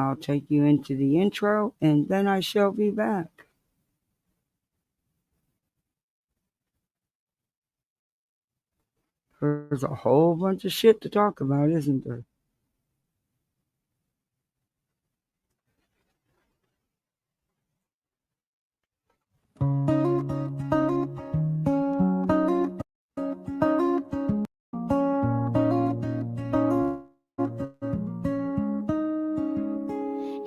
I'll take you into the intro and then I shall be back. There's a whole bunch of shit to talk about, isn't there?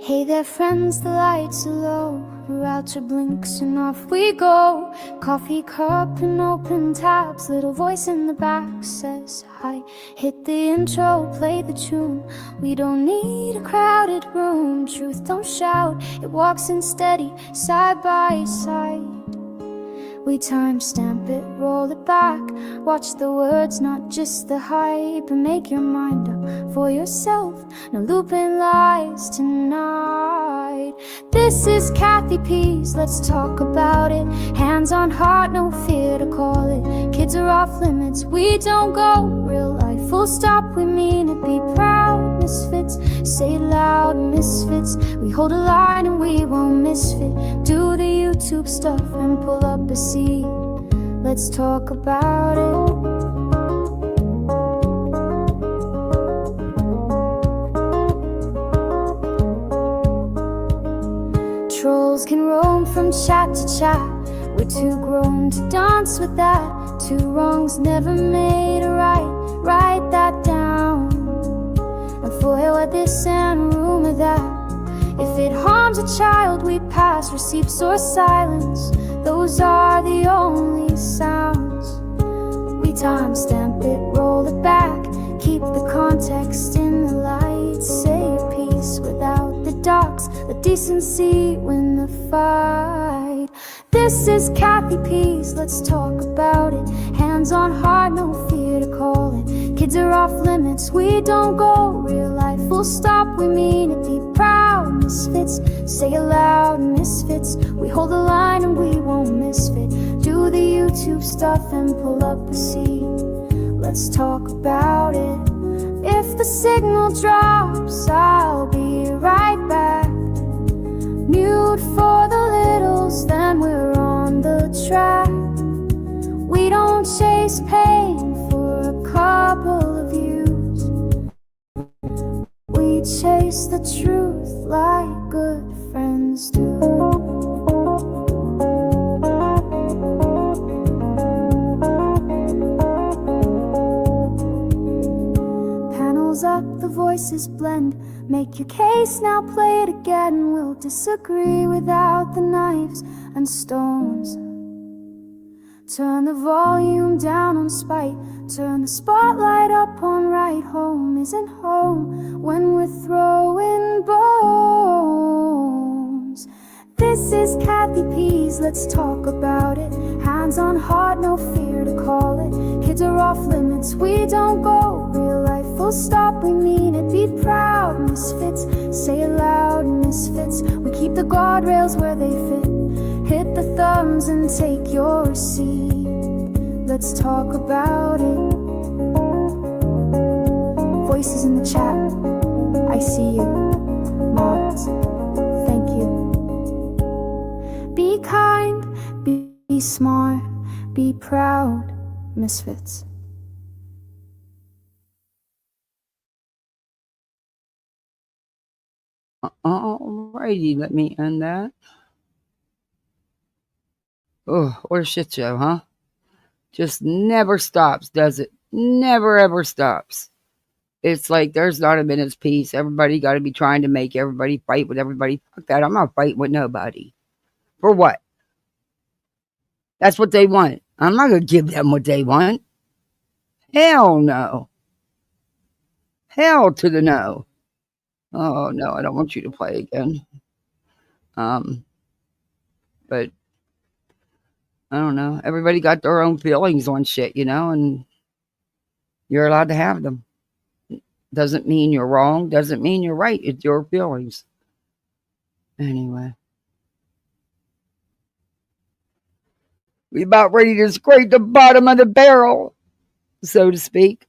Hey there friends, the lights are low. The router blinks and off we go. Coffee cup and open tabs. Little voice in the back says hi. Hit the intro, play the tune. We don't need a crowded room. Truth don't shout, it walks in steady, side by side. We timestamp it, roll it back. Watch the words, not just the hype. And make your mind up for yourself. No looping lies tonight. This is Kathy P's, let's talk about it. Hands on heart, no fear to call it. Kids are off limits, we don't go. Real life, full stop, we mean it. Be proud, misfits. Say it loud, misfits. We hold a line and we won't misfit. Do the YouTube stuff and pull up a seat. Let's talk about it. Trolls can roam from chat to chat. We're too grown to dance with that. Two wrongs never made a right. Write that down. And foil this and rumor that. If it harms a child, we pass receipts or silence. Those are the only sounds. We timestamp it, roll it back. Keep the context in the light. Say your piece without the docs. The decency win the fight. This is Kathy P's, let's talk about it. Hands on heart, no fear to call it. Kids are off limits, we don't go. Real life, full stop, we mean it. Be proud, misfits. Say it loud, misfits. We hold the line and we won't misfit. Do the YouTube stuff and pull up a seat. Let's talk about it. If the signal drops, I'll be right back. Mute for the littles, then we're on the track. We don't chase pain for a couple of views. We chase the truth like good friends do. Panels up, the voices blend. Make your case, now play it again. We'll disagree without the knives and stones. Turn the volume down on spite. Turn the spotlight up on right. Home isn't home when we're throwing bones. This is Kathy P's, let's talk about it. Hands on heart, no fear to call it. Kids are off limits, we don't go. Real life, full stop, we mean it. Be proud, misfits. Say it loud, misfits. We keep the guardrails where they fit. Hit the thumbs and take your seat. Let's talk about it. Voices in the chat, I see you. Mods, thank you. Be kind, be smart, be proud, misfits. Alrighty, let me end that. Oh, what a shit show, huh? Just never stops, does it? Never ever stops. It's like there's not a minute's peace. Everybody got to be trying to make everybody fight with everybody. Fuck that. I'm not fighting with nobody. For what? That's what they want. I'm not going to give them what they want. Hell no. Hell to the no. Oh, no, I don't want you to play again. But I don't know. Everybody got their own feelings on shit, you know, and you're allowed to have them. Doesn't mean you're wrong. Doesn't mean you're right. It's your feelings. Anyway. We about ready to scrape the bottom of the barrel, so to speak.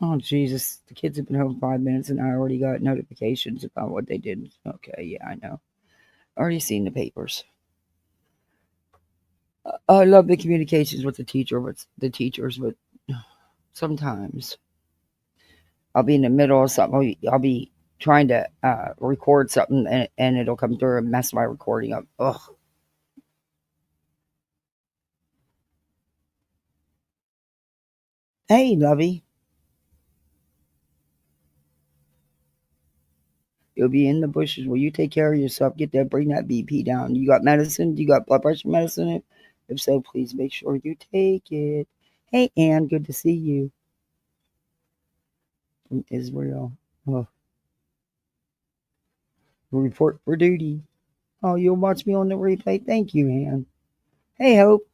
Oh, Jesus. The kids have been home 5 minutes and I already got notifications about what they did. Okay, yeah, I know. Already seen the papers. I love the communications with the teachers, but sometimes I'll be in the middle of something. I'll be trying to record something and it'll come through and mess my recording up. Ugh. Hey, Lovey. You'll be in the bushes. Will you take care of yourself? Bring that BP down. You got medicine? You got blood pressure medicine? If so, please make sure you take it. Hey, Ann, good to see you from Israel. Oh, report for duty. Oh, you'll watch me on the replay? Thank you, Ann. Hey, Hope.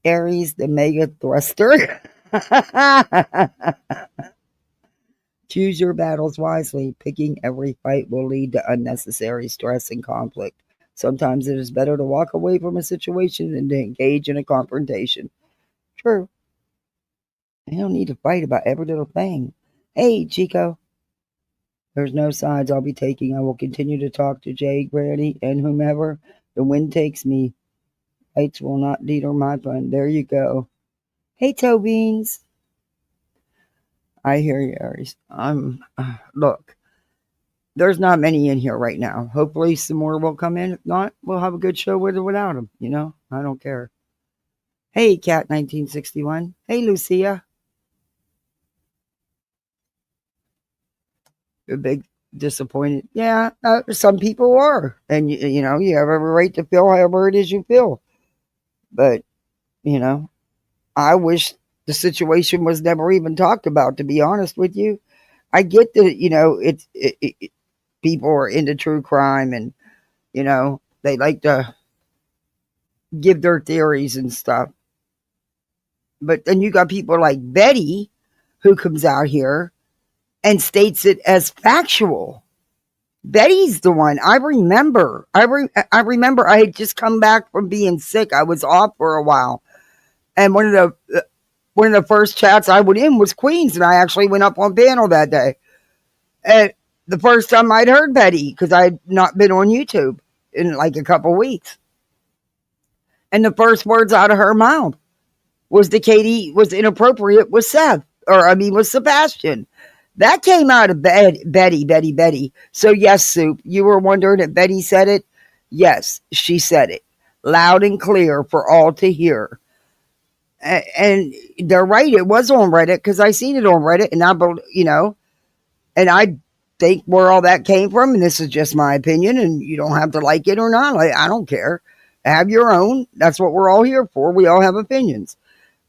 Aries, the mega thruster. Choose your battles wisely. Picking every fight will lead to unnecessary stress and conflict. Sometimes it is better to walk away from a situation than to engage in a confrontation. True. You don't need to fight about every little thing. Hey, Chico. There's no sides I'll be taking. I will continue to talk to Jay, Granny, and whomever the wind takes me. Fights will not deter my fun. There you go. Hey, Toe Beans. I hear you, Aries. Look, there's not many in here right now. Hopefully some more will come in. If not, we'll have a good show with or without them. You know, I don't care. Hey, Cat 1961. Hey, Lucia. You're big disappointed. Yeah, some people are. And, you know, you have every right to feel however it is you feel. But, you know, I wish the situation was never even talked about, to be honest with you. I get that, you know, people are into true crime and, you know, they like to give their theories and stuff. But then you got people like Betty who comes out here and states it as factual. Betty's the one. I remember I had just come back from being sick. I was off for a while. And one of the first chats I went in was Queens, and I actually went up on panel that day. And the first time I'd heard Betty, because I had not been on YouTube in like a couple weeks. And the first words out of her mouth was that Katie was inappropriate with with Sebastian. That came out of Betty. So yes, Soup, you were wondering if Betty said it? Yes, she said it. Loud and clear for all to hear. And they're right. It was on Reddit because I seen it on Reddit, and I think where all that came from, and this is just my opinion, and you don't have to like it or not. I don't care. Have your own. That's what we're all here for. We all have opinions.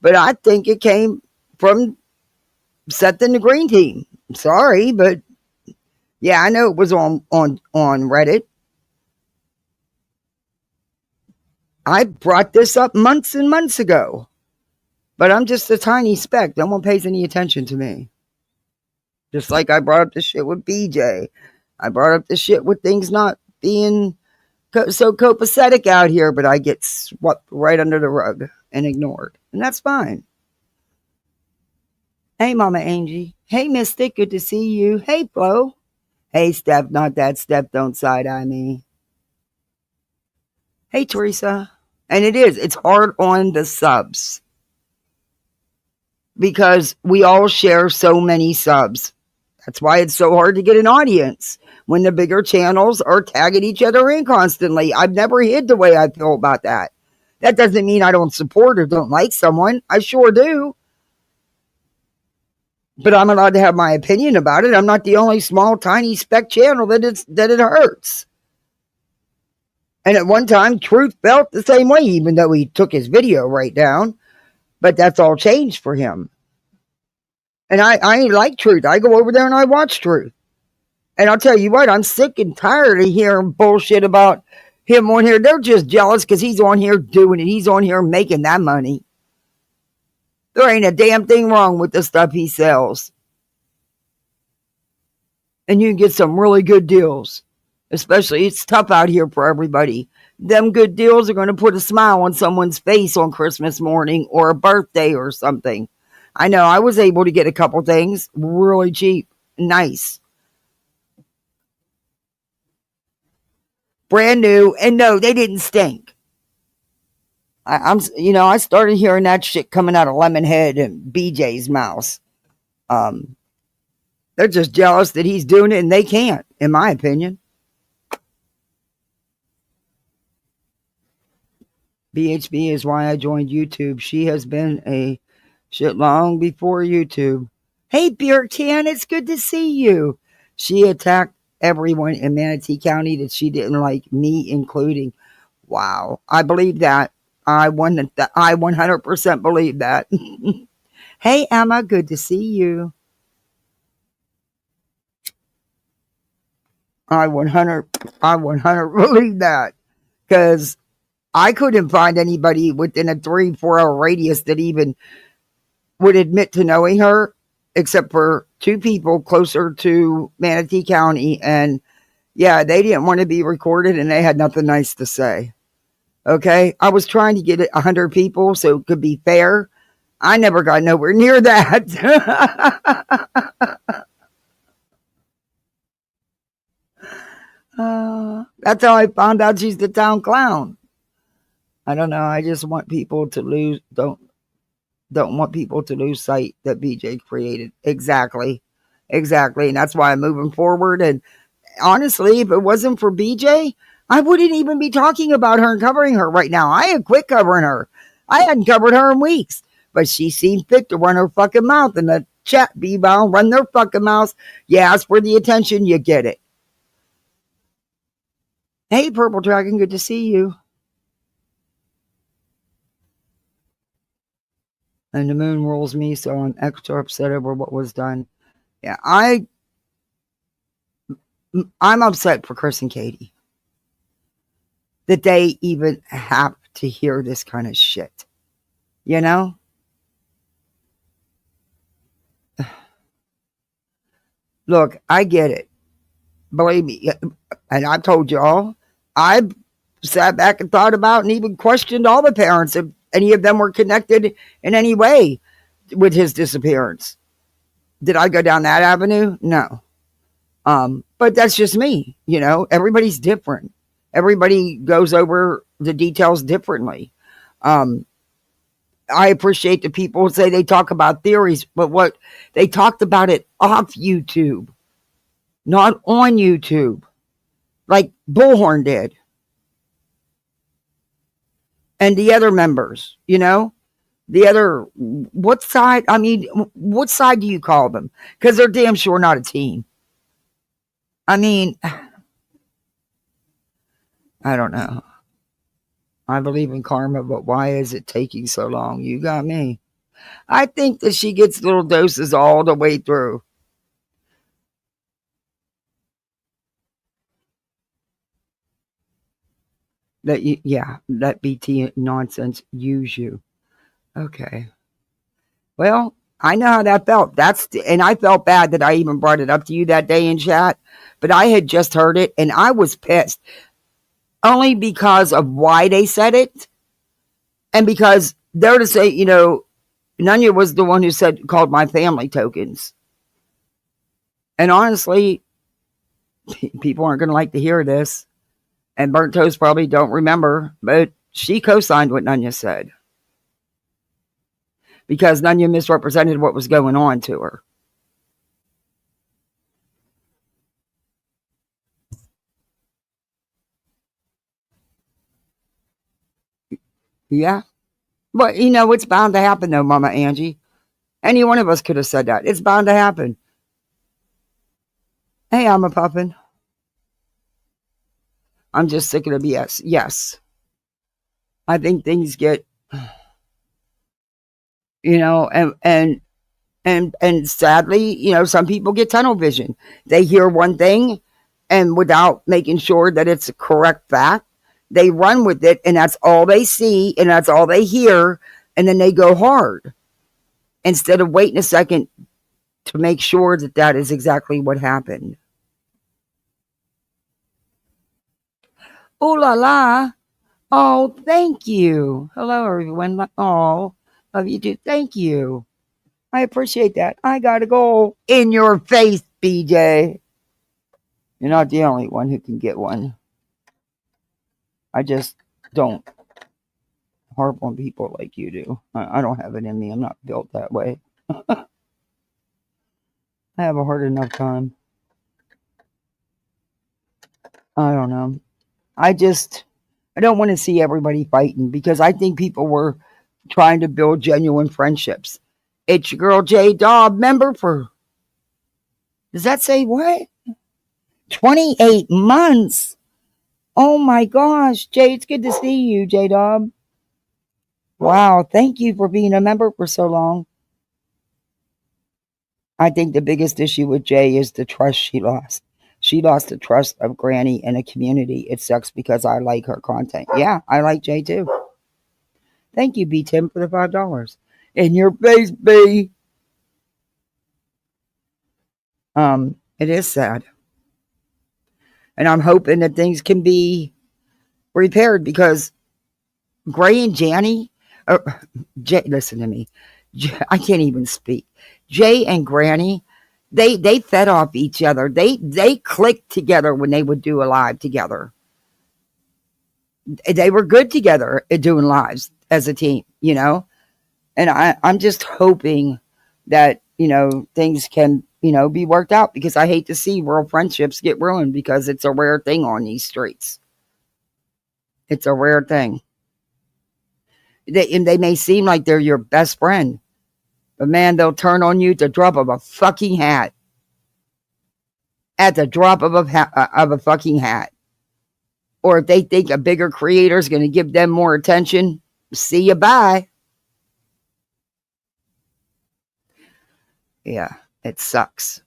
But I think it came from Seth and the Green Team. Sorry, but yeah, I know it was on Reddit. I brought this up months and months ago. But I'm just a tiny speck. No one pays any attention to me. Just like I brought up the shit with BJ. I brought up the shit with things not being so copacetic out here, but I get swept right under the rug and ignored. And that's fine. Hey, Mama Angie. Hey, Mystic. Good to see you. Hey, Flo. Hey, Steph. Not that Steph. Don't side-eye me. Hey, Teresa. And it's hard on the subs. Because we all share so many subs. That's why it's so hard to get an audience when the bigger channels are tagging each other in constantly. I've never hid the way I feel about that. That doesn't mean I don't support or don't like someone. I sure do. But I'm allowed to have my opinion about it. I'm not the only small, tiny speck channel that it hurts. And at one time, Truth felt the same way, even though he took his video right down. But that's all changed for him. And I like Truth. I go over there and I watch Truth. And I'll tell you what, I'm sick and tired of hearing bullshit about him on here. They're just jealous because he's on here doing it. He's on here making that money. There ain't a damn thing wrong with the stuff he sells. And you can get some really good deals. Especially, it's tough out here for everybody. Them good deals are going to put a smile on someone's face on Christmas morning or a birthday or something. I know I was able to get a couple things really cheap, nice, brand new, and no, they didn't stink. I started hearing that shit coming out of Lemonhead and BJ's mouth. Um, they're just jealous that he's doing it and they can't, in my opinion. BHB is why I joined YouTube. She has been a shit long before YouTube. Hey, Beer Can, it's good to see you. She attacked everyone in Manatee County that she didn't like, me including. Wow, I believe that. I 100% believe that. Hey, Emma, good to see you. I 100 believe that because I couldn't find anybody within a 3-4 hour radius that even would admit to knowing her, except for 2 people closer to Manatee County. And yeah, they didn't want to be recorded and they had nothing nice to say. Okay. I was trying to get it 100 people so it could be fair. I never got nowhere near that. That's how I found out she's the town clown. I don't know. I just want people to lose, don't want people to lose sight that BJ created. Exactly. Exactly. And that's why I'm moving forward. And honestly, if it wasn't for BJ, I wouldn't even be talking about her and covering her right now. I had quit covering her. I hadn't covered her in weeks, but she seemed fit to run her fucking mouth in the chat. B-Bound, run their fucking mouths. You ask for the attention, you get it. Hey, Purple Dragon, good to see you. And the moon rules me, so I'm extra upset over what was done. Yeah, I'm upset for Chris and Katie that they even have to hear this kind of shit. You know? Look, I get it. Believe me. And I've told y'all, I've sat back and thought about and even questioned all the parents if any of them were connected in any way with his disappearance. Did I go down that avenue? No. But that's just me. You know, everybody's different. Everybody goes over the details differently. I appreciate the people who say they talk about theories, but what they talked about it off YouTube, not on YouTube, like Bullhorn did. And the other members, you know, the other, what side do you call them? Because they're damn sure not a team. I mean, I don't know. I believe in karma, but why is it taking so long? You got me. I think that she gets little doses all the way through. That BT nonsense use you. Okay. Well, I know how that felt. And I felt bad that I even brought it up to you that day in chat, but I had just heard it and I was pissed. Only because of why they said it. And because they're to say, you know, Nunya was the one who called my family tokens. And honestly, people aren't going to like to hear this. And Burnt Toast probably don't remember, but she co-signed what Nunya said. Because Nunya misrepresented what was going on to her. Yeah. But, you know, it's bound to happen, though, Mama Angie. Any one of us could have said that. It's bound to happen. Hey, I'm a puppin. I'm just sick of the BS. Yes. I think things get, you know, and sadly, you know, some people get tunnel vision. They hear one thing and without making sure that it's a correct fact, they run with it and that's all they see and that's all they hear. And then they go hard instead of waiting a second to make sure that that is exactly what happened. Oh la la. Oh, thank you. Hello, everyone. Oh, love you too. Thank you. I appreciate that. I got a goal. In your face, BJ. You're not the only one who can get one. I just don't harp on people like you do. I don't have it in me. I'm not built that way. I have a hard enough time. I don't know. I don't want to see everybody fighting because I think people were trying to build genuine friendships. It's your girl J Dobb, member for, does that say what? 28 months. Oh my gosh, Jay, it's good to see you, J Dobb. Wow, thank you for being a member for so long. I think the biggest issue with Jay is the trust she lost. She lost the trust of Granny and a community. It sucks because I like her content. Yeah, I like Jay too. Thank you, B Tim, for the $5. In your face, B. It is sad. And I'm hoping that things can be repaired because Gray and Janny, Jay, listen to me. I can't even speak. Jay and Granny, they fed off each other. They clicked together when they would do a live together. They were good together at doing lives as a team, you know? And I'm just hoping that, you know, things can, you know, be worked out because I hate to see real friendships get ruined because it's a rare thing on these streets. It's a rare thing. They may seem like they're your best friend, but man, they'll turn on you at the drop of a fucking hat. At the drop of a fucking hat. Or if they think a bigger creator is going to give them more attention, see you, bye. Yeah, it sucks.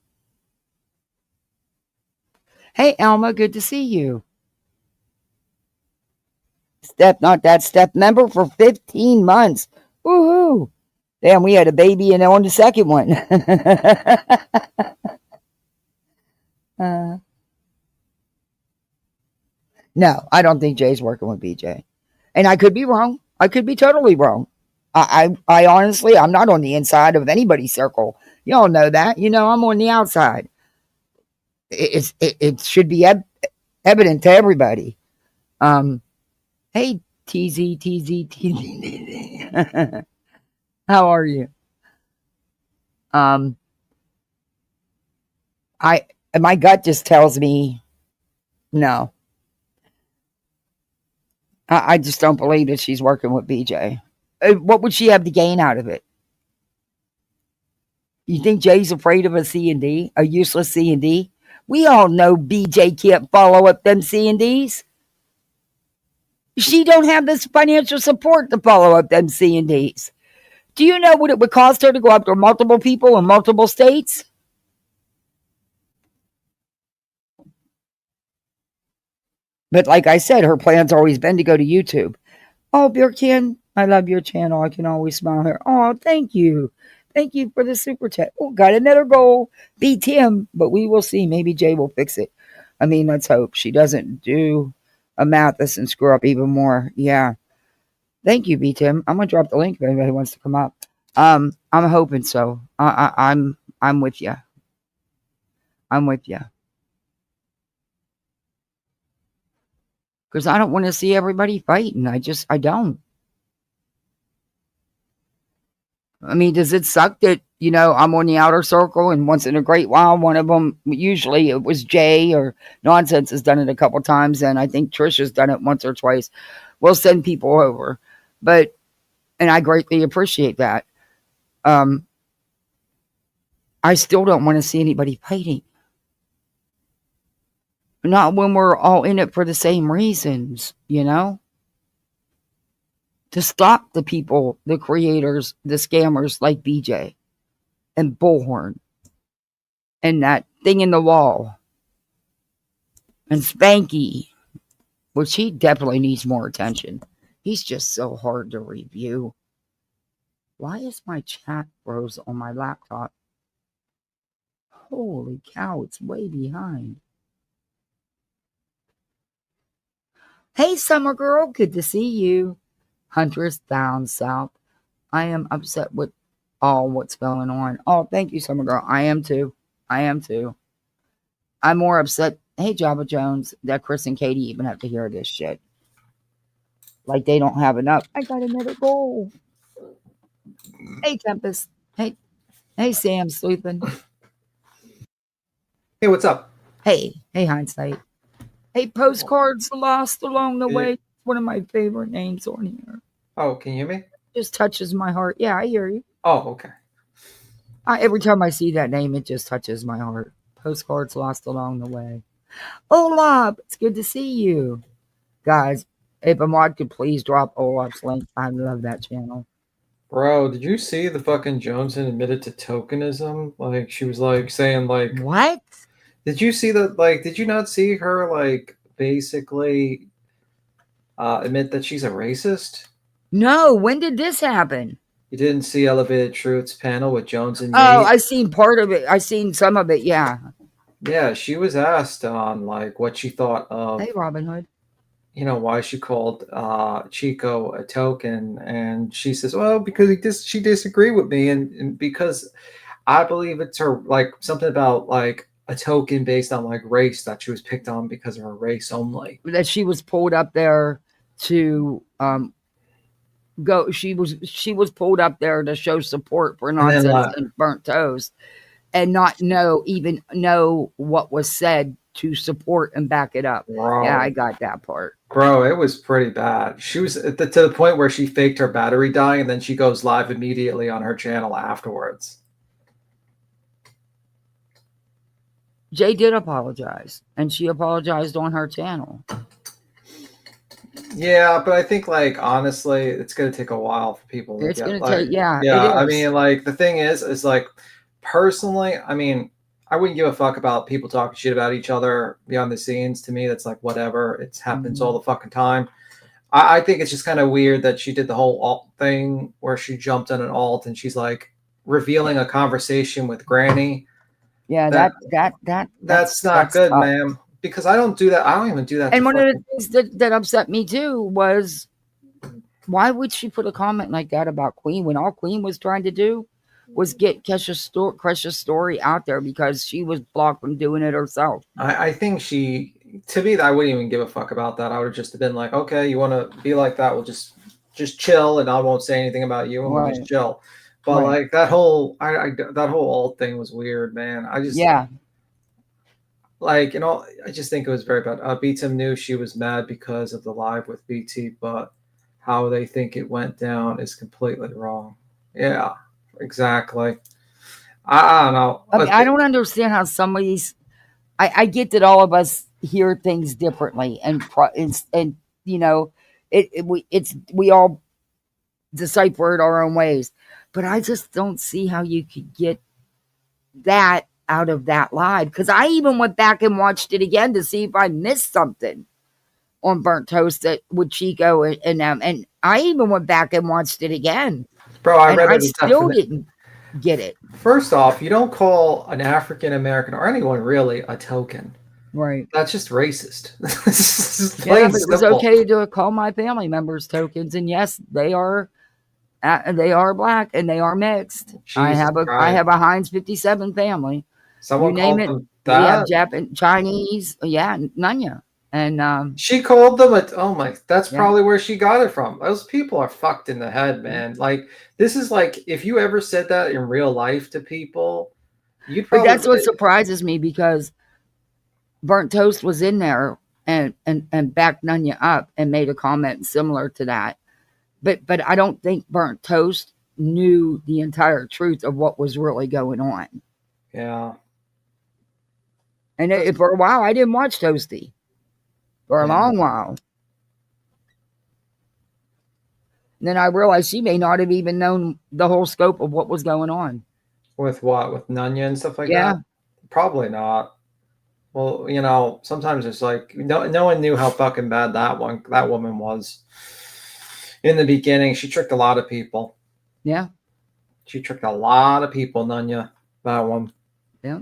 Hey, Alma, good to see you. Step, not that step member for 15 months. Woohoo. Damn, we had a baby and on the second one. No, I don't think Jay's working with BJ. And I could be wrong. I could be totally wrong. I honestly, I'm not on the inside of anybody's circle. Y'all know that. You know, I'm on the outside. It should be evident to everybody. Hey, TZ. How are you? My gut just tells me no. I just don't believe that she's working with BJ. What would she have to gain out of it? You think Jay's afraid of a C&D, a useless C&D? We all know BJ can't follow up them C&Ds. She don't have this financial support to follow up them C&Ds. Do you know what it would cost her to go after multiple people in multiple states? But like I said, her plan's always been to go to YouTube. Oh, Bjorkin, I love your channel. I can always smile here. Oh, thank you. Thank you for the super chat. Oh, got another goal. Beat him, but we will see. Maybe Jay will fix it. I mean, let's hope she doesn't do a Mathis and screw up even more. Yeah. Thank you, B Tim. I'm gonna drop the link if anybody wants to come up. I'm hoping so. I'm with you. I'm with you. Because I don't want to see everybody fighting. I don't. I mean, does it suck that, you know, I'm on the outer circle and once in a great while, one of them, usually it was Jay or Nonsense has done it a couple times, and I think Trisha's done it once or twice. We'll send people over. But, and I greatly appreciate that. I still don't want to see anybody fighting. Not when we're all in it for the same reasons, you know? To stop the people, the creators, the scammers like BJ and Bullhorn and that thing in the wall and Spanky, which he definitely needs more attention. He's just so hard to review. Why is my chat froze on my laptop? Holy cow, it's way behind. Hey, Summer Girl, good to see you. Huntress down south. I am upset with all what's going on. Oh, thank you, Summer Girl. I am too. I am too. I'm more upset. Hey, Jabba Jones, that Chris and Katie even have to hear this shit. Like they don't have enough. I got another goal. Hey, Tempest. Hey, Sam, sleeping. Hey, what's up? Hey, Hindsight. Hey, postcards lost along the Yeah. way. One of my favorite names on here. Oh, can you hear me? Just touches my heart. Yeah, I hear you. Oh, okay. Every time I see that name, it just touches my heart. Postcards lost along the way. Olaf, it's good to see you. Guys, if a mod could please drop Olaf's link, I love that channel. Bro, did you see the fucking Johnson admitted to tokenism? Like, she was like saying, like, What? did you see that? Like, did you not see her, like, basically admit that she's a racist? No, when did this happen? You didn't see Elevated Truth's panel with Jones and Oh, Yates? I seen part of it. I seen some of it, yeah. Yeah, she was asked on, like, what she thought of, Hey, Robin Hood. you know, why she called Chico a token. And she says, well, because she disagreed with me. And because I believe it's her, like, something about, like, a token based on, like, race, that she was picked on because of her race only. That she was pulled up there to go. She was pulled up there to show support for nonsense and burnt toast, and not even know what was said to support and back it up. Bro, Yeah, I got that part. Bro, it was pretty bad. She was to the point where she faked her battery dying, and then she goes live immediately on her channel afterwards. Jay did apologize, and she apologized on her channel. Yeah, but I think, like, honestly, it's going to take a while for people to It's get, going to like, take, yeah, yeah, it is. I mean, like, the thing is like, personally, I mean, I wouldn't give a fuck about people talking shit about each other behind the scenes. To me, that's like, whatever. It happens all the fucking time. I think it's just kind of weird that she did the whole alt thing where she jumped on an alt and she's like revealing a conversation with Granny. Yeah, that's not good, tough. ma'am. Because I don't do that. I don't even do that. And one of the things that upset me too was, why would she put a comment like that about Queen when all Queen was trying to do was get Kesha's story out there because she was blocked from doing it herself. I think to me, I wouldn't even give a fuck about that. I would have just been like, okay, you want to be like that? We'll just chill, and I won't say anything about you, and we'll just chill. But like that whole that whole alt thing was weird, man. Like, you know, I just think it was very bad. BTM knew she was mad because of the live with BT, but how they think it went down is completely wrong. Yeah, exactly. I don't know. I mean, I don't understand how somebody's. I get that all of us hear things differently, and you know, we all decipher it our own ways. But I just don't see how you could get that out of that live, because I even went back and watched it again to see if I missed something on Burnt Toast with Chico and them, and I even went back and watched it again. Bro, I still didn't get it. First off, you don't call an African American or anyone really a token. Right. That's just racist. Yeah, but it was okay to call my family members tokens, and yes, they are black and they are mixed. I have a Heinz 57 family. Someone you name called it. Them that? We have Japanese, Chinese, Nanya, and she called them that's probably where she got it from. Those people are fucked in the head, man. Like, this is like, if you ever said that in real life to people, you'd probably. But that's what surprises me, because Burnt Toast was in there and backed Nanya up and made a comment similar to that. But I don't think Burnt Toast knew the entire truth of what was really going on. Yeah. And for a while, I didn't watch Toasty. For a long while. And then I realized she may not have even known the whole scope of what was going on. With what? With Nanya and stuff like that? Probably not. Well, you know, sometimes it's like, no one knew how fucking bad that woman was. In the beginning, she tricked a lot of people. Yeah. She tricked a lot of people, Nanya, that one. Yeah.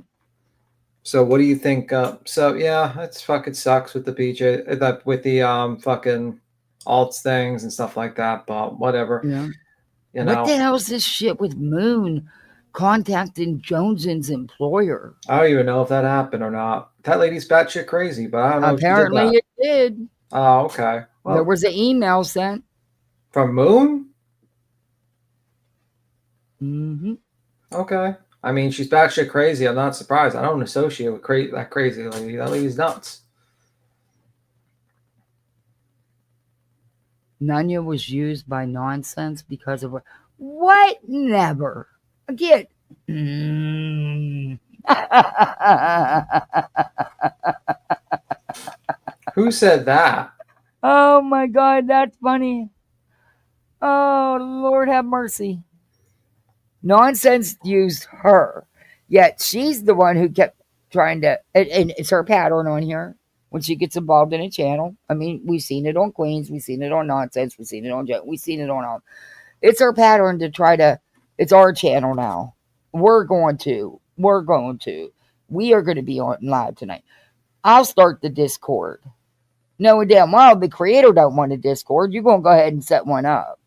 So what do you think? So yeah, it's fucking sucks with the with the fucking alts things and stuff like that, but whatever. Yeah. You What know, the hell is this shit with Moon contacting Jones's employer? I don't even know if that happened or not. That lady's batshit crazy, but I don't know if she did Apparently that. it did. Oh, okay. There Well, was an email sent. from Moon? Hmm. Okay. I mean, she's batshit crazy. I'm not surprised. I don't associate with that crazy lady. That lady's nuts. Nunya was used by nonsense because of what? Never. Again. Mm. Who said that? Oh my God, that's funny. Oh, Lord have mercy. Nonsense used her, yet she's the one who kept trying to, and it's her pattern on here when she gets involved in a channel. I mean, we've seen it on Queens, we've seen it on Nonsense, we've seen it on Joe, we've seen it on all. It's her pattern to try to, it's our channel now. We are going to, we are going to be on live tonight. I'll start the Discord. Knowing damn well the creator don't want a Discord, you're going to go ahead and set one up.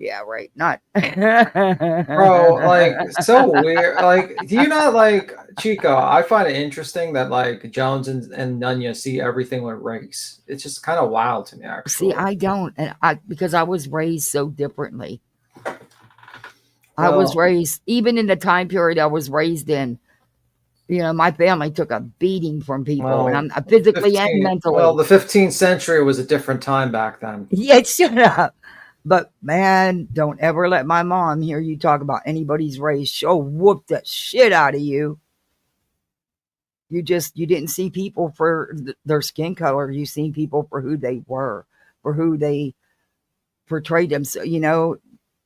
Yeah, right. Not. Bro, like, so weird. Like, do you not like Chico? I find it interesting that like Jones and Nunya see everything with race. It's just kind of wild to me, actually. See, I don't, and because I was raised so differently. I Well, was raised, even in the time period I was raised in. You know, my family took a beating from people, and I'm physically and mentally. Well, the 15th century was a different time back then. Yeah, shut up. But man, don't ever let my mom hear you talk about anybody's race. She'll whoop the shit out of you. You didn't see people for their skin color. You seen people for who they were, for who they portrayed them. So, you know,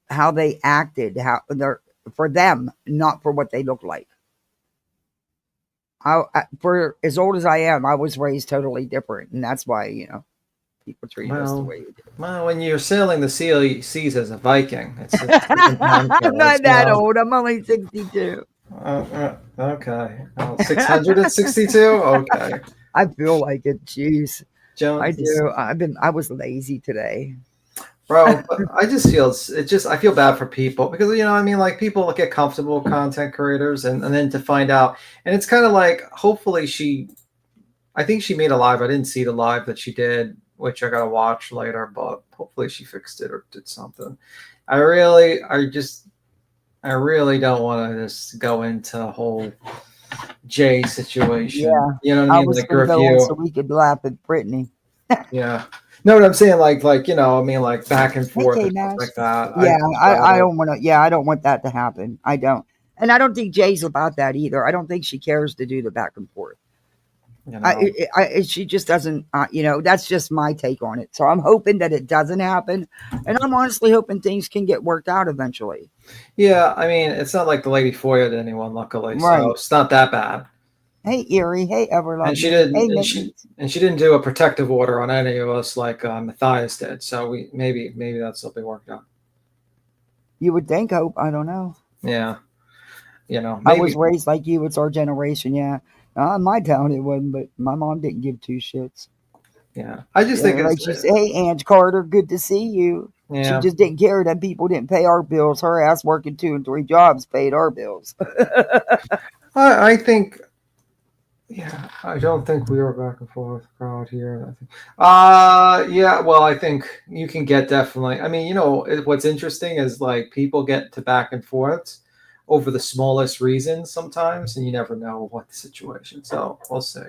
how they acted, how they're for them, not for what they look like. For as old as I am, I was raised totally different, and that's why, you know, people treat us the way you do. Well, when you're sailing the seas as a Viking, it's a I'm not that old. I'm only 62. Okay. 662? Okay. I feel like it. Jeez. Jones, I do. I was lazy today. Bro, but I just feel I feel bad for people because, you know, I mean, like people get comfortable with content creators and then to find out, and it's kind of like, hopefully I think she made a live. I didn't see the live that she did, which I got to watch later, but hopefully she fixed it or did something. I really don't want to just go into a whole Jay situation. Yeah. You know what I mean? I was Like going to go review. so we could laugh at Brittany. Yeah. No, what I'm saying, like, you know, I mean, like back and forth and stuff like that. Yeah, I don't want to. Yeah, I don't want that to happen. I don't, and I don't think Jay's about that either. I don't think she cares to do the back and forth. You know. She just doesn't. You know, that's just my take on it. So I'm hoping that it doesn't happen, and I'm honestly hoping things can get worked out eventually. Yeah, I mean, it's not like the lady foiled anyone, luckily, Right. so it's not that bad. Hey, Erie. Hey, Everlove. And she didn't. Hey, and she didn't do a protective order on any of us like Matthias did. So maybe that's will be worked out. You would think. Hope. I don't know. Yeah. You know, maybe. I was raised like you. It's our generation. Yeah. In my town, it wasn't, but my mom didn't give two shits. Yeah, I just think like she said, "Hey, Aunt Carter, good to see you." Yeah. She just didn't care that people didn't pay our bills. Her ass working 2 and 3 jobs paid our bills. I think. Yeah, I don't think we were back and forth crowd here. Yeah, well, I think you can get definitely. I mean, you know, what's interesting is like people get to back and forth over the smallest reasons sometimes, and you never know what the situation. So we'll see.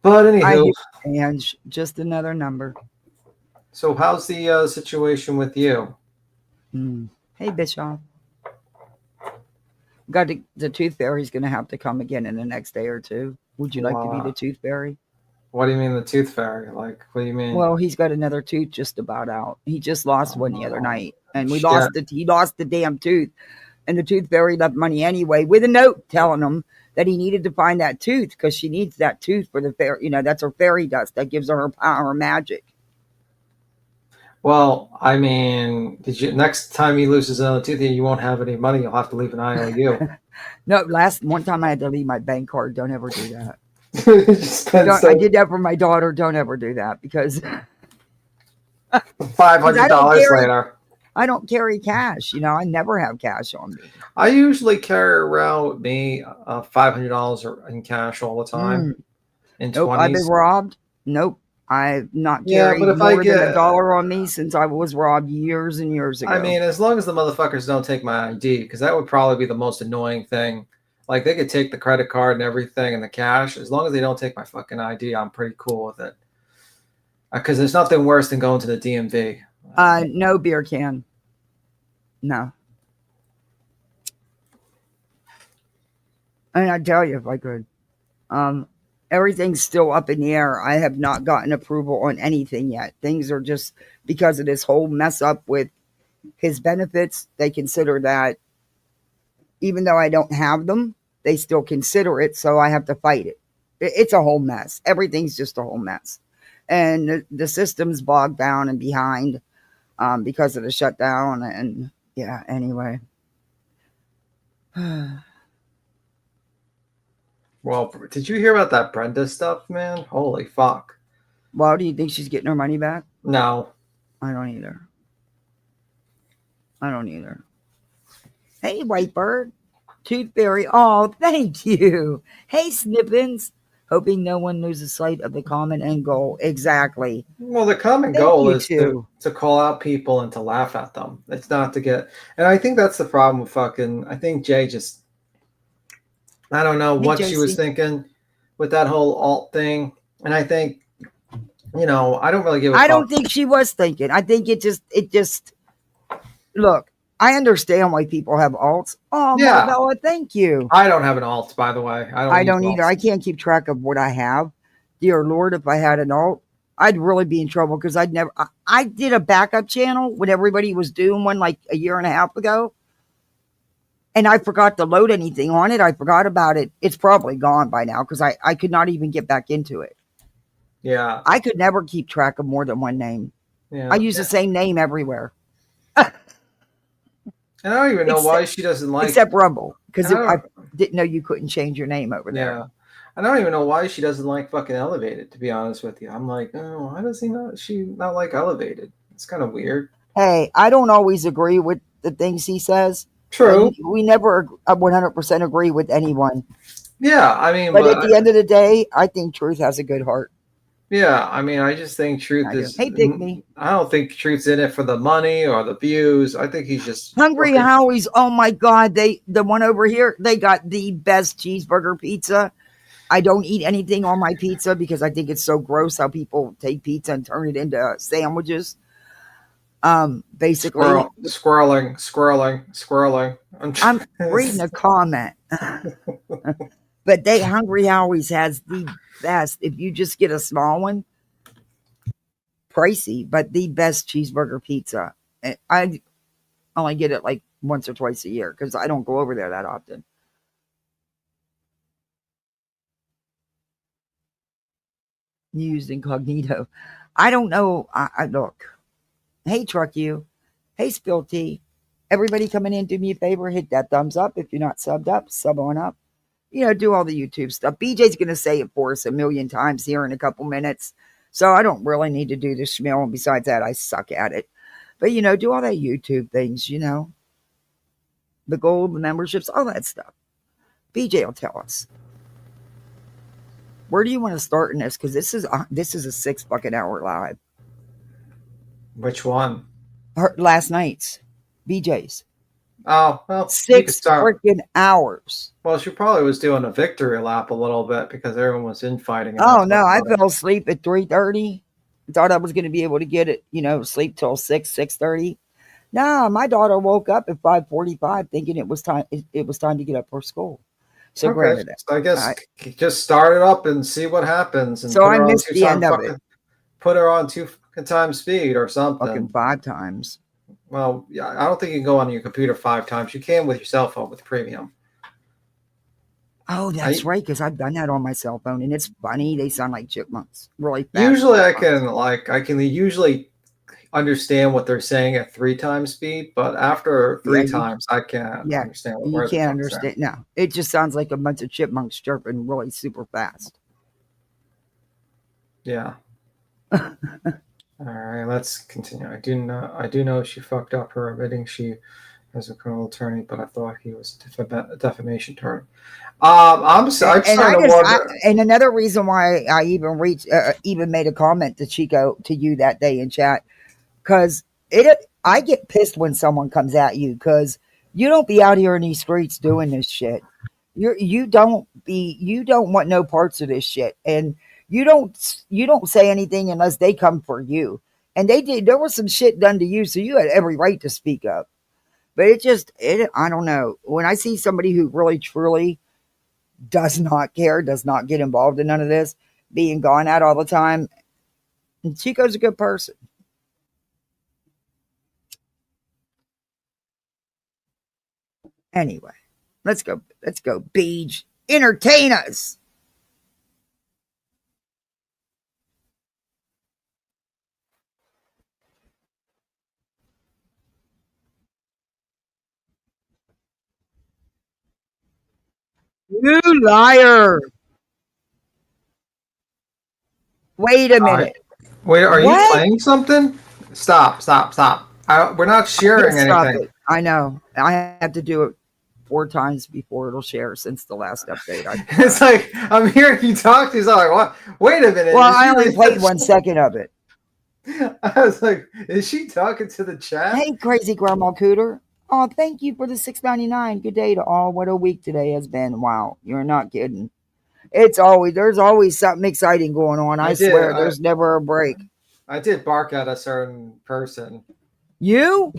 But anywho, and just another number. So how's the situation with you? Hey, Bischoff. Got the tooth fairy's going to have to come again in the next day or two. Would you like to be the tooth fairy? What do you mean the tooth fairy? Like, what do you mean? Well, he's got another tooth just about out. He just lost one the other night, and he lost the damn tooth. And the tooth fairy left money anyway with a note telling him that he needed to find that tooth because she needs that tooth for the fairy. You know, that's her fairy dust that gives her power, magic. Well, I mean, next time he loses another tooth, you won't have any money. You'll have to leave an IOU. No, one time I had to leave my bank card. Don't ever do that. I did that for my daughter. Don't ever do that because $500 later. I don't carry cash. I never have cash on me. I usually carry around with me $500 in cash all the time Mm. in Nope. I've been 20s. robbed. Nope. I've not Yeah, but carried if I more than get, $1 on me since I was robbed years and years I ago. mean, as long as the motherfuckers don't take my ID, because that would probably be the most annoying thing. Like they could take the credit card and everything and the cash. As long as they don't take my fucking ID, I'm pretty cool with it. Because there's nothing worse than going to the DMV. No beer can. No. And I tell you if I could. Everything's still up in the air. I have not gotten approval on anything yet. Things are just because of this whole mess up with his benefits. They consider that even though I don't have them, they still consider it. So I have to fight it. It's a whole mess. Everything's just a whole mess. And the system's bogged down and behind because of the shutdown. And yeah, anyway. Well, did you hear about that Brenda stuff, man? Holy fuck. Well, do you think she's getting her money back? No. I don't either. Hey, Whitebird. Tooth Fairy. Oh, thank you. Hey, Snippins. Hoping no one loses sight of the common end goal. Exactly. Well, the common goal is to call out people and to laugh at them. It's not to get... And I think that's the problem with fucking... I think Jay just... I don't know what she was thinking with that whole alt thing. And I think, I don't really give a fuck. I don't think she was thinking. I think it just... Look, I understand why people have alts. Oh, yeah. Marvella, thank you. I don't have an alt, by the way. I don't either. I can't keep track of what I have. Dear Lord, if I had an alt, I'd really be in trouble because I did a backup channel when everybody was doing one like a year and a half ago. And I forgot to load anything on it. I forgot about it. It's probably gone by now because I could not even get back into it. Yeah. I could never keep track of more than one name. Yeah. I use the same name everywhere. And I don't even know why she doesn't like... Except Rumble. Because I didn't know you couldn't change your name over there. Yeah. I don't even know why she doesn't like fucking Elevated, to be honest with you. I'm like, oh, why does she not like Elevated? It's kind of weird. Hey, I don't always agree with the things he says. True. We never 100% agree with anyone. Yeah, I mean... But at the end of the day, I think Truth has a good heart. Yeah, I mean, I just think Truth is... Hey, Pygmy. I don't think Truth's in it for the money or the views. I think he's just... Hungry Howie's, oh my God, the one over here, they got the best cheeseburger pizza. I don't eat anything on my pizza because I think it's so gross how people take pizza and turn it into sandwiches. Basically... Squirreling. I'm reading a comment. But Hungry Howie's has the best. If you just get a small one, pricey, but the best cheeseburger pizza. And I only get it like once or twice a year because I don't go over there that often. Used incognito. I don't know. I look. Hey, Truck You. Hey, Spill Tea. Everybody coming in, do me a favor, hit that thumbs up. If you're not subbed up, sub on up. Do all the YouTube stuff. BJ's going to say it for us a million times here in a couple minutes. So I don't really need to do the schmill. And besides that, I suck at it. But, do all that YouTube things, The gold, the memberships, all that stuff. BJ will tell us. Where do you want to start in this? Because this is a 6 fucking hour live. Which one? Last night's. BJ's. Oh, well, 6 freaking hours. Well, she probably was doing a victory lap a little bit because everyone was infighting. Oh, no, I fell asleep at 3:30. Thought I was going to be able to get it, sleep till 6:30. No, my daughter woke up at 5:45 thinking it was time to get up for school. So okay, I guess just start it up and see what happens. And so I missed the end of it. Put her on 2 times speed or something. Fucking 5 times. Well, yeah, I don't think you can go on your computer 5 times. You can with your cell phone with premium. Oh, that's right, because I've done that on my cell phone, and it's funny. They sound like chipmunks, really fast. Usually, I can usually understand what they're saying at 3 times speed, but after 3 times, I can't understand what you can't understand. No, it just sounds like a bunch of chipmunks chirping really super fast. Yeah. All right, let's continue. I do know she fucked up her admitting she was a criminal attorney, but I thought he was a defamation attorney. I'm And starting I to just, wonder. and another reason why I even even made a comment to Chico to you that day in chat, because I get pissed when someone comes at you because you don't be out here in these streets doing this shit. You don't want no parts of this shit, and you don't say anything unless they come for you. And they did. There was some shit done to you, so you had every right to speak up. But I don't know. When I see somebody who really truly does not care, does not get involved in none of this, being gone at all the time, and Chico's a good person. Anyway, let's go. Let's go, Beach. Entertain us. You liar. Wait a All right, minute. wait, are you What? playing something? Stop, stop, stop. We're not Yeah, sharing stop anything. it. I know. I have to do it 4 times before it'll share since the last update I put It's out. like I'm hearing you talk to yourself. Like, what? Wait a minute. Well, Is I she only reading played the 1 second of it. chat? I was like, is she talking to the chat? Hey, crazy grandma cooter. Oh, thank you for the 6.99. Good day to all. What a week today has been. Wow, you're not kidding. There's always something exciting going on. I I did. swear, there's never a break. I did bark at a certain person. You?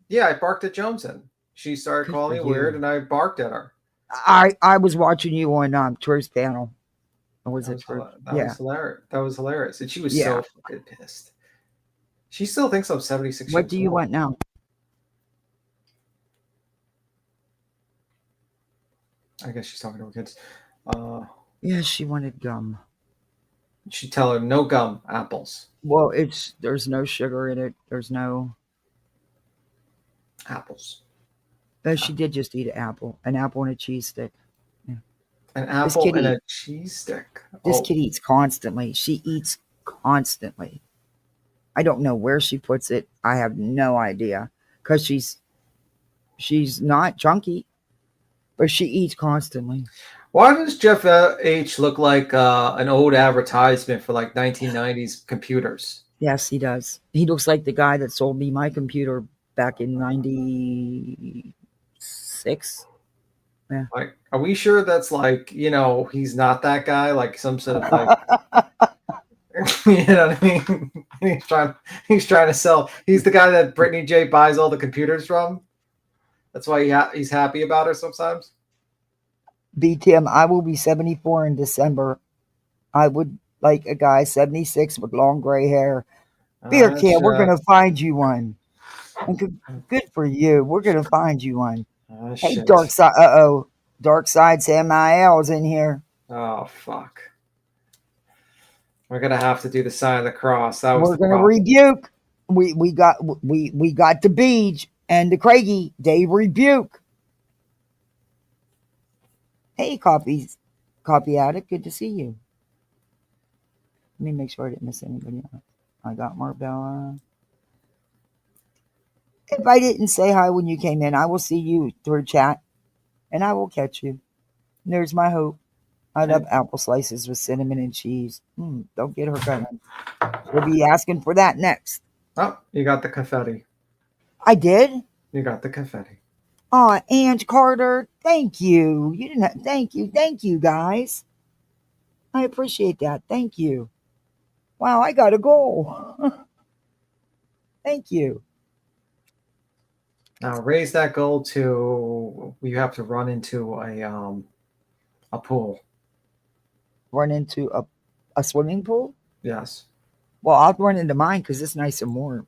Yeah, I barked at Joneson. She started Good for calling me weird, you. and I barked at her. I was watching you on Truth panel. Or was it Truth? That Yeah, was hilarious. That was hilarious, and she was yeah. so fucking pissed. She still thinks I'm 76 What years do you old. want now? I guess she's talking to her kids. Yeah, she wanted gum. She tell her no gum, apples, Well, there's no sugar in it. There's no. apples, She did just eat an apple and a cheese stick. Yeah. an This apple kid and eat. a cheese stick. This Oh, kid eats constantly. She eats constantly. I don't know where she puts it. I have no idea because she's not chunky, but she eats constantly. why does Jeff H look like an old advertisement for like 1990s computers? Yes, he does. He looks like the guy that sold me my computer back in '96. Yeah. Like, are we sure that's like, he's not that guy? Like some sort of like, you know what I mean? He's trying to sell. He's the guy that Brittany J buys all the computers from. That's why he's happy about her sometimes. B Tim, I will be 74 in December. I would like a guy 76 with long gray hair. Beer can, we're gonna find you one. And good for you. We're gonna find you one. Hey, Shit. Dark Side. Dark Side Samael's in here. Oh fuck. We're gonna have to do the sign of the cross. That was We're the gonna problem. rebuke. We got the Beach and the Craigie. They rebuke. Hey, copy addict. Good to see you. Let me make sure I didn't miss anybody else. I got Marbella. If I didn't say hi when you came in, I will see you through chat, and I will catch you. There's my hope. I love apple slices with cinnamon and cheese. Don't get her going. We'll be asking for that next. Oh, you got the confetti. I did. You got the confetti. Oh, Ange Carter, thank you. You didn't. Thank you, guys. I appreciate that. Thank you. Wow, I got a goal. Thank you. Now raise that goal to you have to run into a pool. Run into a swimming pool? Yes. Well, I'll run into mine because it's nice and warm.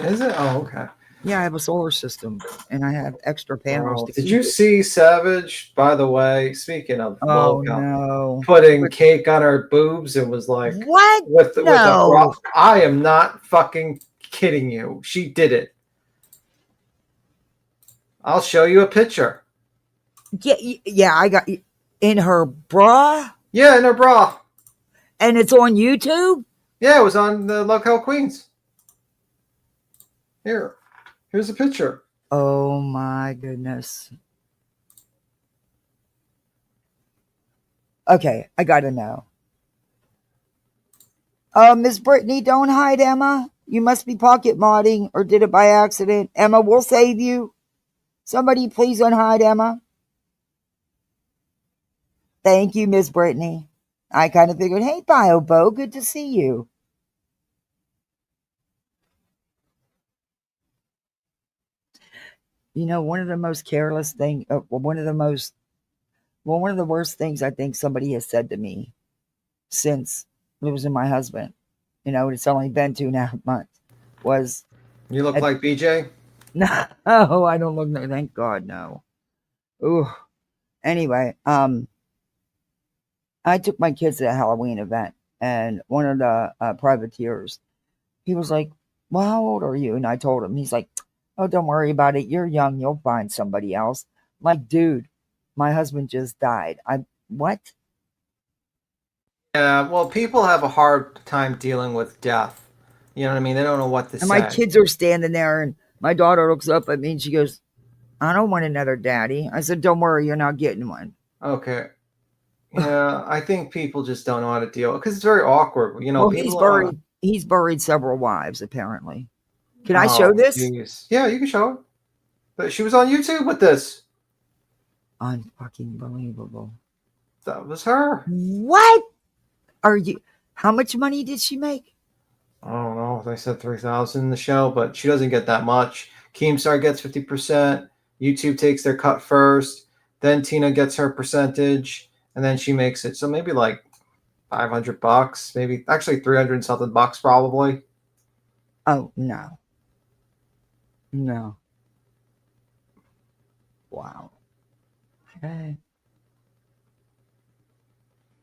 Is it? Oh, okay. Yeah, I have a solar system and I have extra panels. Did you see Savage, by the way? Speaking of no. putting cake on her boobs and was like, what? With a bra. No. I am not fucking kidding you. She did it. I'll show you a picture. Yeah, I got in her bra. Yeah, in her bra. And it's on YouTube? Yeah, it was on the Locale Queens. Here's a picture. Oh my goodness. Okay, I gotta know. Miss Brittany, don't hide Emma. You must be pocket modding or did it by accident. Emma, we'll save you. Somebody please unhide Emma. Thank you, Miss Brittany. I kind of figured, hey, BioBo, good to see you. You know, one of the most careless thing, one of the worst things I think somebody has said to me since losing my husband, you know, it's only been 2.5 months, was, You look like BJ? no, I don't look, no, thank God, no. Ooh. Anyway, I took my kids to a Halloween event, and one of the privateers, he was like, well, how old are you? And I told him, he's like, oh, don't worry about it. You're young. You'll find somebody else. I'm like, dude, my husband just died. What? Yeah, well, people have a hard time dealing with death. You know what I mean? They don't know what to And my say. kids are standing there, and my daughter looks up at me and she goes, I don't want another daddy. I said, don't worry, you're not getting one. Okay. Yeah, I think people just don't know how to deal because it's very awkward. You know, Well, people don't wanna, he's buried several wives, apparently. Can I show oh, this? jeez. Yeah, you can show it. But she was on YouTube with this. Unfucking believable. That was her. What are you? How much money did she make? I don't know. They said 3,000 in the show, but she doesn't get that much. Keemstar gets 50%. YouTube takes their cut first. Then Tina gets her percentage, and then she makes it. So maybe like $500, maybe actually 300 and something bucks probably. Oh, no. No. Wow. Okay.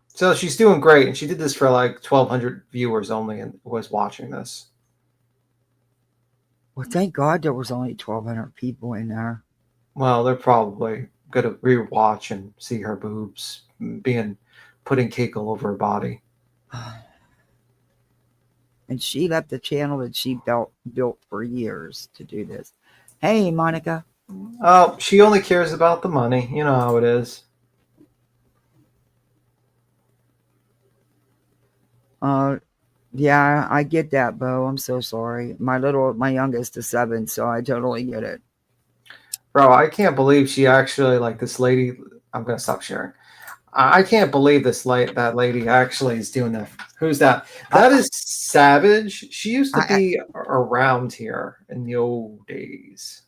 So she's doing great, and she did this for like 1,200 viewers only, and was watching this. Well, thank God there was only 1,200 people in there. Well, they're probably gonna rewatch and see her boobs being putting cake all over her body. And she left the channel that she built for years to do this. Hey, Monica. Oh, she only cares about the money. You know how it is. Yeah, I get that, Bo. I'm so sorry. My youngest is 7, so I totally get it. Bro, I can't believe she actually like this lady. I'm gonna stop sharing. I can't believe that lady actually is doing that. Who's that? That is Savage. She used to be around here in the old days.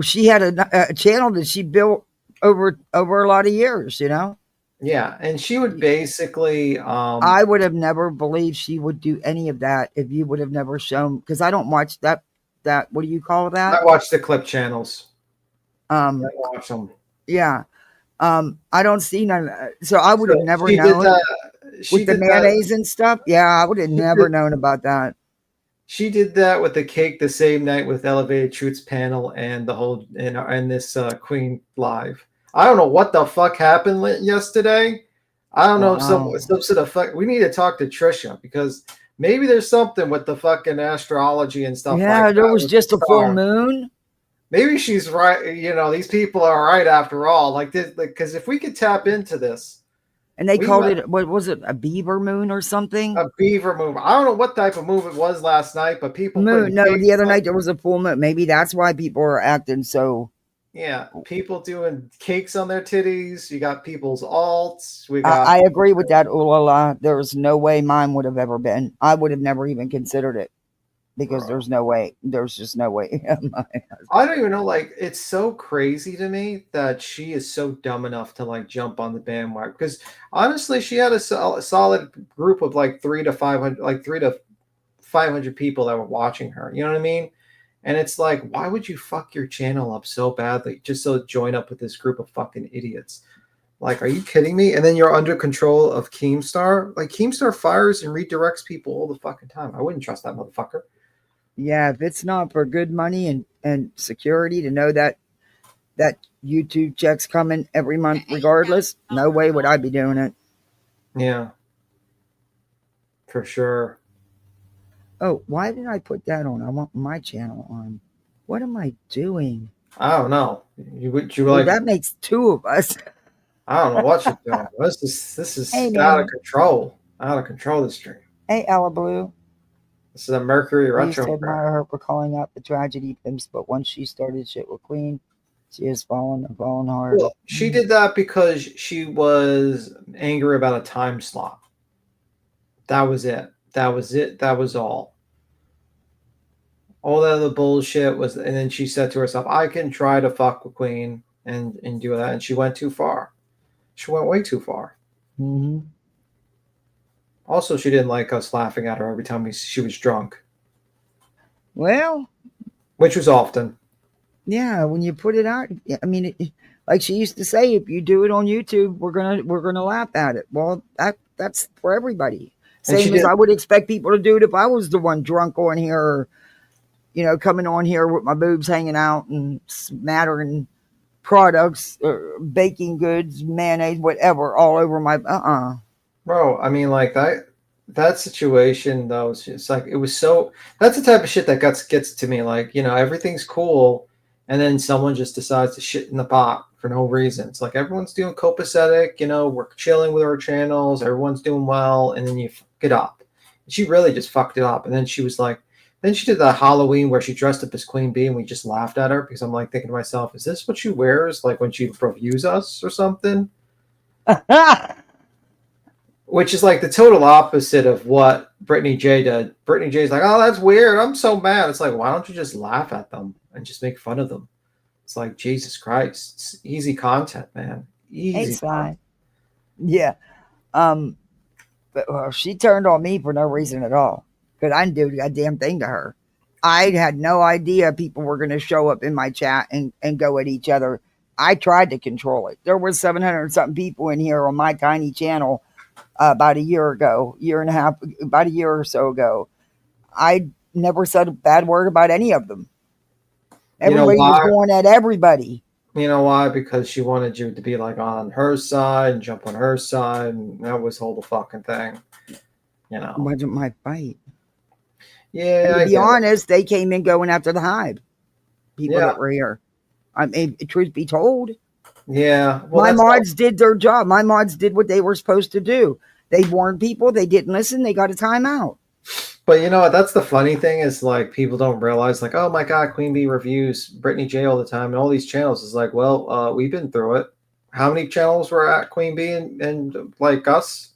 She had a channel that she built over a lot of years, you know? Yeah, and she would basically I would have never believed she would do any of that if you would have never shown, because I don't watch that what do you call that? I watch the clip channels. I watch them. Yeah. I don't see none. So I would have never she known with the did mayonnaise and stuff. Yeah, I would have never known about that. She did that with the cake the same night with Elevated Truths panel and the whole and this Queen live. I don't know what the fuck happened yesterday. I don't know if some sort of fuck. We need to talk to Trisha because maybe there's something with the fucking astrology and stuff. Yeah, like there that was just a full moon. Maybe she's right. You know, these people are right after all. Like this, because if we could tap into this, and they called it, what was it, a beaver moon or something? A beaver moon. I don't know what type of moon it was last night, but people moon. No, the other night there was a full moon. Maybe that's why people are acting so. Yeah, people doing cakes on their titties. You got people's alts. We got. I agree with that. Ooh la la. There's no way mine would have ever been. I would have never even considered it because there's no way. There's just no way. I don't even know. Like, it's so crazy to me that she is so dumb enough to like jump on the bandwagon. Because honestly, she had a solid group of like 300 to 500 people that were watching her. You know what I mean? And it's like, why would you fuck your channel up so badly just so join up with this group of fucking idiots? Like, are you kidding me? And then you're under control of Keemstar. Like, Keemstar fires and redirects people all the fucking time. I wouldn't trust that motherfucker. Yeah, if it's not for good money and security to know that YouTube check's coming every month regardless, no way would I be doing it. Yeah. For sure. Oh, why did I put that on? I want my channel on. What am I doing? I don't know. You Oh, like that makes two of us. I don't know what you're doing. This Hey, is out of Manny. control. Out of control. This stream. Hey, Ella Blue. This is a Mercury I used to retrograde. admire her for calling out the tragedy pimps, but once she started shit with Queen, she has fallen and fallen hard. Well, she did that because she was angry about a time slot. That was it. That was it. That was all. All that other bullshit was, and then she said to herself, "I can try to fuck with Queen and do that," and she went too far. She went way too far. Mm-hmm. Also, she didn't like us laughing at her every time she was drunk, Well, which was often. yeah, when you put it out, I mean, like she used to say, if you do it on YouTube, we're gonna laugh at it. Well, that's for everybody. And she Same as did. I would expect people to do it if I was the one drunk on here, or, coming on here with my boobs hanging out and smattering products, baking goods, mayonnaise, whatever, all over my. Bro, I mean, like that situation though, it's just like it was so. That's the type of shit that gets to me. Like everything's cool, and then someone just decides to shit in the pot for no reason. It's like everyone's doing copacetic. We're chilling with our channels. Everyone's doing well, and then you fuck it up. She really just fucked it up, and then she was like. Then she did that Halloween where she dressed up as Queen Bee, and we just laughed at her because I'm like thinking to myself, is this what she wears like when she reviews us or something? Which is like the total opposite of what Brittany J did. Brittany J's like, oh, that's weird. I'm so mad. It's like, why don't you just laugh at them and just make fun of them? It's like, Jesus Christ. It's easy content, man. Easy. It's fine. Yeah. But she turned on me for no reason at all because I didn't do a goddamn thing to her. I had no idea people were going to show up in my chat and go at each other. I tried to control it. There was 700 something people in here on my tiny channel about a year ago, year and a half, about a year or so ago. I never said a bad word about any of them. Everybody was going at everybody. You know why? Because she wanted you to be like on her side and jump on her side, and that was the whole fucking thing. It wasn't my fight. Yeah. And to be honest, they came in going after the Hive. People that were here. I mean, truth be told. Yeah. Well, my mods did their job. My mods did what they were supposed to do. They warned people. They didn't listen. They got a timeout. But you know what? That's the funny thing is like people don't realize like, oh my God, Queen Bee reviews Brittany J all the time and all these channels is like, well, we've been through it. How many channels were at Queen Bee and like us?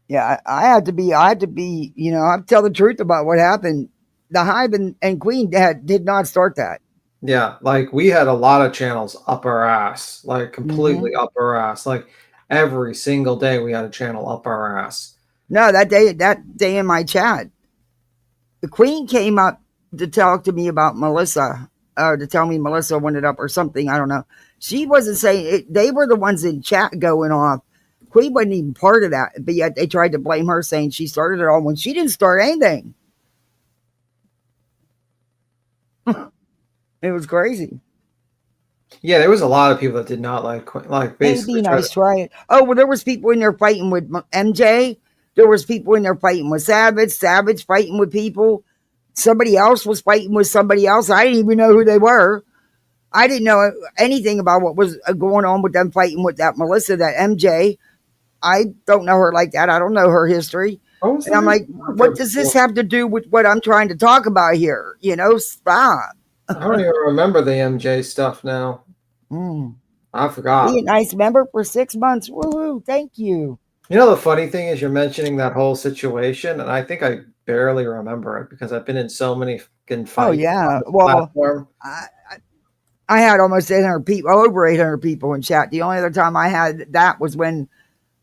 Yeah, I had to be, I tell the truth about what happened. The Hive and Queen did not start that. Yeah, like we had a lot of channels up our ass, like completely up our ass. Like every single day we had a channel up our ass. No, that day in my chat, the Queen came up to talk to me about Melissa, or to tell me Melissa wanted up or something. I don't know. She wasn't saying it. They were the ones in chat going off. Queen wasn't even part of that, but yet they tried to blame her, saying she started it all when she didn't start anything. It was crazy. Yeah, there was a lot of people that did not like basically. Hey, be nice, try it. Oh, well, there was people in there fighting with MJ. There was people in there fighting with Savage. Savage fighting with people. Somebody else was fighting with somebody else. I didn't even know who they were. I didn't know anything about what was going on with them fighting with that Melissa, that MJ. I don't know her like that. I don't know her history. And I'm like, what does this have to do with what I'm trying to talk about here? Stop. I don't even remember the MJ stuff now. I forgot. Be a nice member for 6 months. Woohoo! Thank you. You know, the funny thing is you're mentioning that whole situation, and I think I barely remember it because I've been in so many fucking fights. Oh, yeah. Well, I had almost 800 people, over 800 people in chat. The only other time I had that was when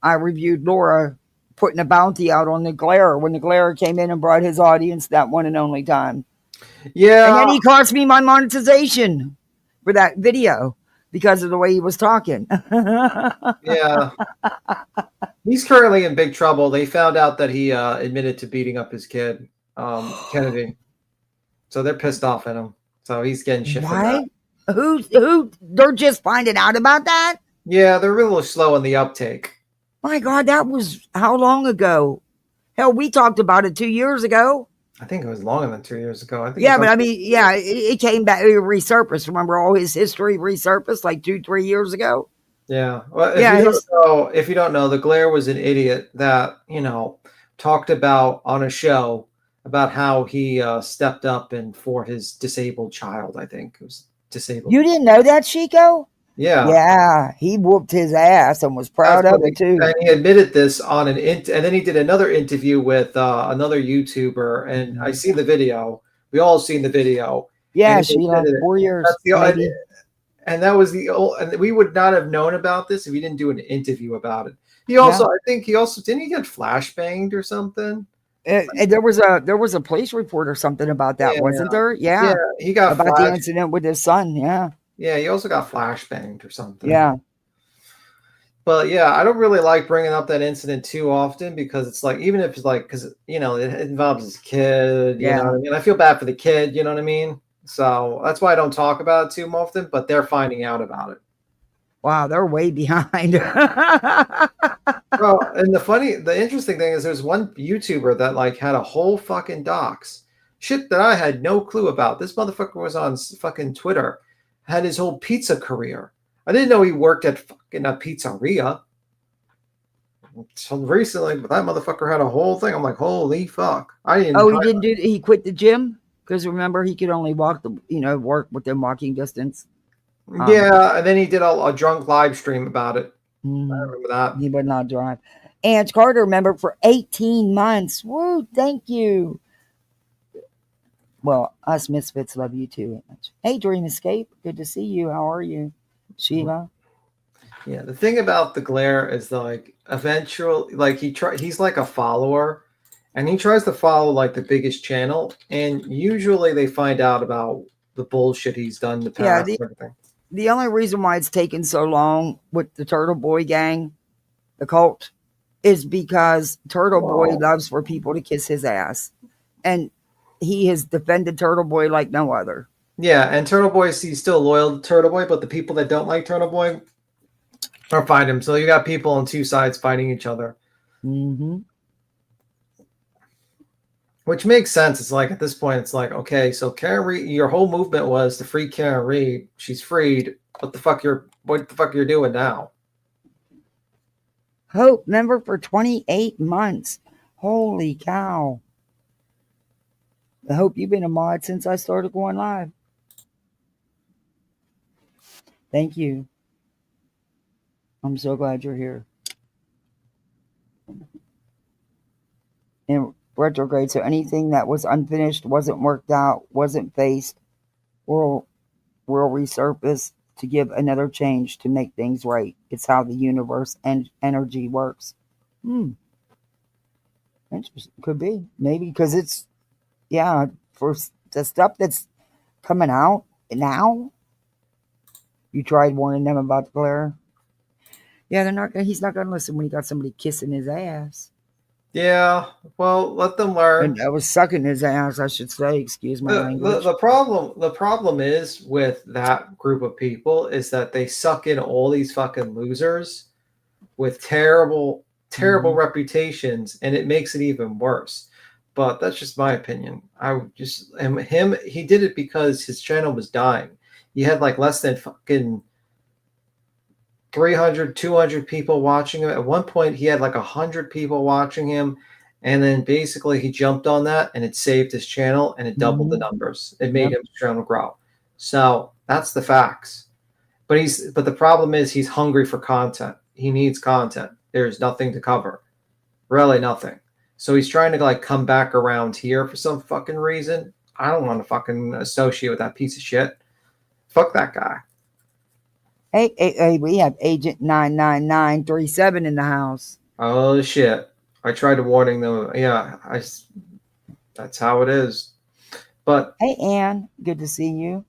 I reviewed Laura putting a bounty out on the Glare, when the Glare came in and brought his audience that one and only time. Yeah. And then he cost me my monetization for that video because of the way he was talking. Yeah. He's currently in big trouble. They found out that he admitted to beating up his kid, Kennedy. So they're pissed off at him. So he's getting shit for that. Who? They're just finding out about that? Yeah, they're really slow in the uptake. My God, that was how long ago? Hell, we talked about it 2 years ago. I think it was longer than 2 years ago. I think it Yeah, was but like, I mean, yeah, it came back, it resurfaced. Remember all his history resurfaced like 2, 3 years ago? yeah. Well, Yeah, his if you don't know, the Glare was an idiot that talked about on a show about how he stepped up and for his disabled child. I think it was disabled. you didn't know that, Chico? Yeah, Yeah, he whooped his ass and was that's proud what of it too. and he admitted this on and then he did another interview with another YouTuber, and I see the video. We all seen the video, and Yeah, he Sheila, admitted it. 4 years, That's the maybe. and that was the old, and we would not have known about this if he didn't do an interview about it. Yeah. I think he also didn't he get flashbanged or something? And there was a police report or something about that, Yeah, wasn't there? yeah, Yeah. he got About the flash. incident with his son. Yeah. Yeah, he also got flashbanged or something. Yeah. But yeah, I don't really like bringing up that incident too often because it's like, even if it's like, because it involves his kid, you know Yeah. what I mean? I feel bad for the kid, you know what I mean? So that's why I don't talk about it too often, but they're finding out about it. Wow, they're way behind. Well, and the interesting thing is there's one YouTuber that like had a whole fucking docs. Shit that I had no clue about. This motherfucker was on fucking Twitter, had his whole pizza career. I didn't know he worked at fucking a pizzeria. So recently, but that motherfucker had a whole thing. I'm like, holy fuck! I didn't. Oh, he quit the gym? Because remember, he could only work within walking distance. Yeah, and then he did a drunk live stream about it. I remember that. He would not drive. And Carter, remember, for 18 months. Woo, thank you. Well, us misfits love you too. Hey, Dream Escape, good to see you. How are you, Sheila? Yeah, the thing about the Glare is like eventually, like he's like a follower, and he tries to follow like the biggest channel, and usually they find out about the bullshit he's done in the past and everything. The only reason why it's taken so long with the Turtle Boy gang, the cult, is because Turtle Boy loves for people to kiss his ass, and he has defended Turtle Boy like no other. Yeah, and Turtle Boy, he's still loyal to Turtle Boy, but the people that don't like Turtle Boy or fight him. So you got people on two sides fighting each other. Mm-hmm. Which makes sense. It's like at this point, it's like, okay, so Karen Reed, your whole movement was to free Karen Reed. She's freed. What the fuck you're doing now? Hope member for 28 months. Holy cow. I hope you've been a mod since I started going live. Thank you. I'm so glad you're here. In retrograde, so anything that was unfinished, wasn't worked out, wasn't faced, will resurface to give another change to make things right. It's how the universe and energy works. Interesting. Could be. Maybe because it's, for the stuff that's coming out now, you tried warning them about the glare. Yeah, he's not going to listen when he got somebody kissing his ass. Yeah, well, let them learn. And I was sucking his ass, I should say. Excuse my language. The problem is with that group of people is that they suck in all these fucking losers with terrible reputations, and it makes it even worse. But that's just my opinion. He did it because his channel was dying. He had like less than fucking 300, 200 people watching him. At one point, he had like 100 people watching him. And then basically he jumped on that and it saved his channel and it doubled the numbers. It made his channel grow. So that's the facts. But the problem is he's hungry for content. He needs content. There's nothing to cover. Really nothing. So he's trying to like come back around here for some fucking reason. I don't want to fucking associate with that piece of shit. Fuck that guy. Hey, we have Agent 99937 in the house. Oh shit. I tried warning them. Yeah, that's how it is. But hey, Ann, good to see you.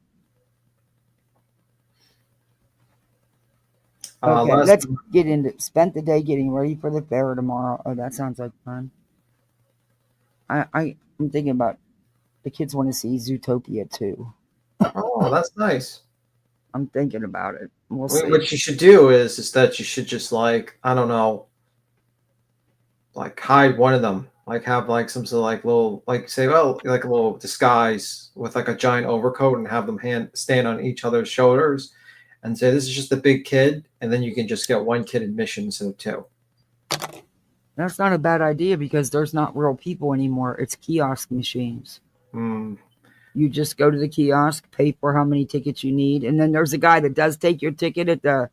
Okay, let's get into. Spent the day getting ready for the fair tomorrow. Oh, that sounds like fun. I'm thinking about the kids want to see Zootopia too. Oh, that's nice. I'm thinking about it. We'll see. What you should do is that you should just like, I don't know, like hide one of them like have like some sort of like little like say like a little disguise with like a giant overcoat and have them stand on each other's shoulders and say this is just a big kid, and then you can just get one kid admission instead of two. That's not a bad idea because there's not real people anymore. It's kiosk machines. Mm, You just go to the kiosk, pay for how many tickets you need, and then there's a guy that does take your ticket at the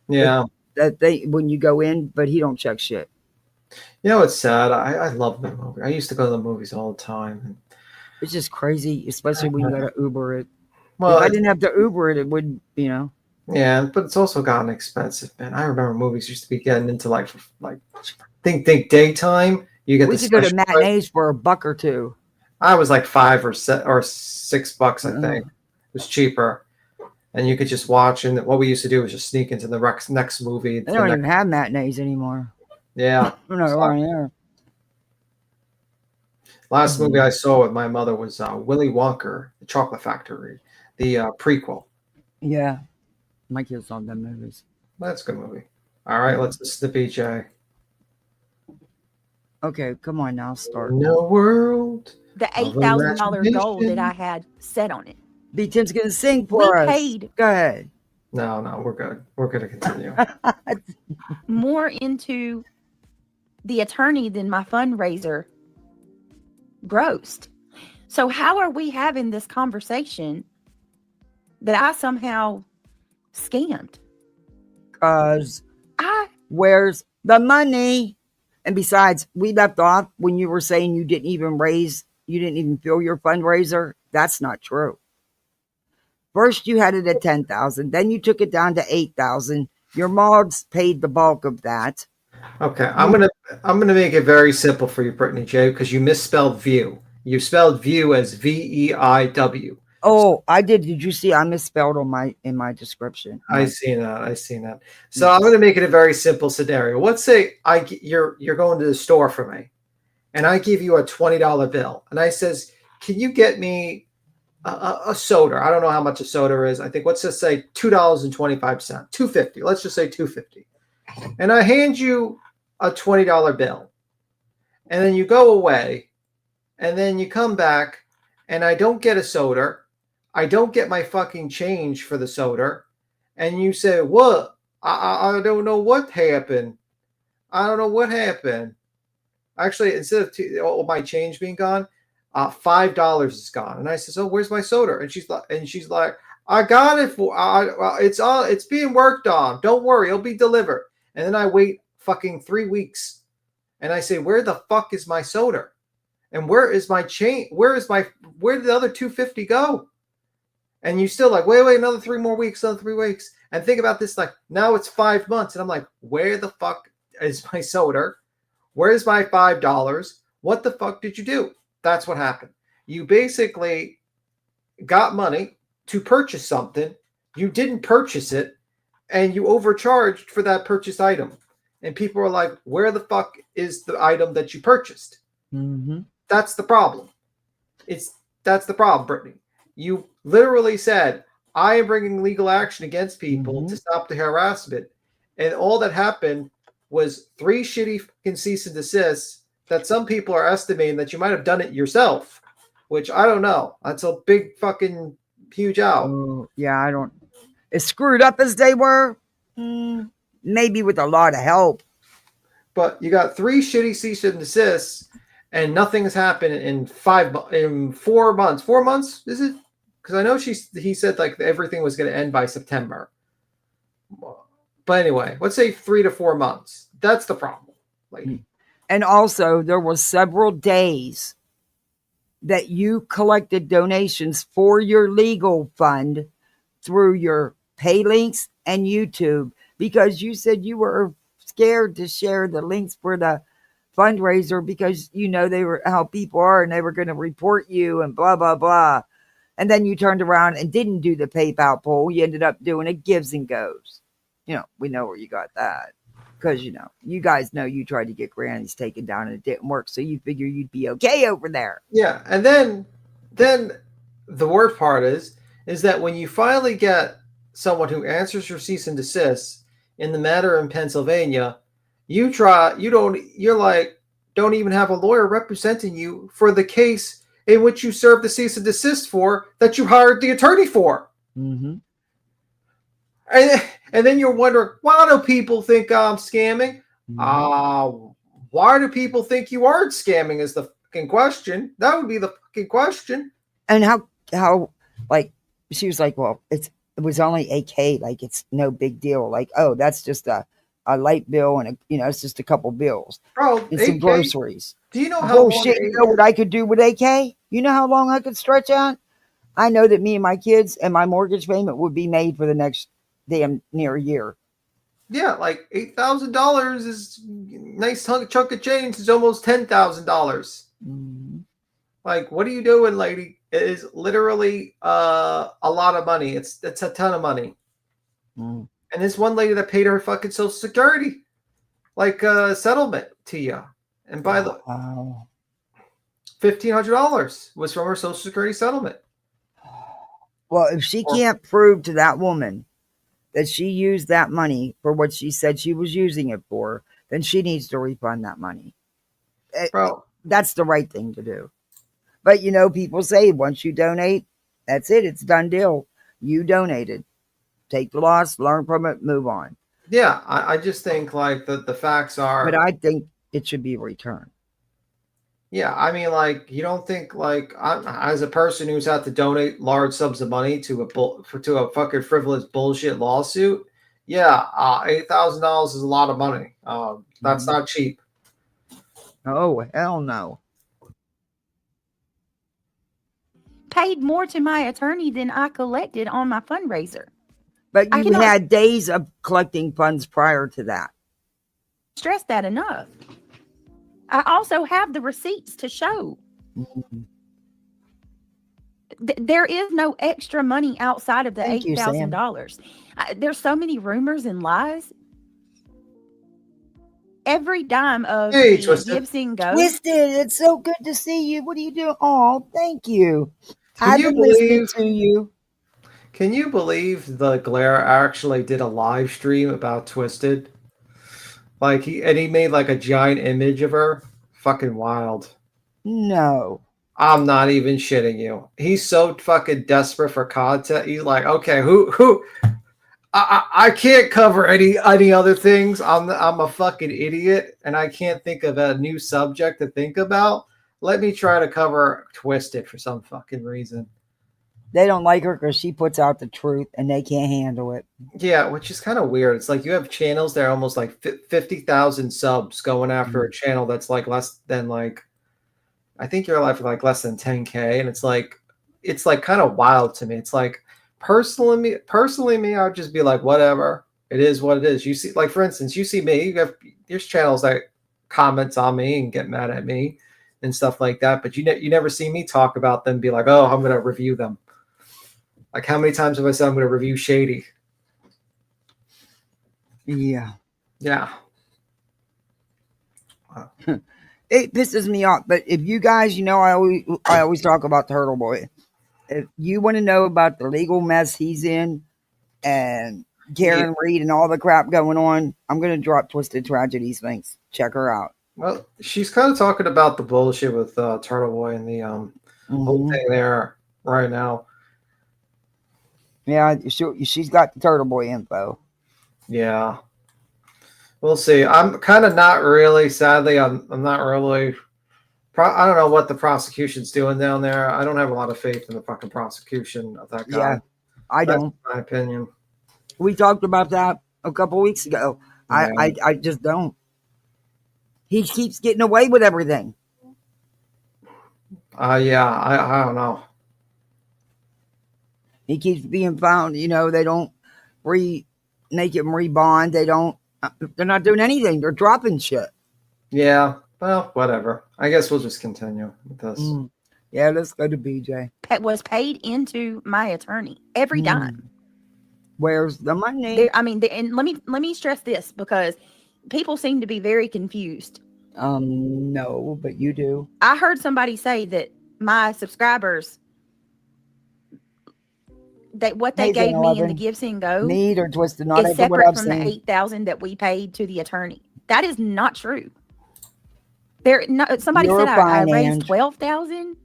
yeah. that they when you go in, but he don't check shit. You know, it's sad. I love the movie. I used to go to the movies all the time. It's just crazy, especially when you gotta Uber it. Well, If I didn't have to Uber it, it would, yeah, but it's also gotten expensive, man. I remember movies used to be getting into like think daytime. You get we the could go to special price. matinees for $1 or $2. I was like $5 or $6. I think it was cheaper, and you could just watch. And what we used to do was just sneak into the next movie. They don't even have matinees anymore. Yeah. Last movie I saw with my mother was Willy Wonka, the Chocolate Factory, the prequel. Yeah. My kids love them movies. That's a good movie. All right, let's listen to BJ. Okay, come on now, start. No world. The $8,000 goal that I had set on it. B-Tim's going to sing for us. Paid. Go ahead. No, we're good. We're going to continue. More into the attorney than my fundraiser grossed. So how are we having this conversation that I somehow scammed? Because where's the money? And besides, we left off when you were saying you didn't even fill your fundraiser. That's not true. First, you had it at 10,000. Then you took it down to 8,000. Your mods paid the bulk of that. Okay, I'm gonna make it very simple for you, Brittany J, because you misspelled view. You spelled view as VEIW. Oh, I did. Did you see? I misspelled in my description. I seen that. So I'm going to make it a very simple scenario. Let's say you're going to the store for me, and I give you a $20 bill, and I says, "Can you get me a soda?" I don't know how much a soda is. I think let's just say $2.25, $2.50. Let's just say $2.50, and I hand you a $20 bill, and then you go away, and then you come back, and I don't get a soda. I don't get my fucking change for the soda. And you say, what? I don't know what happened. I don't know what happened. Actually, instead of my change being gone, $5 is gone. And I says, oh, where's my soda? And she's like, I got it it's being worked on. Don't worry, it'll be delivered. And then I wait fucking 3 weeks. And I say, where the fuck is my soda? And where is my change? Where did the other $2.50 go? And you still like, wait, another 3 more weeks, another 3 weeks. And think about this, like, now it's 5 months. And I'm like, where the fuck is my soda? Where's my $5? What the fuck did you do? That's what happened. You basically got money to purchase something. You didn't purchase it. And you overcharged for that purchased item. And people are like, where the fuck is the item that you purchased? Mm-hmm. That's the problem. That's the problem, Brittany. You literally said, I am bringing legal action against people to stop the harassment. And all that happened was 3 shitty fucking cease and desists that some people are estimating that you might have done it yourself, which I don't know. That's a big fucking huge out. Yeah, I don't. As screwed up as they were, maybe with a lot of help. But you got 3 shitty cease and desists, and nothing's happened in 4 months. 4 months, is it? Because I know he said like everything was going to end by September. But anyway, let's say 3 to 4 months. That's the problem. And also, there were several days that you collected donations for your legal fund through your pay links and YouTube because you said you were scared to share the links for the fundraiser because they were how people are and they were going to report you and blah blah blah. And then you turned around and didn't do the PayPal poll. You ended up doing a gives and goes. We know where you got that because you guys know you tried to get grannies taken down and it didn't work, so you figure you'd be okay over there. Yeah, and then the worst part is that when you finally get someone who answers your cease and desist in the matter in Pennsylvania, you're like, don't even have a lawyer representing you for the case in which you served the cease and desist for that you hired the attorney for. Mm-hmm. And then you're wondering, why do people think I'm scamming? Mm-hmm. Why do people think you aren't scamming is the fucking question. That would be the fucking question. And how like she was like, well, it was only $8K, like it's no big deal. Like, oh, that's just a light bill and it's just a couple bills. Bro, And some 8K. Groceries. Do you know how long Bullshit, you know what I could do with $8K? You know how long I could stretch out? I know that me and my kids and my mortgage payment would be made for the next damn near year. Yeah, like $8,000 is nice chunk of change. It's almost $10,000. Mm-hmm. Like, what are you doing, lady? It is literally a lot of money. It's a ton of money. Mm-hmm. And this one lady that paid her fucking Social Security, like a settlement to you, and by the $1,500 was from her Social Security settlement. Well, if she can't prove to that woman that she used that money for what she said she was using it for, then she needs to refund that money. Bro, that's the right thing to do. But people say once you donate, that's it. It's done deal. You donated. Take the loss, learn from it, move on. Yeah, I just think like the facts are. But I think it should be returned. Yeah, I mean, like, you don't think like as a person who's had to donate large sums of money to a fucking frivolous bullshit lawsuit? Yeah, $8,000 is a lot of money. That's not cheap. Oh, hell no. Paid more to my attorney than I collected on my fundraiser. But you had days of collecting funds prior to that. Stress that enough. I also have the receipts to show. Mm-hmm. There is no extra money outside of the $8,000. There's so many rumors and lies. Every dime of the gives and goes. Twisted, it's so good to see you. What are you doing? Oh, thank you. I've been listening to you. Can you believe the Glare actually did a live stream about Twisted? Like he made like a giant image of her. Fucking wild. No. I'm not even shitting you. He's so fucking desperate for content. He's like, okay, who I can't cover any other things. I'm a fucking idiot and I can't think of a new subject to think about. Let me try to cover Twisted for some fucking reason. They don't like her because she puts out the truth and they can't handle it. Yeah, which is kind of weird. It's like you have channels that are almost like 50,000 subs going after a channel that's like less than like, I think you're alive for like less than 10K. And it's like kind of wild to me. It's like personally me, I would just be like, whatever. It is what it is. You see, like for instance, you see me, there's channels that comments on me and get mad at me and stuff like that. But you never see me talk about them, be like, oh, I'm going to review them. Like, how many times have I said I'm going to review Shady? Yeah. Yeah. It pisses me off. But if you guys, I always talk about Turtle Boy. If you want to know about the legal mess he's in and Karen Reed and all the crap going on, I'm going to drop Twisted Tragedies links. Check her out. Well, she's kind of talking about the bullshit with Turtle Boy and the whole thing there right now. Yeah, she's got the Turtle Boy info. Yeah. We'll see. I'm kind of not really, sadly, I'm not really, I don't know what the prosecution's doing down there. I don't have a lot of faith in the fucking prosecution of that guy. Yeah, I don't. That's my opinion. We talked about that a couple weeks ago. Yeah. I just don't. He keeps getting away with everything. Yeah, I don't know. He keeps being found, they don't make him rebond. They're not doing anything. They're dropping shit. Yeah. Well, whatever. I guess we'll just continue with this. Yeah, let's go to BJ. It was paid into my attorney every dime. Where's the money? And let me stress this because people seem to be very confused. No, but you do. I heard somebody say that my subscribers, that what they gave me in the Give and Go need or Twisted not is separate from the $8,000 that we paid to the attorney. That is not true. Somebody You're said I fine, raised Ange. 12,000.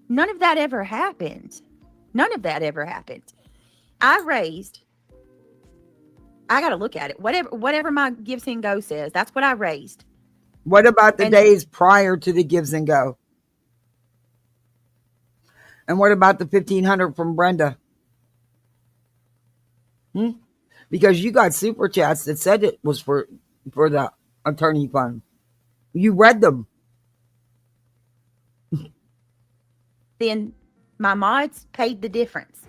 None of that ever happened. None of that ever happened. I got to look at it. Whatever my Gives and Go says, that's what I raised. What about the And- days prior to the Gives and Go? And what about the $1,500 from Brenda? Because you got super chats that said it was for the attorney fund. You read them. Then my mods paid the difference.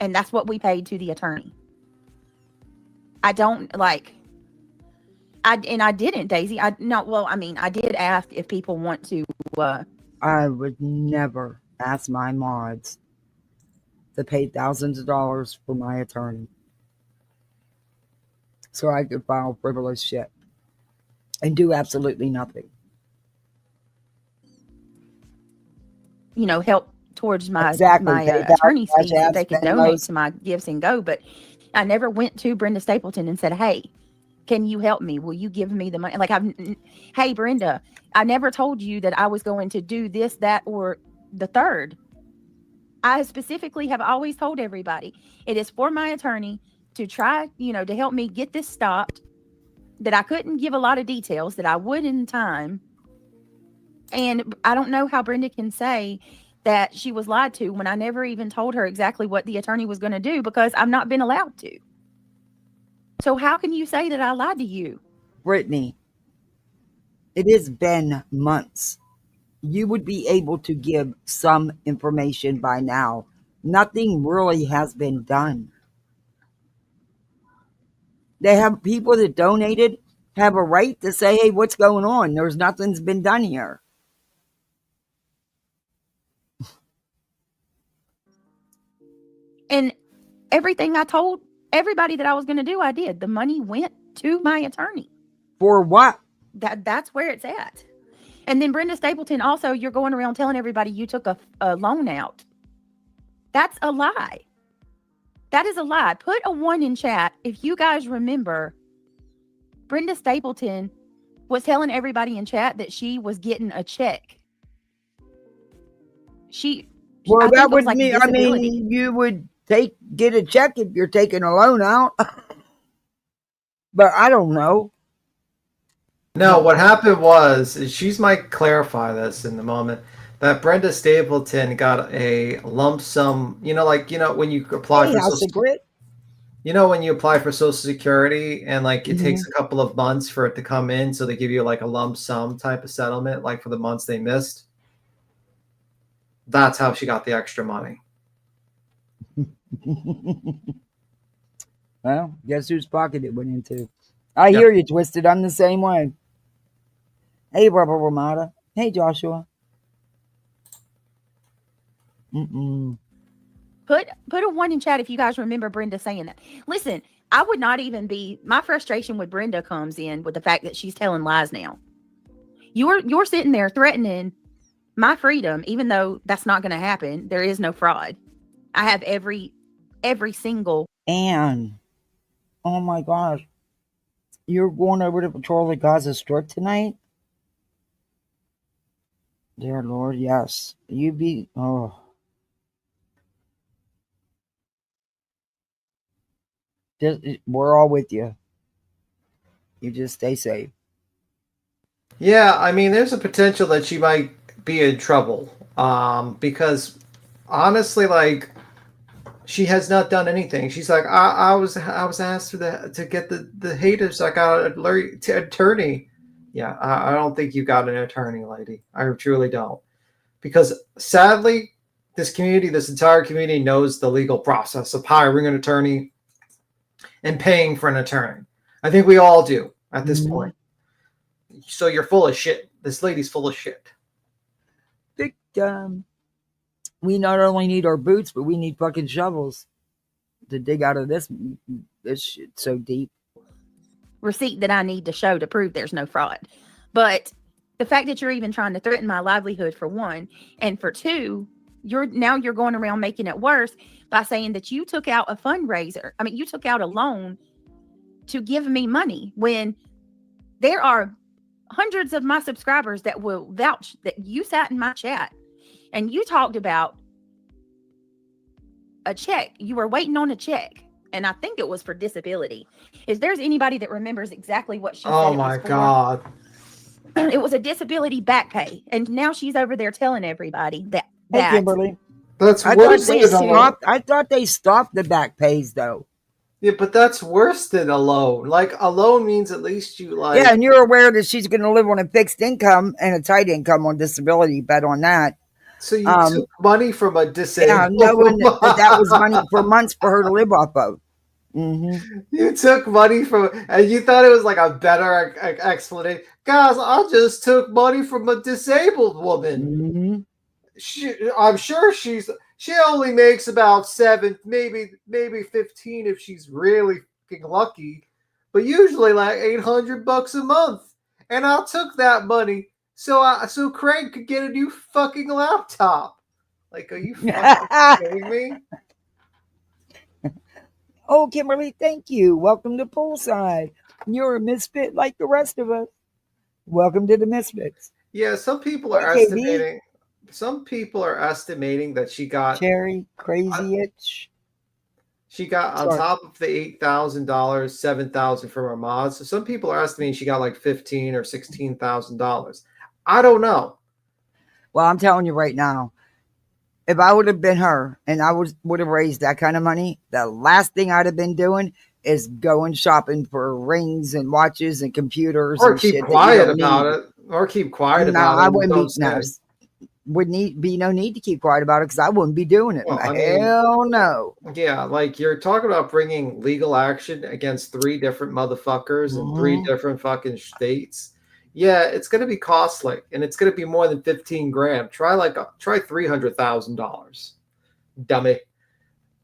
And that's what we paid to the attorney. I don't like... I didn't, Daisy. I did ask if people want to. I would never ask my mods to pay thousands of dollars for my attorney so I could file frivolous shit and do absolutely nothing. Help towards my Exactly. attorney's fees that they could donate Venmos. to my Gives and Go. But I never went to Brenda Stapleton and said, "Hey, can you help me? Will you give me the money?" Like, hey, Brenda, I never told you that I was going to do this, that, or the third. I specifically have always told everybody it is for my attorney to try, to help me get this stopped, that I couldn't give a lot of details, that I would in time. And I don't know how Brenda can say that she was lied to when I never even told her exactly what the attorney was going to do, because I've not been allowed to. So how can you say that I lied to you? Brittany, it has been months. You would be able to give some information by now. Nothing really has been done. They have people that donated have a right to say, hey, what's going on? Nothing's been done here. And everything I told everybody that I was going to do, I did. The money went to my attorney. For what? That's where it's at. And then Brenda Stapleton, also, you're going around telling everybody you took a loan out. That's a lie. That is a lie. Put a 1 in chat if you guys remember. Brenda Stapleton was telling everybody in chat that she was getting a check. Well, that would mean, you would get a check if you're taking a loan out. But I don't know. No, what happened was, she might clarify this in the moment, that Brenda Stapleton got a lump sum, when you apply for when you apply for Social Security and it takes a couple of months for it to come in, so they give you a lump sum type of settlement, for the months they missed. That's how she got the extra money. Well, guess whose pocket it went into? I hear you, Twisted. I'm the same way. Hey, Barbara Ramada. Hey, Joshua. Put a 1 in chat if you guys remember Brenda saying that. Listen, I would not even be... My frustration with Brenda comes in with the fact that she's telling lies now. You're sitting there threatening my freedom, even though that's not going to happen. There is no fraud. I have every single... And, oh my gosh, you're going over to patrol the Gaza Strip tonight? Dear Lord, yes. We're all with you. You just stay safe. Yeah, there's a potential that she might be in trouble. Because honestly, she has not done anything. She's like, I was asked to get the haters. I got an attorney. Yeah, I don't think you got an attorney, lady. I truly don't. Because sadly, this entire community knows the legal process of hiring an attorney and paying for an attorney. I think we all do at this point. So you're full of shit. This lady's full of shit. We not only need our boots, but we need fucking shovels to dig out of this shit so deep. Receipt that I need to show to prove there's no fraud. But the fact that you're even trying to threaten my livelihood, for 1, and for 2, you're going around making it worse by saying that you took out a fundraiser. You took out a loan to give me money, when there are hundreds of my subscribers that will vouch that you sat in my chat and you talked about a check. You were waiting on a check. And I think it was for disability. If there's anybody that remembers exactly what she said Oh it my was for, God. it was a disability back pay. And now she's over there telling everybody that. Hey, Kimberly. That's I worse thought they than a loan. stopped. I thought they stopped the back pays though. Yeah, but that's worse than a loan. Like a loan means at least you like. Yeah, and you're aware that she's going to live on a fixed income and a tight income on disability. Bet on that. So you took money from a disabled. Yeah, knowing that was money for months for her to live off of. Mm-hmm. You took money from, and you thought it was like a better explanation. Guys, I just took money from a disabled woman. Mm-hmm. I'm sure she only makes about 7, maybe 15 if she's really fucking lucky, but usually like $800 a month. And I took that money so Craig could get a new fucking laptop. Like, are you fucking kidding me? Oh, Kimberly, thank you. Welcome to Poolside. You're a misfit like the rest of us. Welcome to the Misfits. Yeah, some people are Okay, estimating. Some people are estimating that she got Cherry, crazy itch. She got on top of the $8,000, $7,000 from her mods. So some people are estimating she got like $15,000 or $16,000. I don't know. Well, I'm telling you right now, if I would have been her and I would have raised that kind of money, the last thing I'd have been doing is going shopping for rings and watches and computers. Or and keep shit quiet about it. Or keep quiet about it. I wouldn't be no need to keep quiet about it because I wouldn't be doing it. Well, hell no. Yeah, like you're talking about bringing legal action against 3 different motherfuckers in 3 different fucking states. Yeah, it's going to be costly, and it's going to be more than 15 grand. Try $300,000, dummy.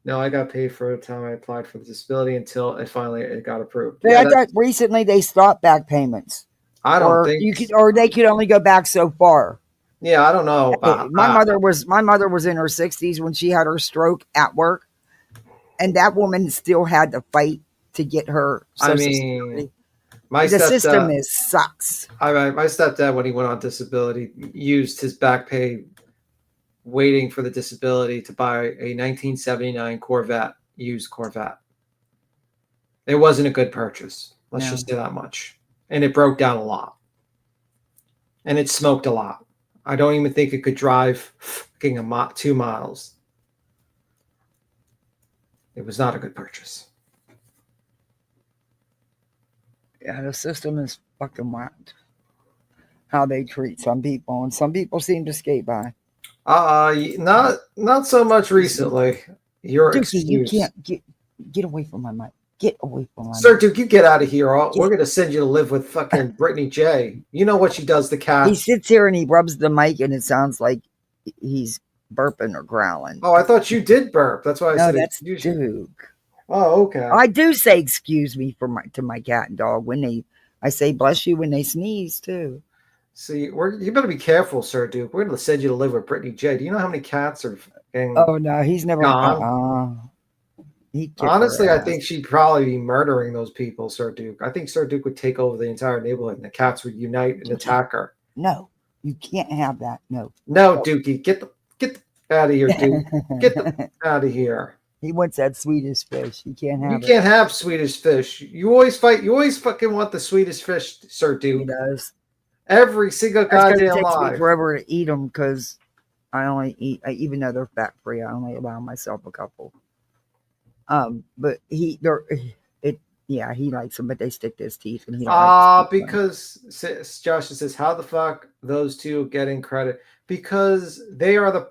No, I got paid for the time I applied for the disability until it got approved. Yeah, I thought recently they stopped back payments. I don't think they could only go back so far. Yeah, I don't know about my mother was in her 60s when she had her stroke at work, and that woman still had to fight to get her Social Security. The system sucks. My stepdad, when he went on disability, used his back pay waiting for the disability to buy a 1979 used Corvette. It wasn't a good purchase. Let's just say that much. And it broke down a lot. And it smoked a lot. I don't even think it could drive fucking 2 miles. It was not a good purchase. Yeah, the system is fucking whacked. How they treat some people, and some people seem to skate by. Not so much recently. Dookie, you can't get away from my mic. Get away from my mic. Sir Duke, you get out of here. We're gonna send you to live with fucking Brittany J. You know what she does to cats. He sits here and he rubs the mic, and it sounds like he's burping or growling. Oh, I thought you did burp. That's why I said that's Duke. Oh, okay. I do say excuse me to my cat and dog when I say bless you when they sneeze too. See, you better be careful, Sir Duke. We're going to send you to live with Brittany J. Do you know how many cats are Oh no, he's never gone? Honestly, I think she'd probably be murdering those people, Sir Duke. I think Sir Duke would take over the entire neighborhood and the cats would unite and attack her. No, you can't have that. No, Dookie, get out of here, Duke. Get out of here. He wants that Swedish fish. You can't have. You can't have Swedish fish. You always fight. You always fucking want the Swedish fish, Sir Duke. He does. Every single goddamn life. It takes life. me forever to eat them because I only eat, even though they're fat free, I only allow myself a couple. But he likes them, but they stick to his teeth, and he. Because Josh says, how the fuck those two getting credit? Because they are their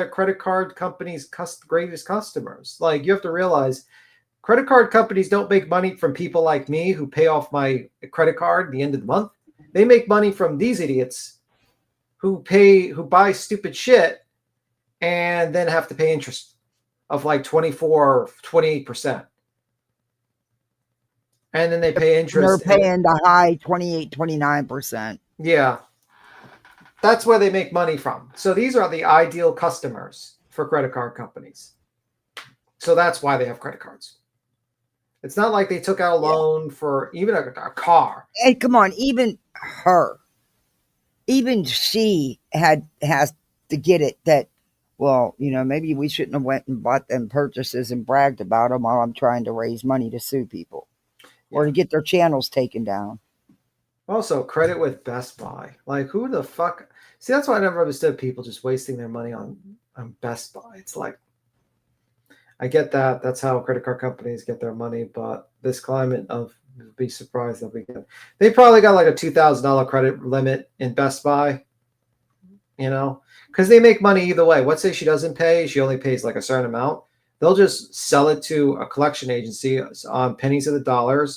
credit card company's greatest customers. Like, you have to realize, credit card companies don't make money from people like me who pay off my credit card at the end of the month. They make money from these idiots who buy stupid shit and then have to pay interest of like 24 or 28%. And then they pay interest. They're paying the high 28, 29%. Yeah. That's where they make money from. So these are the ideal customers for credit card companies. So that's why they have credit cards. It's not like they took out a loan for even a car. And come on, even her, even she has to get it that, well, maybe we shouldn't have went and bought them purchases and bragged about them while I'm trying to raise money to sue people or to get their channels taken down. Also, credit with Best Buy. Like, who the fuck? See, that's why I never understood people just wasting their money on Best Buy. It's like, I get that. That's how credit card companies get their money. But this climate of, be surprised that we get. They probably got like a $2,000 credit limit in Best Buy, because they make money either way. Let's say she doesn't pay. She only pays like a certain amount. They'll just sell it to a collection agency on pennies of the dollar,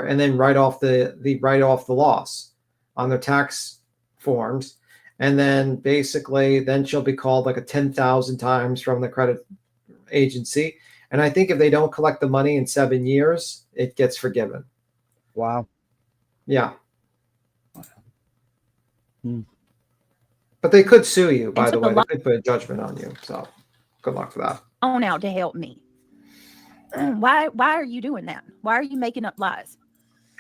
and then write off the loss on their tax forms. And then basically, then she'll be called like a 10,000 times from the credit agency. And I think if they don't collect the money in 7 years, it gets forgiven. Wow. Yeah. But they could sue you, by the way. They could put a judgment on you. So good luck for that. On out to help me. Why are you doing that? Why are you making up lies?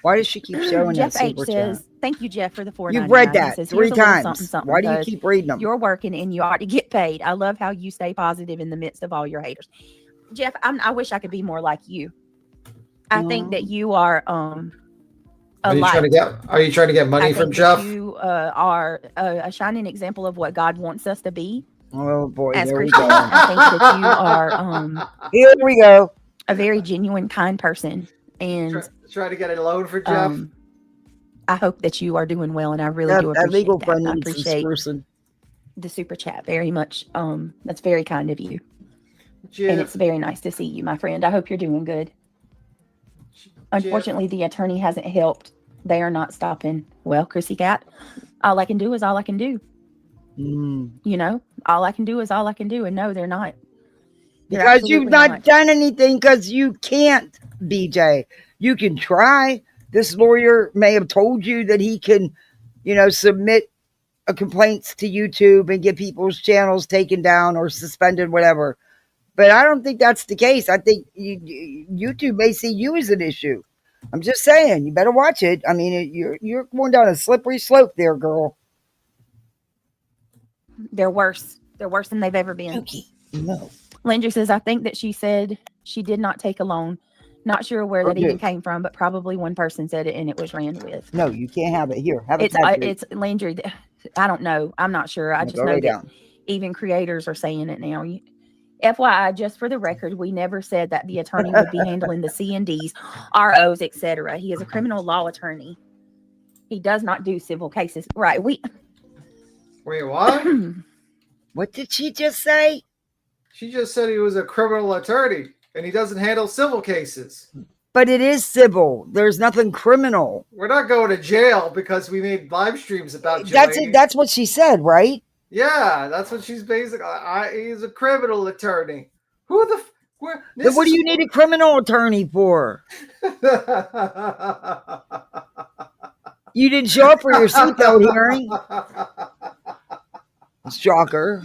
Why does she keep showing Jeff that H super says, chat? Thank you, Jeff, for the $4.99. You've read that says, 3 times. Something, Why do you keep reading them? You're working and you ought to get paid. I love how you stay positive in the midst of all your haters. Jeff, I wish I could be more like you. I think that you are Are you trying to get money from Jeff? You are a shining example of what God wants us to be. Oh boy, as there we Christians. go. I think that you are here we go. A very genuine, kind person. And try to get a loan for Jeff. I hope that you are doing well, and I really do appreciate that. I appreciate the super chat very much. That's very kind of you. Jeff. And it's very nice to see you, my friend. I hope you're doing good. Unfortunately, the attorney hasn't helped. They are not stopping. Well, Chrissy Cat, all I can do is all I can do. All I can do is all I can do. And no, they're not. Because you've not done anything, because you can't, BJ. You can try. This lawyer may have told you that he can, submit complaints to YouTube and get people's channels taken down or suspended, whatever. But I don't think that's the case. I think YouTube may see you as an issue. I'm just saying, you better watch it. I mean, you're going down a slippery slope there, girl. They're worse. They're worse than they've ever been. Okay. No. Landry says, I think that she said she did not take a loan. Not sure where that even came from, but probably one person said it and it was ran with. No, you can't have it. Here, have it. It's Landry. I don't know. I'm not sure. I just know that even creators are saying it now. FYI, just for the record, we never said that the attorney would be handling the C&Ds, ROs, etc. He is a criminal law attorney. He does not do civil cases. Right. Wait, what? What did she just say? She just said he was a criminal attorney and he doesn't handle civil cases. But it is civil. There's nothing criminal. We're not going to jail because we made live streams about That's it. That's what she said, right? Yeah, that's what she's basically. He's a criminal attorney. Who the? What do you need a criminal attorney for? You didn't show up for your seatbelt hearing. Shocker.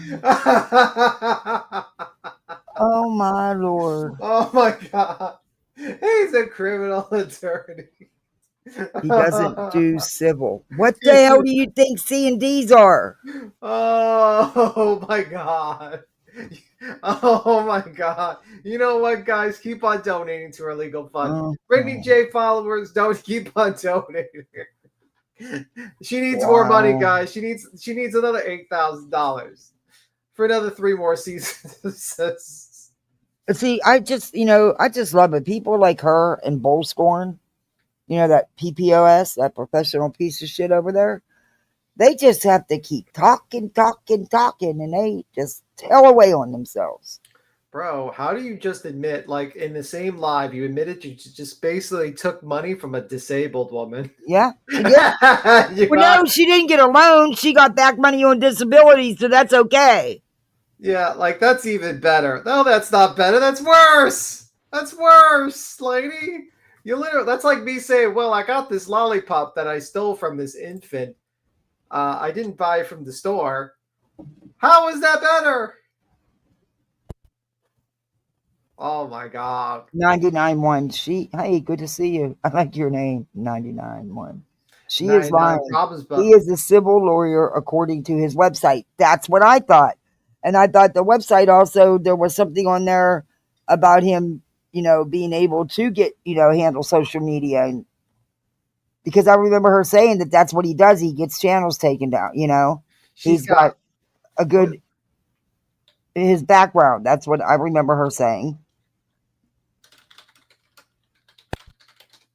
Oh my Lord. Oh my God. He's a criminal attorney. He doesn't do civil. What the hell do you think C&Ds are? Oh my God. Oh my God. You know what, guys? Keep on donating to our legal fund. Brittany J followers, don't keep on donating. She needs more money, guys. She needs another $8,000 for another 3 more seasons. See, I just love it. People like her and Bull Scorn, that PPOS, that professional piece of shit over there, they just have to keep talking, and they just tell away on themselves. Bro, how do you just admit, like in the same live, you admitted you just basically took money from a disabled woman? Yeah. No, she didn't get a loan. She got back money on disability, so that's okay. Yeah, like that's even better. No, that's not better. That's worse. That's worse, lady. That's like me saying, well, I got this lollipop that I stole from this infant. I didn't buy it from the store. How is that better? Oh my god. 99-1. Hey, good to see you. I like your name, 99-1. She is 99 lying. problems, but He is a civil lawyer according to his website. That's what I thought. And I thought the website also, there was something on there about him, being able to get, handle social media. And because I remember her saying that that's what he does. He gets channels taken down, she's He's got a what- good, his background. That's what I remember her saying.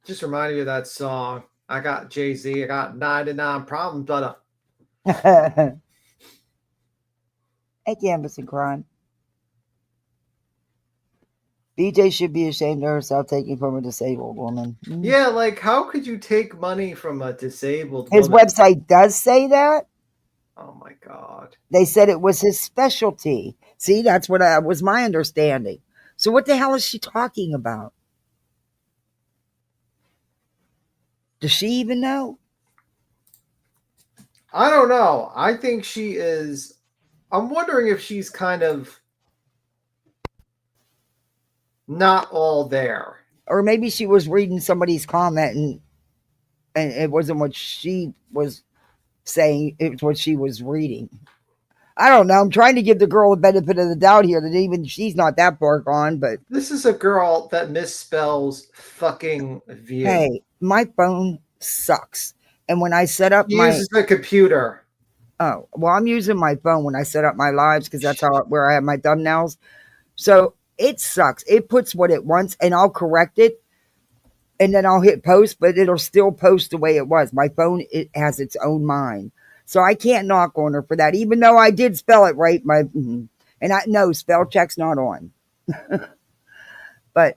just reminded me of that song. I got Jay-Z, I got 99 problems, but Hey, Canvas and Crime. BJ should be ashamed of herself taking from a disabled woman. yeah, like how could you take money from a disabled His woman? website does say that. Oh my god. They said it was his specialty. See, that's what was my understanding. So what the hell is she talking about? Does she even know? I don't know. I think she is. I'm wondering if she's kind of not all there. Or maybe she was reading somebody's comment and it wasn't what she was saying, it's what she was reading. I don't know. I'm trying to give the girl the benefit of the doubt here that even she's not that far gone, but This is a girl that misspells fucking view. hey, my phone sucks. And when I set up She my uses a computer. I'm using my phone when I set up my lives because that's where I have my thumbnails. So it sucks. It puts what it wants and I'll correct it and then I'll hit post, but it'll still post the way it was. My phone, it has its own mind. So I can't knock on her for that, even though I did spell it right. And I know spell check's not on. But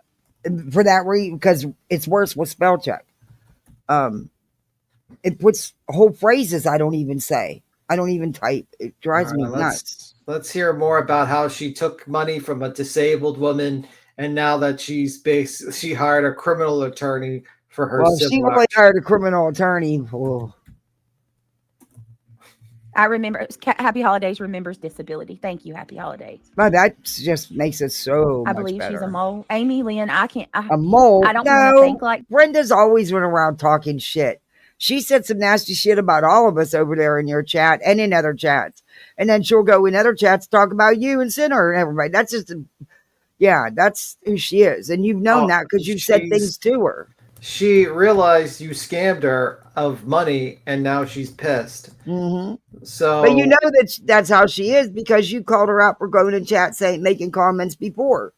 for that reason, because it's worse with spell check. It puts whole phrases I don't even say. I don't even type. It drives me nuts. Let's hear more about how she took money from a disabled woman, and now that she hired a criminal attorney for her. Well, she really hired a criminal attorney. Oh. I remember Happy Holidays remembers disability. Thank you, Happy Holidays. But that just makes it so I much believe better. she's a mole. Amy Lynn, a mole? I don't want to think like Brenda's always went around talking shit. She said some nasty shit about all of us over there in your chat and in other chats. And then she'll go in other chats talk about you and Sinner and everybody. That's just, that's who she is. And you've known that because you've said things to her. She realized you scammed her of money and now she's pissed. Mm-hmm. So, but you know that's how she is because you called her out for going in chat saying, making comments before.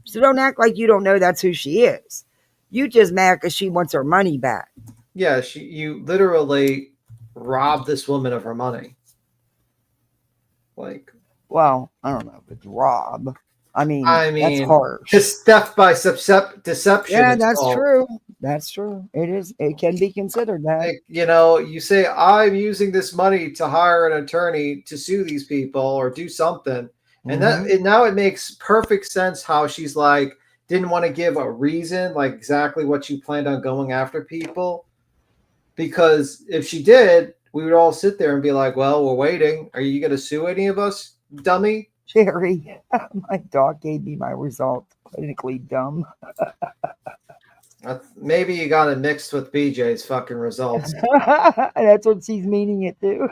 So don't act like you don't know that's who she is. You just mad because she wants her money back. Yeah, you literally robbed this woman of her money. Like, well, I don't know if it's rob. I mean that's harsh. Just theft by deception. Yeah, that's true. That's true. It is. It can be considered that. Like, you say, I'm using this money to hire an attorney to sue these people or do something. And now it makes perfect sense how she's like, didn't want to give a reason, like exactly what she planned on going after people. Because if she did, we would all sit there and be like, well, we're waiting. Are you going to sue any of us, dummy? Jerry, my dog gave me my result. Clinically dumb. Maybe you got it mixed with BJ's fucking results. That's what she's meaning it to.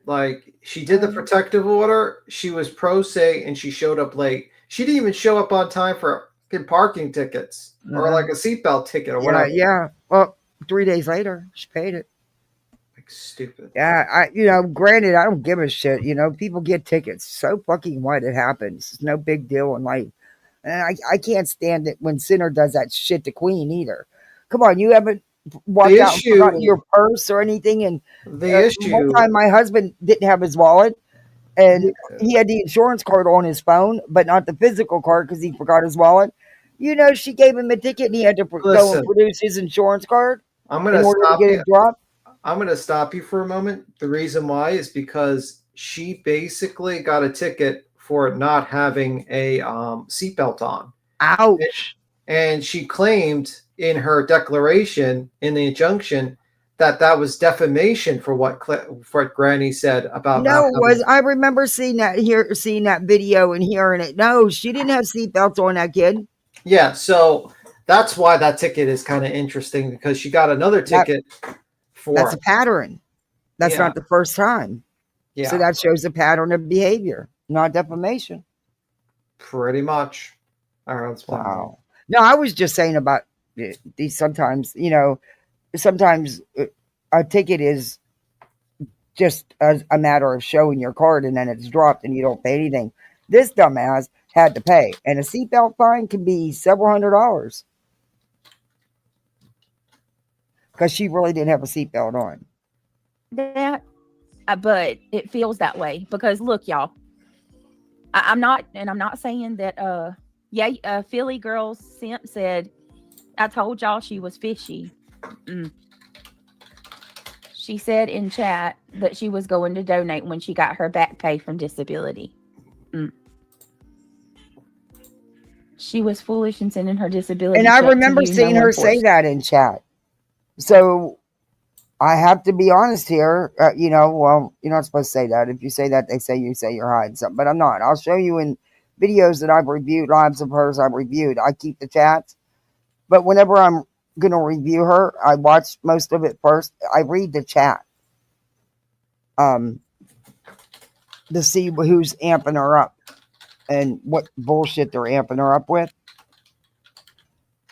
Like, she did the protective order. She was pro se and she showed up late. She didn't even show up on time for parking tickets or like a seatbelt ticket or whatever. Yeah. Well, 3 days later, she paid it. Like, stupid. Yeah. Granted, I don't give a shit. People get tickets. So fucking what? It happens. It's no big deal in life. And I can't stand it when Sinner does that shit to Queen either. Come on, you haven't walked out and forgotten your purse or anything. And one time my husband didn't have his wallet and he had the insurance card on his phone, but not the physical card because he forgot his wallet. She gave him a ticket and he had to go and produce his insurance card. I'm going to stop you for a moment. The reason why is because she basically got a ticket for not having a seatbelt on. Ouch. And she claimed in her declaration, in the injunction, that was defamation for what Granny said about No, not it having. was. I remember seeing that video and hearing it. No, she didn't have seatbelts on, that kid. Yeah, so that's why that ticket is kind of interesting, because she got another ticket That's for a pattern. That's yeah, not the first time. So yeah, that shows a pattern of behavior, not defamation. pretty much. All right, let's find out. Wow. No, I was just saying about these. Sometimes, sometimes a ticket is just a matter of showing your card and then it's dropped and you don't pay anything. This dumbass had to pay, and a seatbelt fine can be several $100s because she really didn't have a seatbelt on. That, but it feels that way because look, y'all. I'm not saying that. Philly girl Simp said, "I told y'all she was fishy." She said in chat that she was going to donate when she got her back pay from disability. She was foolish in sending her disability. And check I to remember you, seeing no her one say forced. that in chat. So I have to be honest here. Well, you're not supposed to say that. If you say that, they say you're hiding something. But I'm not. I'll show you in videos that I've reviewed, lives of hers I've reviewed. I keep the chats. But whenever I'm going to review her, I watch most of it first. I read the chat to see who's amping her up and what bullshit they're amping her up with.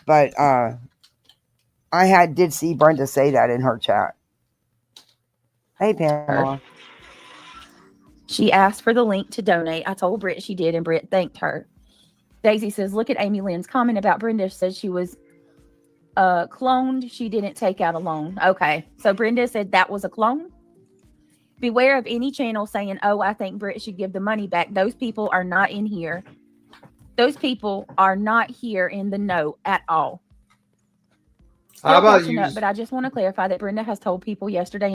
But I did see Brenda say that in her chat. Hey, Pamela. She asked for the link to donate. I told Britt she did, and Britt thanked her. Daisy says, look at Amy Lynn's comment about Brenda. Said she was cloned. She didn't take out a loan. Okay. So Brenda said that was a clone. Beware of any channel saying, oh, I think Britt should give the money back. Those people are not in here. Those people are not here in the know at all. How about catching up, but I just want to clarify that Brenda has told people yesterday.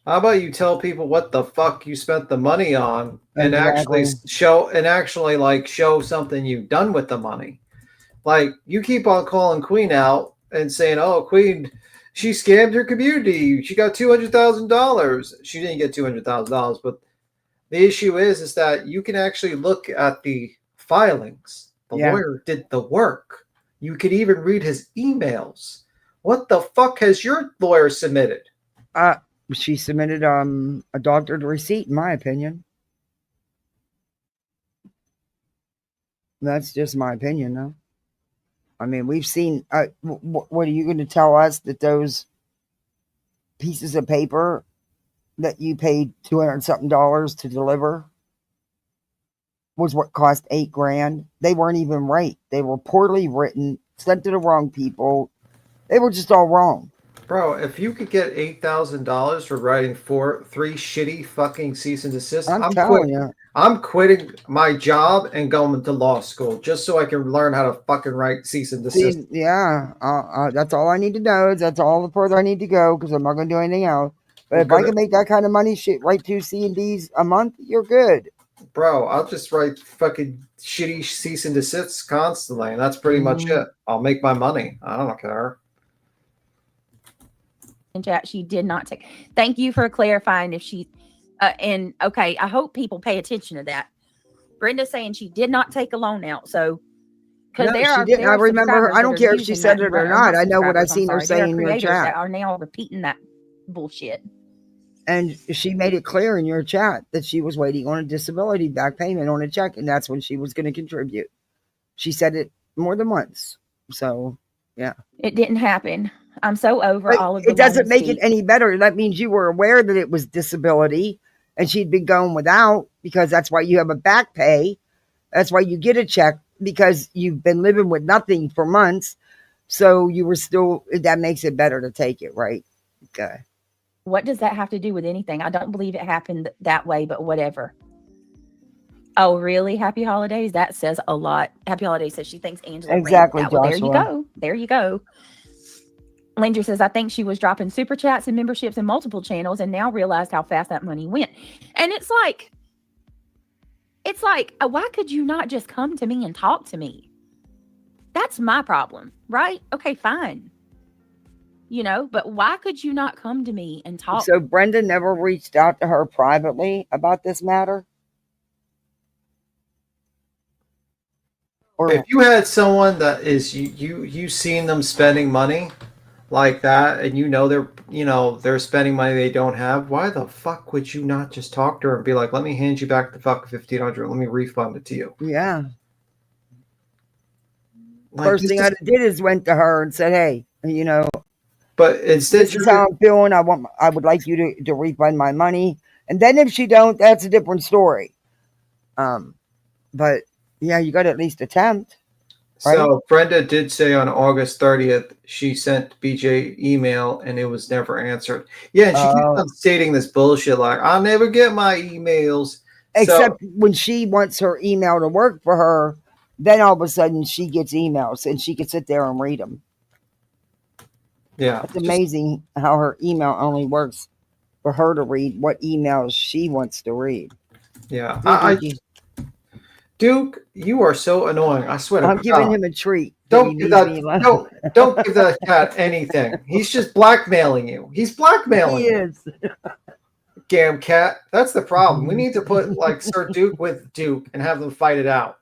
How about you tell people what the fuck you spent the money on, and Exactly. actually show something you've done with the money. Like, you keep on calling Queen out and saying, "Oh, Queen, she scammed her community. She got $200,000." She didn't get $200,000, but the issue is that you can actually look at the filings. The lawyer did the work. You could even read his emails. What the fuck has your lawyer submitted? She submitted a doctored receipt, in my opinion. That's just my opinion, though. I mean, we've seen. What are you going to tell us that those pieces of paper that you paid $200-something to deliver was what cost $8,000? They weren't even right. They were poorly written, sent to the wrong people. They were just all wrong. Bro, if you could get $8,000 for writing 3 shitty fucking cease and desist, I'm telling you. I'm quitting my job and going to law school just so I can learn how to fucking write cease and desist. That's all I need to know. That's all the further I need to go because I'm not going to do anything else. But if I can make that kind of money, write 2 C&Ds a month, you're good. Bro, I'll just write fucking shitty cease and desists constantly, and that's pretty much it. I'll make my money. I don't care. In chat, she did not take. Thank you for clarifying if she and okay, I hope people pay attention to that. Brenda's saying she did not take a loan out, so because she didn't. I remember her. I don't care if she said it or not. I know what I've seen her say in your chat. That are now repeating that bullshit. And she made it clear in your chat that she was waiting on a disability back payment on a check, and that's when she was going to contribute. She said it more than once. So, yeah. It didn't happen. I'm so over all of it. It doesn't make it any better. That means you were aware that it was disability and she'd been going without, because that's why you have a back pay. That's why you get a check, because you've been living with nothing for months. So you were still, that makes it better to take it, right? Okay. What does that have to do with anything? I don't believe it happened that way, but whatever. Oh, really? Happy holidays? That says a lot. Happy holidays says she thinks Angela. Exactly, Joshua. There you go. There you go. Linder says, I think she was dropping super chats and memberships in multiple channels and now realized how fast that money went. And it's like, why could you not just come to me and talk to me? That's my problem, right? Okay, fine. But why could you not come to me and talk? So Brenda never reached out to her privately about this matter? Or If you had someone that is you seen them spending money like that, and they're spending money they don't have, why the fuck would you not just talk to her and be like, let me hand you back the fuck 1,500, let me refund it to you? yeah. Like, First thing I did is went to her and said, hey, but instead this is how I'm feeling. I would like you to refund my money. And then if she don't, that's a different story. But yeah, you got to at least attempt. Right? So Brenda did say on August 30th she sent BJ email and it was never answered. Yeah, and she keeps on stating this bullshit like, I'll never get my emails. Except when she wants her email to work for her, then all of a sudden she gets emails and she can sit there and read them. Yeah. It's amazing how her email only works for her to read what emails she wants to read. Yeah. Duke, you are so annoying. I swear to God. I'm giving him a treat. Don't give that cat anything. He's just blackmailing you. He's blackmailing you. He is. Damn cat. That's the problem. We need to put like Sir Duke with Duke and have them fight it out.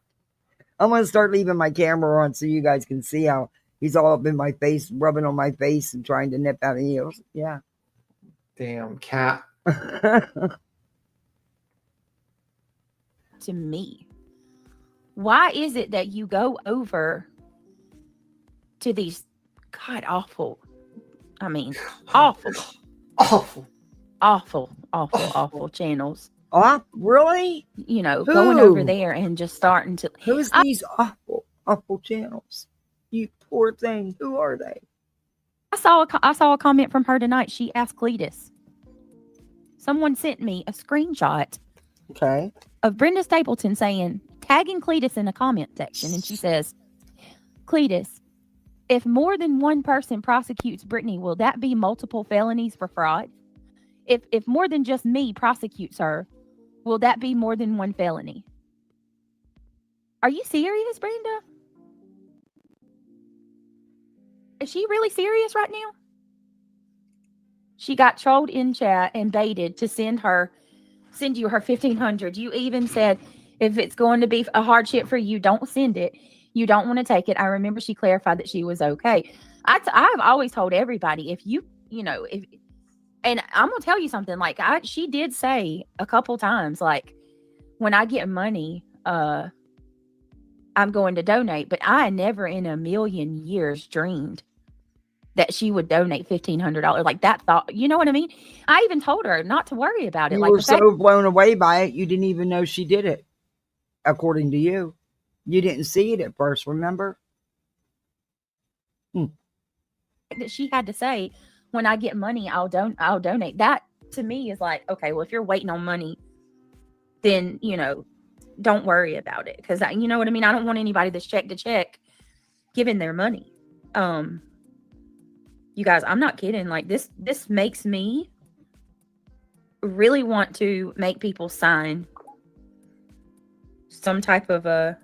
I'm going to start leaving my camera on so you guys can see how he's all up in my face, rubbing on my face and trying to nip out of heels. Yeah. Damn cat. To me. Why is it that you go over to these awful channels? Oh, really? Going over there and just starting to. Who's these awful channels? You poor thing. Who are they? I saw a comment from her tonight. She asked Cletus. Someone sent me a screenshot. Okay. Of Brenda Stapleton tagging Cletus in the comment section, and she says, Cletus, if more than one person prosecutes Brittany, will that be multiple felonies for fraud? If more than just me prosecutes her, will that be more than one felony? Are you serious, Brenda? Is she really serious right now? She got trolled in chat and baited to send you her $1,500. You even said, if it's going to be a hardship for you, don't send it. You don't want to take it. I remember she clarified that she was okay. I've always told everybody, and I'm going to tell you something, she did say a couple times, like, when I get money, I'm going to donate, but I never in a million years dreamed that she would donate $1,500. Like that thought, you know what I mean? I even told her not to worry about it. You were so blown away by it, you didn't even know she did it. According to you, you didn't see it at first. Remember? That she had to say, when I get money, I'll donate. That to me is like, okay, well, if you're waiting on money, then don't worry about it, because you know what I mean. I don't want anybody that's check to check giving their money. You guys, I'm not kidding. Like this makes me really want to make people sign some type of a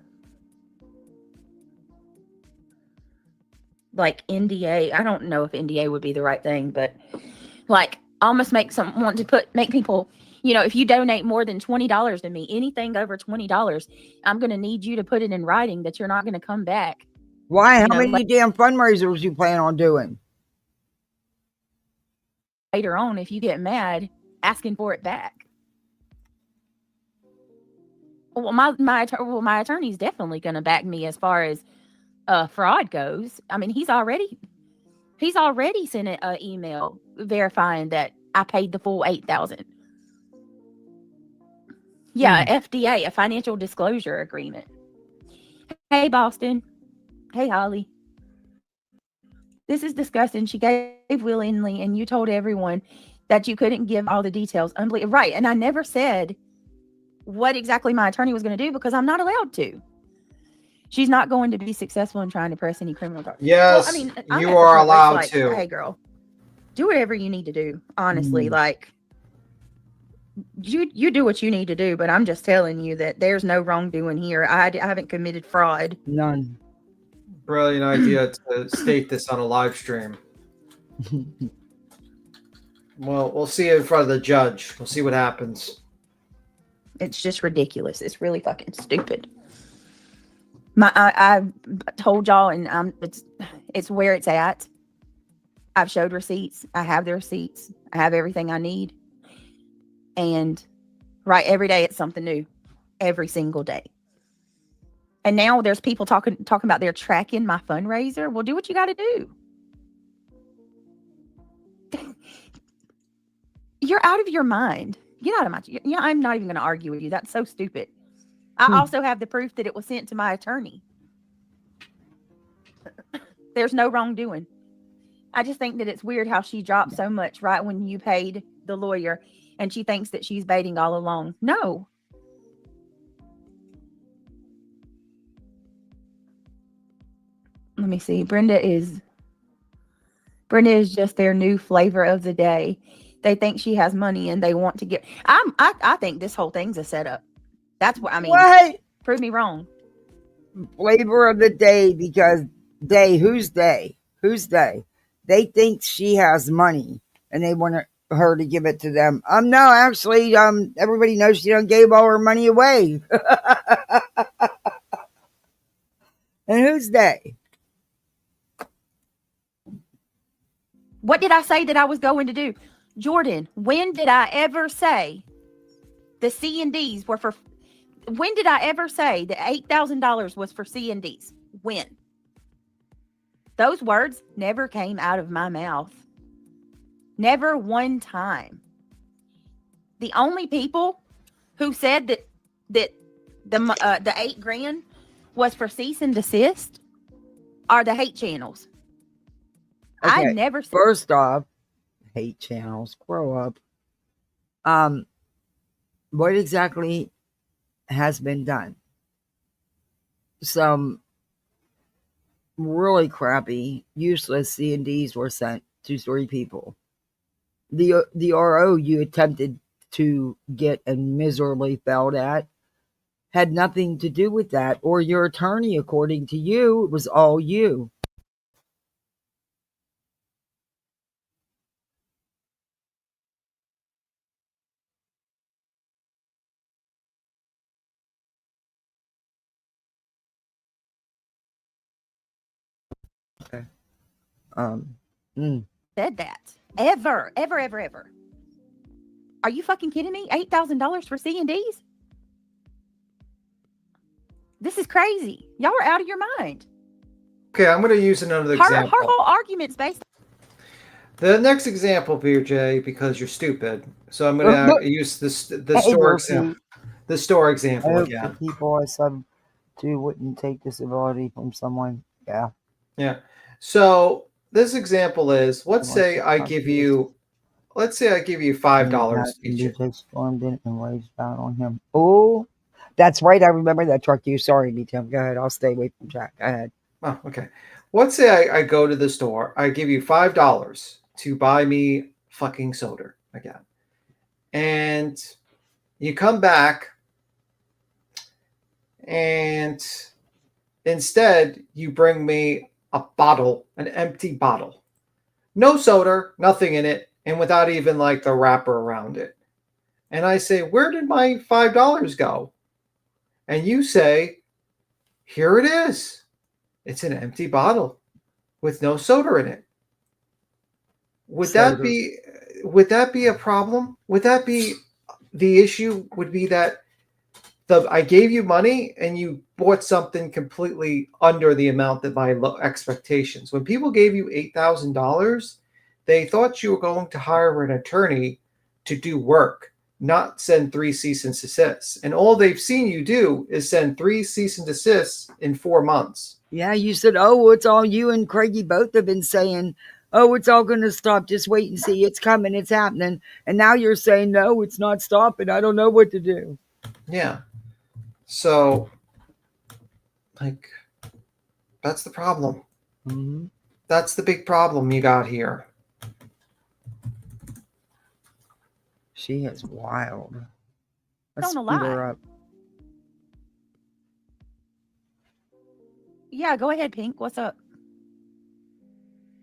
like NDA. I don't know if NDA would be the right thing, but like almost make people, if you donate more than $20 to me, anything over $20, I'm going to need you to put it in writing that you're not going to come back. Why? How many damn fundraisers you plan on doing? Later on, if you get mad, asking for it back. Well, my attorney's definitely going to back me as far as fraud goes. I mean, he's already sent an email verifying that I paid the full $8,000. Yeah, FDA, a financial disclosure agreement. Hey, Boston. Hey, Holly. This is disgusting. She gave willingly, and you told everyone that you couldn't give all the details. Unbelievable. Right. And I never said what exactly my attorney was going to do because I'm not allowed to. She's not going to be successful in trying to press any criminal charges. Yes, well, I mean, you are allowed to. Hey, girl, do whatever you need to do. Honestly, like you do what you need to do. But I'm just telling you that there's no wrongdoing here. I haven't committed fraud. None. Brilliant idea to state this on a live stream. Well, we'll see it in front of the judge. We'll see what happens. It's just ridiculous. It's really fucking stupid. I told y'all, and it's where it's at. I've showed receipts. I have the receipts. I have everything I need. And right, every day it's something new. Every single day. And now there's people talking about they're tracking my fundraiser. Well, do what you got to do. You're out of your mind. Get out of my. I'm not even going to argue with you. That's so stupid. I also have the proof that it was sent to my attorney. There's no wrongdoing. I just think that it's weird how she dropped so much right when you paid the lawyer, and she thinks that she's baiting all along. No. Let me see. Brenda is just their new flavor of the day. They think she has money and they want to get. I think this whole thing's a setup. That's what I mean. What? Prove me wrong. Flavor of the day, because who's they? Who's they? They think she has money and they want her to give it to them. No, actually, everybody knows she done gave all her money away. And who's they? What did I say that I was going to do? Jordan, when did I ever say the C&Ds were for, when did I ever say that $8,000 was for C&Ds? When? Those words never came out of my mouth. Never one time. The only people who said that the $8,000 was for cease and desist are the hate channels. Okay, I never said. First off, hate channels, grow up. What exactly has been done? Some really crappy, useless C&Ds were sent to 3 people. The RO you attempted to get and miserably failed at had nothing to do with that, or your attorney, according to you. It was all you. Okay. Said that ever. Are you fucking kidding me? $8,000 for C&Ds? This is crazy. Y'all are out of your mind. Okay, I'm going to use another example. Her whole argument's based. The next example, BJ, because you're stupid. So I'm going to use the store example. The store example again. The people I said to wouldn't take disability from someone. Yeah. Yeah. So this example is, let's say I give you $5 each. Stormed in and raged out on him. Oh, that's right. I remember that truck. You sorry, me, Tim. Go ahead. I'll stay away from Jack. Go ahead. Oh, okay. Let's say I go to the store. I give you $5 to buy me fucking soda again, and you come back, and instead you bring me a bottle, an empty bottle, no soda, nothing in it, and without even like the wrapper around it. And I say, where did my $5 go? And you say, here it is. It's an empty bottle with no soda in it. Would that be a problem? Would that be the issue? Would be that I gave you money and you bought something completely under the amount that my expectations. When people gave you $8,000, they thought you were going to hire an attorney to do work, not send 3 cease and desists. And all they've seen you do is send 3 cease and desists in 4 months. Yeah, you said, oh, it's all you and Craigie both have been saying, oh, it's all going to stop. Just wait and see. It's coming. It's happening. And now you're saying, no, it's not stopping. I don't know what to do. Yeah. So, like, that's the problem. Mm-hmm. That's the big problem you got here. She is wild. Let's Don't speed lie. her up. Yeah, go ahead, Pink. What's up?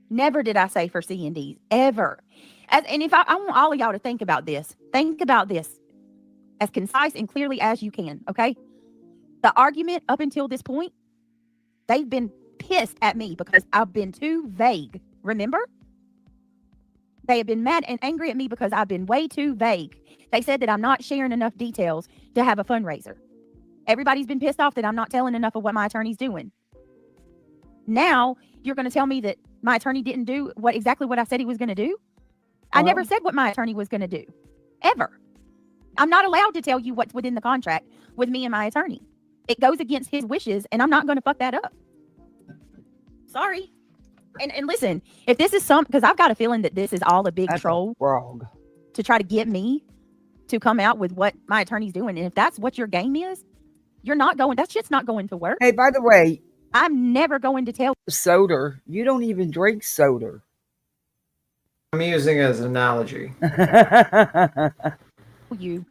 Never did I say for C&Ds, ever. And if I want all of y'all to think about this as concise and clearly as you can, okay? The argument up until this point, they've been pissed at me because I've been too vague. Remember? They have been mad and angry at me because I've been way too vague. They said that I'm not sharing enough details to have a fundraiser. Everybody's been pissed off that I'm not telling enough of what my attorney's doing. Now, you're going to tell me that my attorney didn't do exactly what I said he was going to do? I never said what my attorney was going to do. Ever. I'm not allowed to tell you what's within the contract with me and my attorney. It goes against his wishes, and I'm not going to fuck that up. Sorry. And listen, if this is because I've got a feeling that this is all a big troll to try to get me to come out with what my attorney's doing. And if that's what your game is, that's just not going to work. Hey, by the way, I'm never going to tell soda. You don't even drink soda. I'm using it as an analogy. you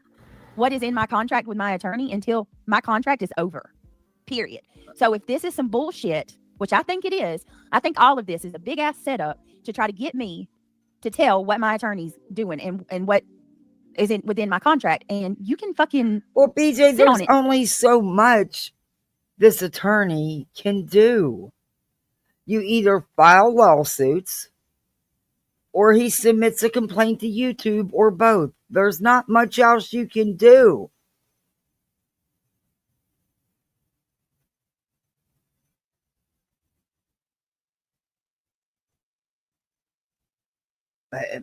what is in my contract with my attorney until my contract is over. Period. So if this is some bullshit, which I think it is, I think all of this is a big ass setup to try to get me to tell what my attorney's doing and what is within my contract. And you can fucking BJ, there's only so much this attorney can do. You either file lawsuits or he submits a complaint to YouTube or both. There's not much else you can do.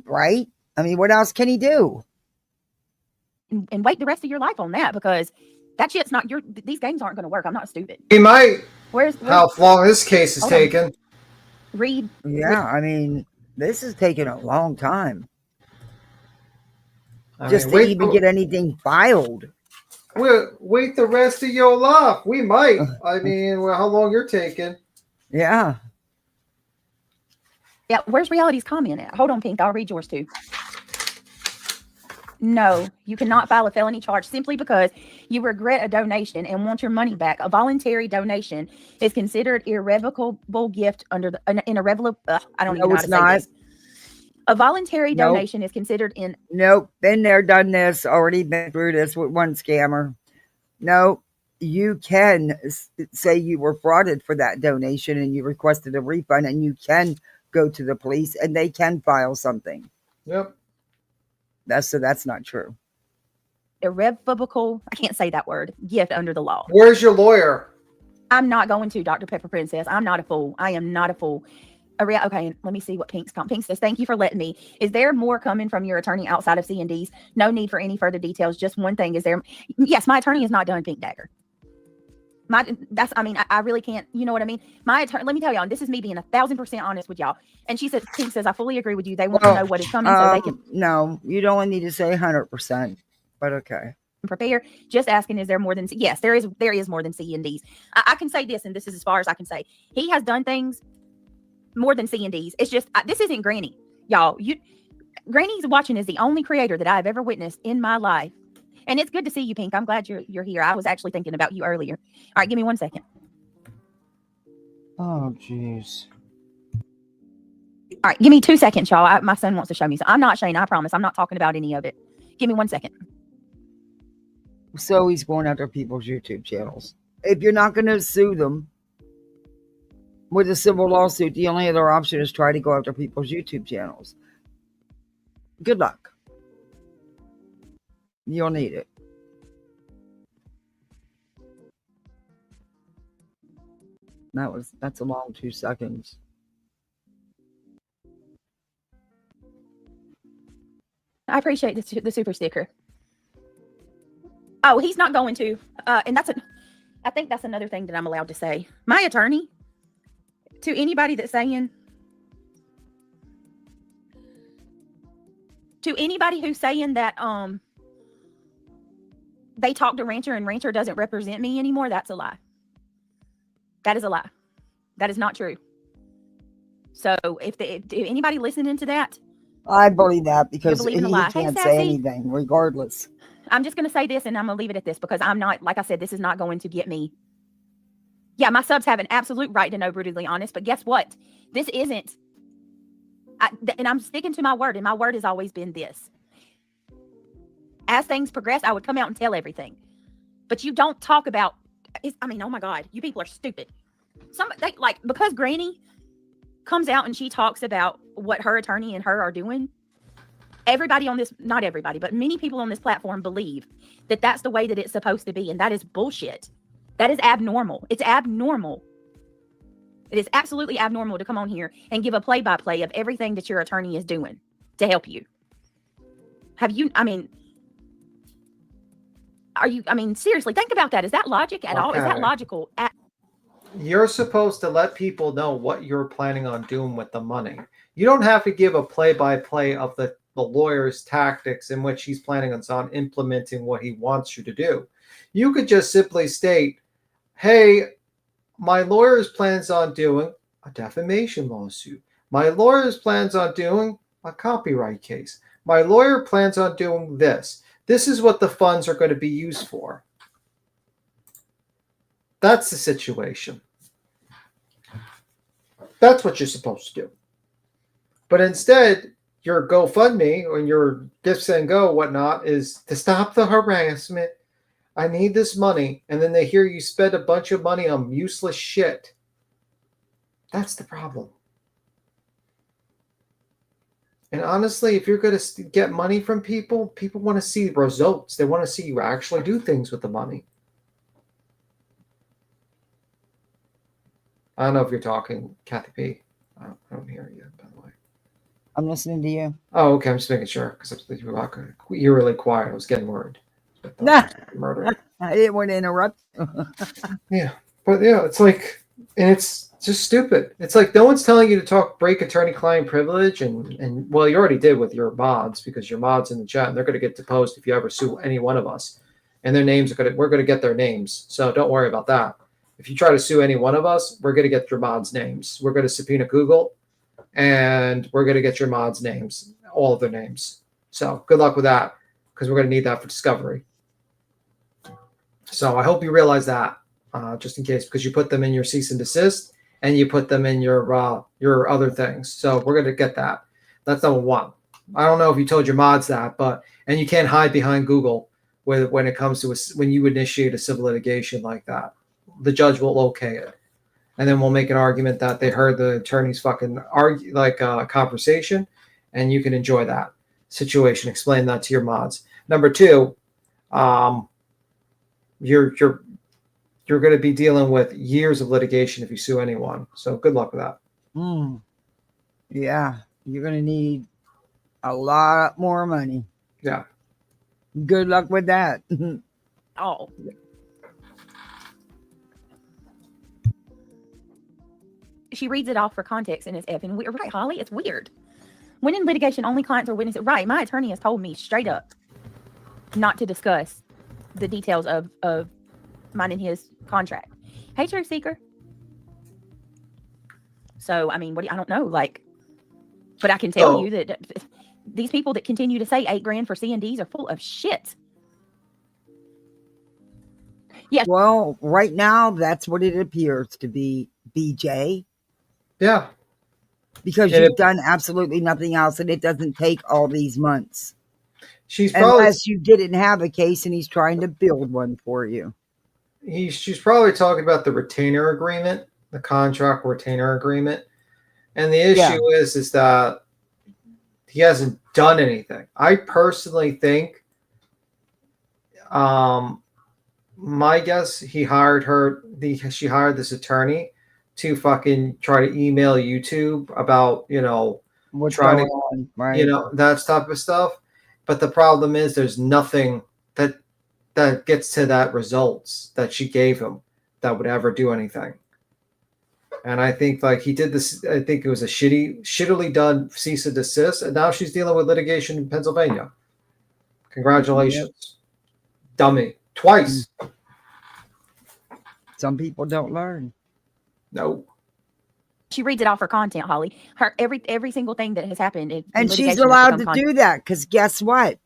Right? I mean, what else can he do? And wait the rest of your life on that, because that shit's not these games aren't going to work. I'm not stupid. He might. Where's how long this case is taken? Read. Yeah, I mean, this is taking a long time. Just to even get anything filed. Wait the rest of your life. We might. I mean, how long you're taking? Yeah. Yeah, where's Reality's comment at? Hold on, Pink. I'll read yours too. No, you cannot file a felony charge simply because you regret a donation and want your money back. A voluntary donation is considered irrevocable gift under the irrevocable. I don't even know how to say this. A voluntary donation is considered in. Nope, been there, done this, already been through this with one scammer. No, you can say you were frauded for that donation and you requested a refund, and you can go to the police and they can file something. Yep. That's not true. Irrevocable, I can't say that word, gift under the law. Where's your lawyer? I'm not going to, Dr. Pepper Princess. I'm not a fool. I am not a fool. Okay, let me see what Pink says. Thank you for letting me. Is there more coming from your attorney outside of C&Ds? No need for any further details. Just one thing. Yes, my attorney is not done Pink Dagger. I really can't, you know what I mean? My attorney, let me tell y'all, and this is me being 1,000% honest with y'all. And she said, Pink says, I fully agree with you. They want to know what is coming so they can. No, you don't only need to say 100%, but okay. Prepare. Just asking, is there more than, yes, there is more than C&Ds. I can say this, and this is as far as I can say. He has done things more than C&Ds. It's just, this isn't Granny. Y'all, Granny's Watching is the only creator that I've ever witnessed in my life. And it's good to see you, Pink. I'm glad you're here. I was actually thinking about you earlier. All right, give me 1 second. Oh, jeez. All right, give me 2 seconds, y'all. My son wants to show me. So I'm not Shane, I promise. I'm not talking about any of it. Give me 1 second. So he's going after people's YouTube channels. If you're not going to sue them with a civil lawsuit, the only other option is try to go after people's YouTube channels. Good luck. You'll need it. That's a long 2 seconds. I appreciate the super sticker. Oh, he's not going to. And I think that's another thing that I'm allowed to say. My attorney, to anybody that's saying, to anybody who's saying that they talk to Rancher and Rancher doesn't represent me anymore, that's a lie. That is a lie. That is not true. So if anybody listening to that, I believe that because he can't say anything regardless. I'm just going to say this, and I'm going to leave it at this, because I'm not, like I said, this is not going to get me. Yeah, my subs have an absolute right to know Brutally Honest, but guess what? This isn't And I'm sticking to my word, and my word has always been this. As things progress, I would come out and tell everything. But you don't talk about, oh my God, you people are stupid. Because Granny comes out and she talks about what her attorney and her are doing, everybody on this, not everybody, but many people on this platform believe that that's the way that it's supposed to be. And that is bullshit. That is abnormal. It's abnormal. It is absolutely abnormal to come on here and give a play-by-play of everything that your attorney is doing to help you. Seriously, think about that. Is that logic at all? Is that logical? You're supposed to let people know what you're planning on doing with the money. You don't have to give a play-by-play of the lawyer's tactics in which he's planning on implementing what he wants you to do. You could just simply state, hey, my lawyer's plans on doing a defamation lawsuit. My lawyer's plans on doing a copyright case. My lawyer plans on doing this. This is what the funds are going to be used for. That's the situation. That's what you're supposed to do. But instead, your GoFundMe or your Gifts and Go, whatnot, is to stop the harassment. I need this money. And then they hear you spend a bunch of money on useless shit. That's the problem. And honestly, if you're going to get money from people, people want to see results. They want to see you actually do things with the money. I don't know if you're talking, Kathy P. I don't hear you, by the way. I'm listening to you. Oh, okay. I'm just making sure because you're really quiet. I was getting worried. Murder. I didn't want to interrupt. Yeah. But yeah, it's like, and it's just stupid. It's like no one's telling you to break attorney-client privilege, and well, you already did with your mods because your mods in the chat, and they're going to get deposed if you ever sue any one of us, and their names we're going to get their names, so don't worry about that. If you try to sue any one of us, we're going to get your mods' names. We're going to subpoena Google, and we're going to get your mods' names, all of their names. So good luck with that, because we're going to need that for discovery. So I hope you realize that, just in case, because you put them in your cease and desist, and you put them in your other things. So we're going to get that. That's number one. I don't know if you told your mods that, and you can't hide behind Google when it comes to when you initiate a civil litigation like that. The judge will okay it. And then we'll make an argument that they heard the attorney's fucking conversation, and you can enjoy that situation. Explain that to your mods. Number two, you're going to be dealing with years of litigation if you sue anyone. So good luck with that. Yeah, you're going to need a lot more money. Yeah. Good luck with that. Oh. She reads it off for context, and it's effing weird. Right, Holly? It's weird. When in litigation, only clients are witnesses. Right, my attorney has told me straight up not to discuss the details of mine and his contract. Hey, Truth Seeker. So, I mean, I don't know, but I can tell you that these people that continue to say $8,000 for C&Ds are full of shit. Yeah. Well, right now, that's what it appears to be, BJ. Yeah. Because you've done absolutely nothing else, and it doesn't take all these months. Unless you didn't have a case and he's trying to build one for you. She's probably talking about the retainer agreement, the contract retainer agreement. And the issue is that he hasn't done anything. I personally think, my guess, she hired this attorney to fucking try to email YouTube about, what's going on, right? That type of stuff. But the problem is there's nothing that gets to that results that she gave him that would ever do anything. And I think he did this, I think it was a shittily done cease and desist, and now she's dealing with litigation in Pennsylvania. Congratulations. Yep. Dummy. Twice. Some people don't learn. No. She reads it off her content, Holly. Her every single thing that has happened. And she's allowed to do that because guess what?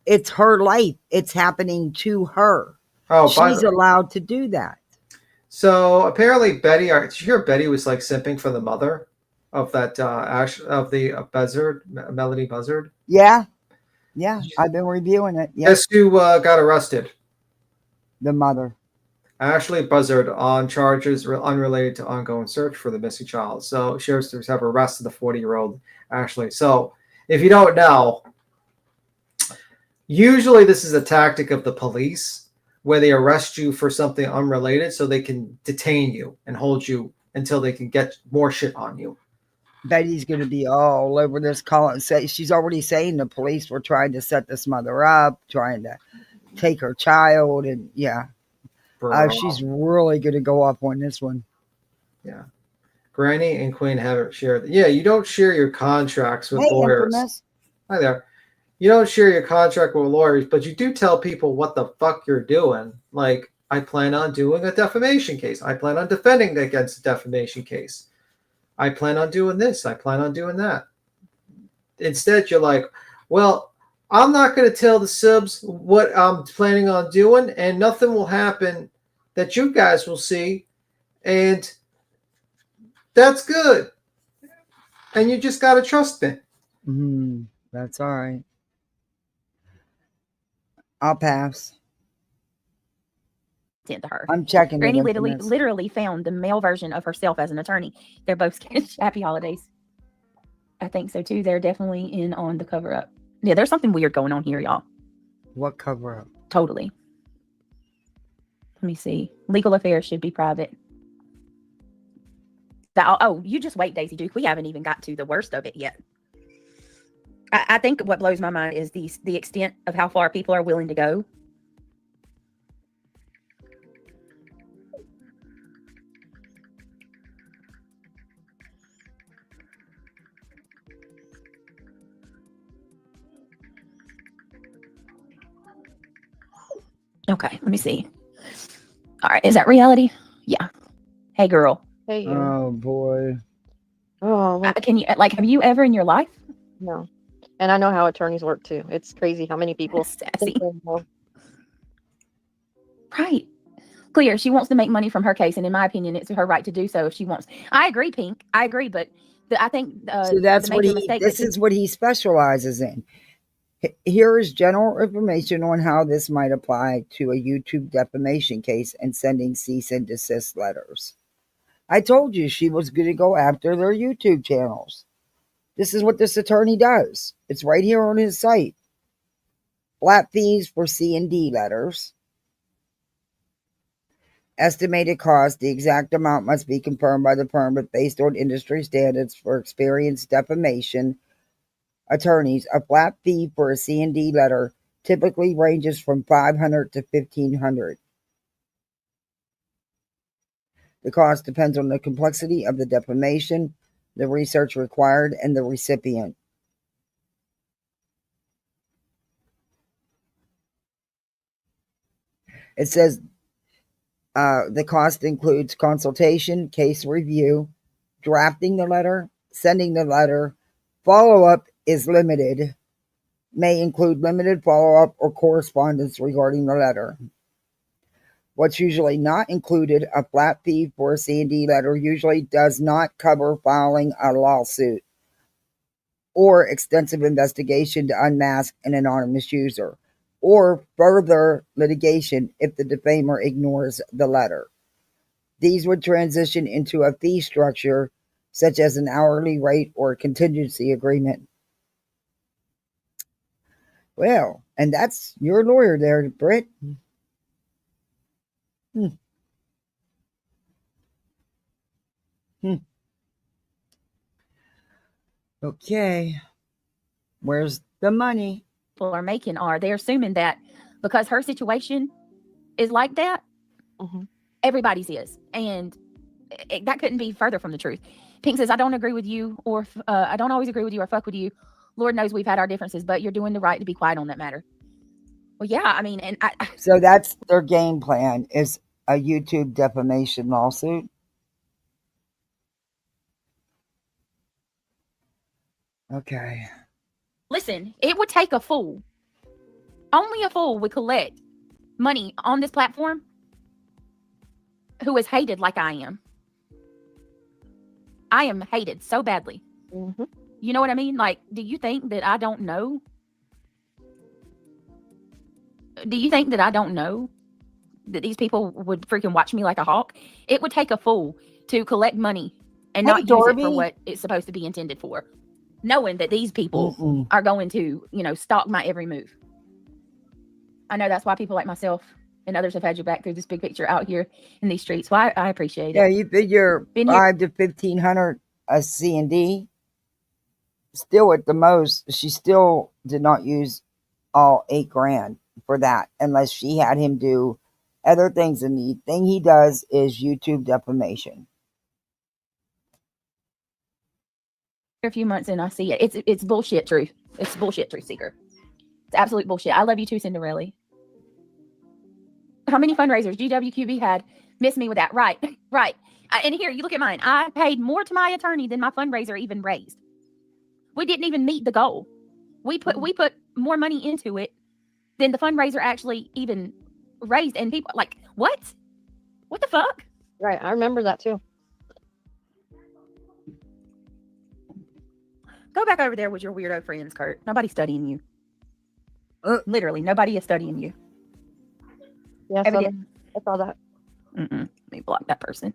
It's her life. It's happening to her. Oh, she's allowed to do that. So apparently Betty, did you hear Betty was simping for the mother of that Ash of the Buzzard, Melody Buzzard? Yeah, I've been reviewing it. Yep, Guess who got arrested? the mother. Ashley Buzzard on charges unrelated to ongoing search for the missing child. So sheriff's have arrested the 40-year-old Ashley. So if you don't know, usually this is a tactic of the police where they arrest you for something unrelated so they can detain you and hold you until they can get more shit on you. Betty's going to be all over this call. She's already saying the police were trying to set this mother up, trying to take her child, and yeah. She's really going to go up on this one. Yeah. Granny and Queen haven't shared. Yeah, you don't share your contracts with lawyers. Infamous. Hi there. You don't share your contract with lawyers, but you do tell people what the fuck you're doing. Like, I plan on doing a defamation case. I plan on defending against a defamation case. I plan on doing this. I plan on doing that. Instead, you're like, well, I'm not going to tell the subs what I'm planning on doing, and nothing will happen that you guys will see. And that's good. And you just got to trust me. That's all right. I'll pass. To her. I'm checking. Granny literally found the male version of herself as an attorney. They're both scared. Happy holidays. I think so too. They're definitely in on the cover up. Yeah, there's something weird going on here, y'all. What cover up? Totally. Let me see. Legal affairs should be private. You just wait, Daisy Duke. We haven't even got to the worst of it yet. I think what blows my mind is the extent of how far people are willing to go. Okay, let me see. All right, is that reality? Yeah. Hey, girl. Hey, you. Oh boy. Oh, well, Can you have you ever in your life? no. And I know how attorneys work too. It's crazy how many people Sassy. think they know. Right. Clear. She wants to make money from her case, and in my opinion, it's her right to do so if she wants. I agree, Pink. I agree, but I think So that's what this is what he specializes in. Here is general information on how this might apply to a YouTube defamation case and sending cease and desist letters. I told you she was going to go after their YouTube channels. This is what this attorney does. It's right here on his site. Flat fees for C&D letters. Estimated cost. The exact amount must be confirmed by the firm, but based on industry standards for experienced defamation attorneys, a flat fee for a C&D letter typically ranges from $500 to $1,500. The cost depends on the complexity of the defamation, the research required, and the recipient. It says the cost includes consultation, case review, drafting the letter, sending the letter. Follow-up is limited, may include limited follow-up or correspondence regarding the letter. What's usually not included, a flat fee for a C&D letter usually does not cover filing a lawsuit or extensive investigation to unmask an anonymous user, or further litigation if the defamer ignores the letter. These would transition into a fee structure, such as an hourly rate or a contingency agreement. Well, and that's your lawyer there, Britt. Okay. Where's the money? People are making they're assuming that because her situation is like that, everybody's is. And that couldn't be further from the truth. Pink says, I don't agree with you, or I don't always agree with you or fuck with you. Lord knows we've had our differences, but you're doing the right to be quiet on that matter. Well, yeah, I mean, and so that's their game plan, is a YouTube defamation lawsuit. Okay. Listen, it would take a fool. Only a fool would collect money on this platform who is hated like I am. I am hated so badly. Mm-hmm. You know what I mean? Like, do you think that I don't know? Do you think that I don't know that these people would freaking watch me like a hawk? It would take a fool to collect money and Hey, not use it for Darby. what it's supposed to be intended for, knowing that these people Mm-mm. are going to, stalk my every move. I know that's why people like myself and others have had your back through this big picture out here in these streets. Well, I appreciate it. Yeah, you figure Been here- 5 to 1,500 a C&D. Still, at the most, she still did not use all $8,000 for that, unless she had him do other things. And the thing he does is YouTube defamation. A few months and I see it. It's bullshit truth. It's bullshit truth seeker. It's absolute bullshit. I love you too, Cinderella. How many fundraisers GWQB had? Miss me with that. Right. And here, you look at mine. I paid more to my attorney than my fundraiser even raised. We didn't even meet the goal. We put more money into it than the fundraiser actually even raised. And people like, what? What the fuck? Right. I remember that too. Go back over there with your weirdo friends, Kurt. Nobody's studying you. Literally, nobody is studying you. Yeah, I saw that. Let me block that person.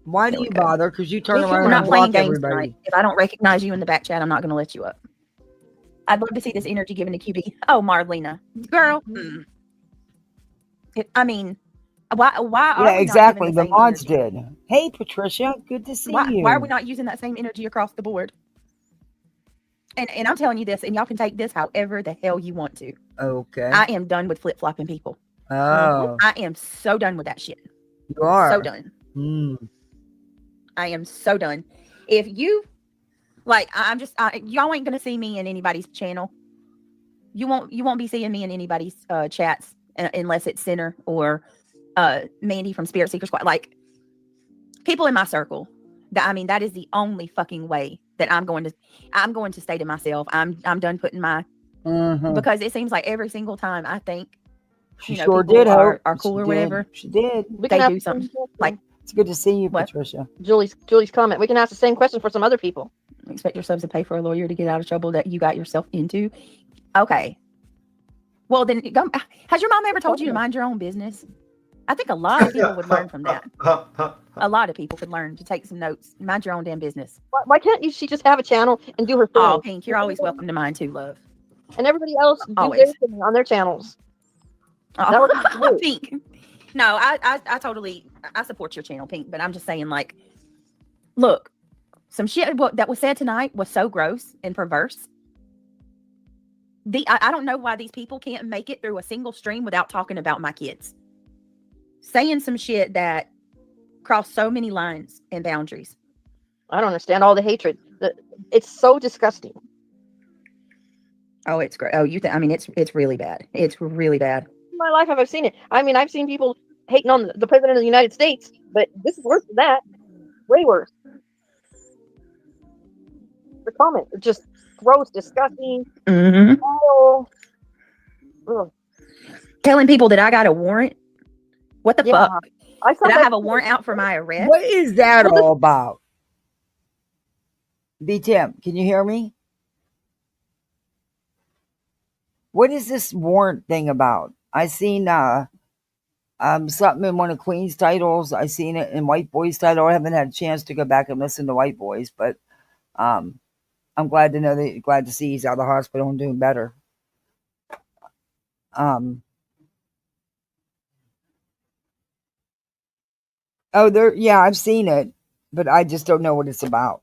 Why There do we you go. bother? Because you turn We're around We're and not playing block games everybody. tonight. If I don't recognize you in the back chat, I'm not going to let you up. I'd love to see this energy given to QB. Oh, Marlena, girl. I mean, why? Are Yeah, we exactly. Not The giving mods same energy? did. Hey, Patricia, good to see you. Why are we not using that same energy across the board? And I'm telling you this, and y'all can take this however the hell you want to. Okay. I am done with flip flopping people. Oh, I am so done with that shit. you are. So done. Hmm. I am so done. If you like, y'all ain't gonna see me in anybody's channel. You won't be seeing me in anybody's chats unless it's Sinner or Mandy from Spirit Seeker Squad. Like, people in my circle. That is the only fucking way that I'm going to stay to myself. I'm done putting my because it seems like every single time I think She people sure did. are Hope cool She or did. whatever. She did. We They can do ask something the same like It's good to see you, What? Patricia. Julie's comment. We can ask the same question for some other people. expect yourselves to pay for a lawyer to get out of trouble that you got yourself into. Okay. Well, then, has your mom ever told you to mind your own business? I think a lot of people would learn from that. A lot of people could learn to take some notes. Mind your own damn business. Why can't she just have a channel and do her thing? Oh, Pink, you're always welcome to mine too, love. And everybody else do Always. their thing on their channels. That would be Oh, good. Pink. No, I totally support your channel, Pink. But I'm just saying, like, look, some shit that was said tonight was so gross and perverse. I don't know why these people can't make it through a single stream without talking about my kids. Saying some shit that crossed so many lines and boundaries. I don't understand all the hatred. It's so disgusting. Oh, it's great. Oh, it's really bad. It's really bad. In my life, I've seen it. I've seen people hating on the president of the United States, but this is worse than that. Way worse. The comment is just gross, disgusting. Mm-hmm. Vile. Ugh. Telling people that I got a warrant. What the Yeah. fuck? I saw Did I that have a warrant out for my arrest? What is that Well, all about? B Tim, can you hear me? What is this warrant thing about? I seen something in one of Queen's titles. I seen it in White Boy's title. I haven't had a chance to go back and listen to White Boy's, but I'm glad to see he's out of the hospital and doing better. I've seen it, but I just don't know what it's about.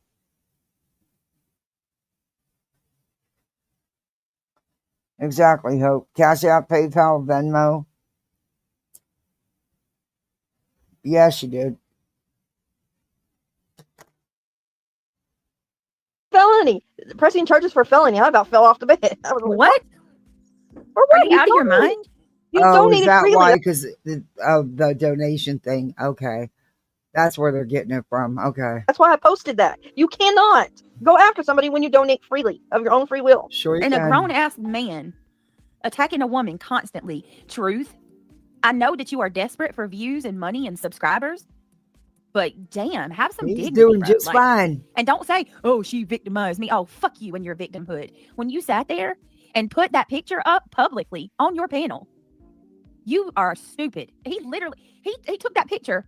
Exactly, Hope. Cash App, PayPal, Venmo. Yeah, she did. felony. Pressing charges for felony. I about fell off the bed. I was like, What? For Are what? you out of your donated. mind? You Is donated that freely. why? Because of the donation thing. Okay. That's where they're getting it from. Okay. That's why I posted that. You cannot go after somebody when you donate freely of your own free will. Sure you And a can. grown ass man attacking a woman constantly. Truth. I know that you are desperate for views and money and subscribers, But damn, have some He's dignity, doing bro. just Like, fine. and don't say, "Oh, she victimized me." Oh, fuck you and your victimhood. When you sat there and put that picture up publicly on your panel, you are stupid. He literally he took that picture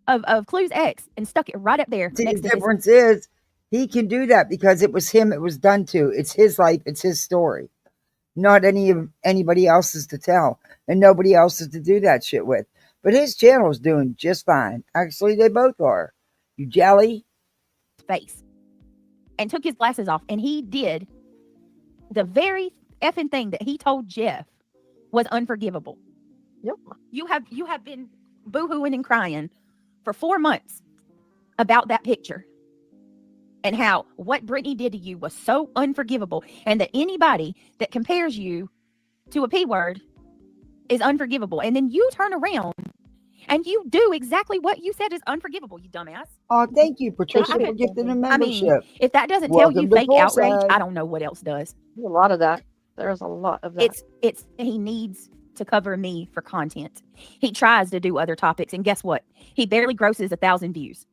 of Clue's ex and stuck it right up there See, next the to his. difference is he can do that because it was him it was done to. It's his life, it's his story. Not anybody else's to tell. And nobody else's to do that shit with. But his channel's doing just fine. Actually, they both are. You jelly? Face and took his glasses off, and he did the very effing thing that he told Jeff was unforgivable. Yep. You have been boohooing and crying for 4 months about that picture and how what Brittany did to you was so unforgivable, and that anybody that compares you to a P word is unforgivable. And then you turn around and you do exactly what you said is unforgivable, you dumbass. Oh, thank you, Patricia, Thank you. for gifting a I mean, membership. if that doesn't Welcome tell you to fake outrage, Poolside. I don't know what else does. There's a lot of that. There's a lot of that. It's he needs to cover me for content. He tries to do other topics, and guess what? He barely grosses 1,000 views.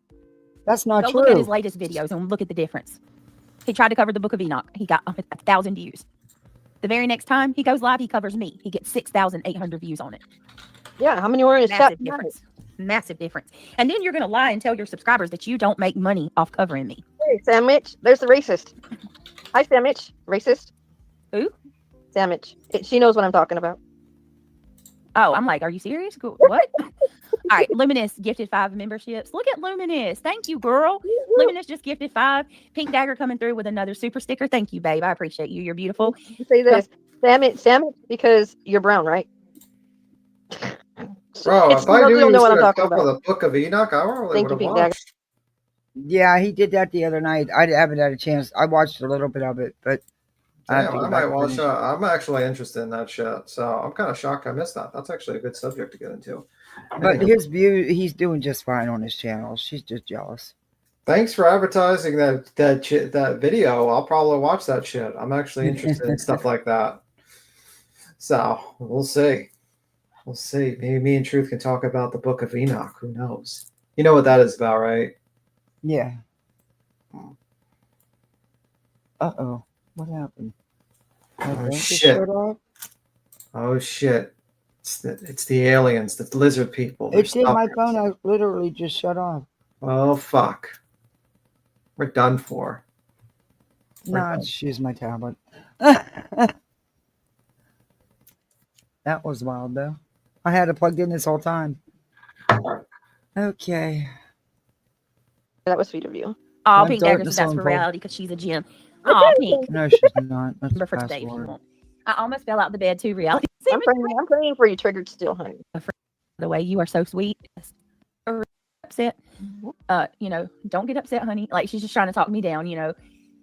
That's not Go true. look at his latest videos and look at the difference. He tried to cover the Book of Enoch. He got 1,000 views. The very next time he goes live, he covers me. He gets 6,800 views on it. Yeah, how many were in his chat? Massive difference. Massive difference. And then you're going to lie and tell your subscribers that you don't make money off covering me. Hey, Sandwich. There's the racist. Hi, Sandwich. Racist. Who? Sandwich. She knows what I'm talking about. Oh, I'm like, are you serious? Cool. What? All right, Luminous gifted 5 memberships. Look at Luminous. Thank you, girl. Luminous just gifted 5. Pink Dagger coming through with another super sticker. Thank you, babe. I appreciate you. You're beautiful. Say this. Sandwich, because you're brown, right? Bro, if I knew you you know was what I'm going to talking cover about. the Book of Enoch, I probably Thank would you, have Pink Dagger. watched. Yeah, he did that the other night. I haven't had a chance. I watched a little bit of it, but Damn, I might watch that. I'm actually interested in that shit. So I'm kind of shocked I missed that. That's actually a good subject to get into. But his view, he's doing just fine on his channel. She's just jealous. Thanks for advertising that video. I'll probably watch that shit. I'm actually interested in stuff like that. So we'll see. We'll see. Maybe me and Truth can talk about the Book of Enoch. Who knows? You know what that is about, right? Yeah. Uh-oh. What happened? Oh, shit. Oh, shit. It's the aliens, the lizard people. It did. My phone I literally just shut off. Oh, fuck. We're done for. No, it's use my tablet. That was wild, though. I had it plugged in this whole time. Okay. That was sweet of you. Oh, I'm Pink starting Dagger to says that's sound for cold. reality because she's a gem. Oh, Pink. No, she's not. That's Remember the for today if you password. want. I almost fell out the bed too, reality. I'm praying for you, triggered still, honey. The way you are so sweet. Upset. Don't get upset, honey. Like, she's just trying to talk me down,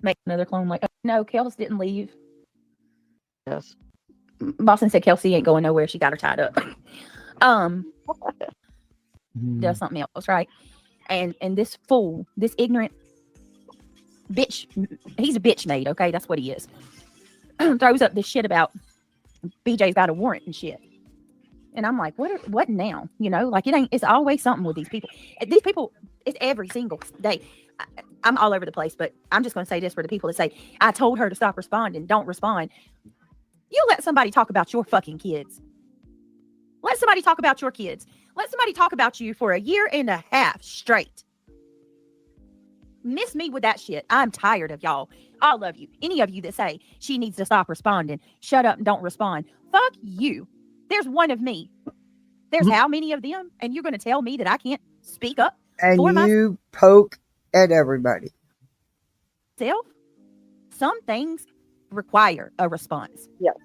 make another clone. Like, no, Kels didn't leave. Yes. Boston said Kelsey ain't going nowhere. She got her tied up. Does something else, right? And this fool, this ignorant bitch, he's a bitch made, okay? That's what he is. Throws up this shit about BJ's got a warrant and shit. And I'm like, what now? Like, it's always something with these people. These people, it's every single day. I'm all over the place, but I'm just going to say this for the people that say, I told her to stop responding, don't respond. You let somebody talk about your fucking kids. Let somebody talk about your kids. Let somebody talk about you for 1.5 years straight. Miss me with that shit. I'm tired of y'all. All of you. Any of you that say she needs to stop responding, shut up and don't respond. Fuck you. There's one of me. There's how many of them? And you're going to tell me that I can't speak up? And you poke at everybody. Some things require a response. Yes.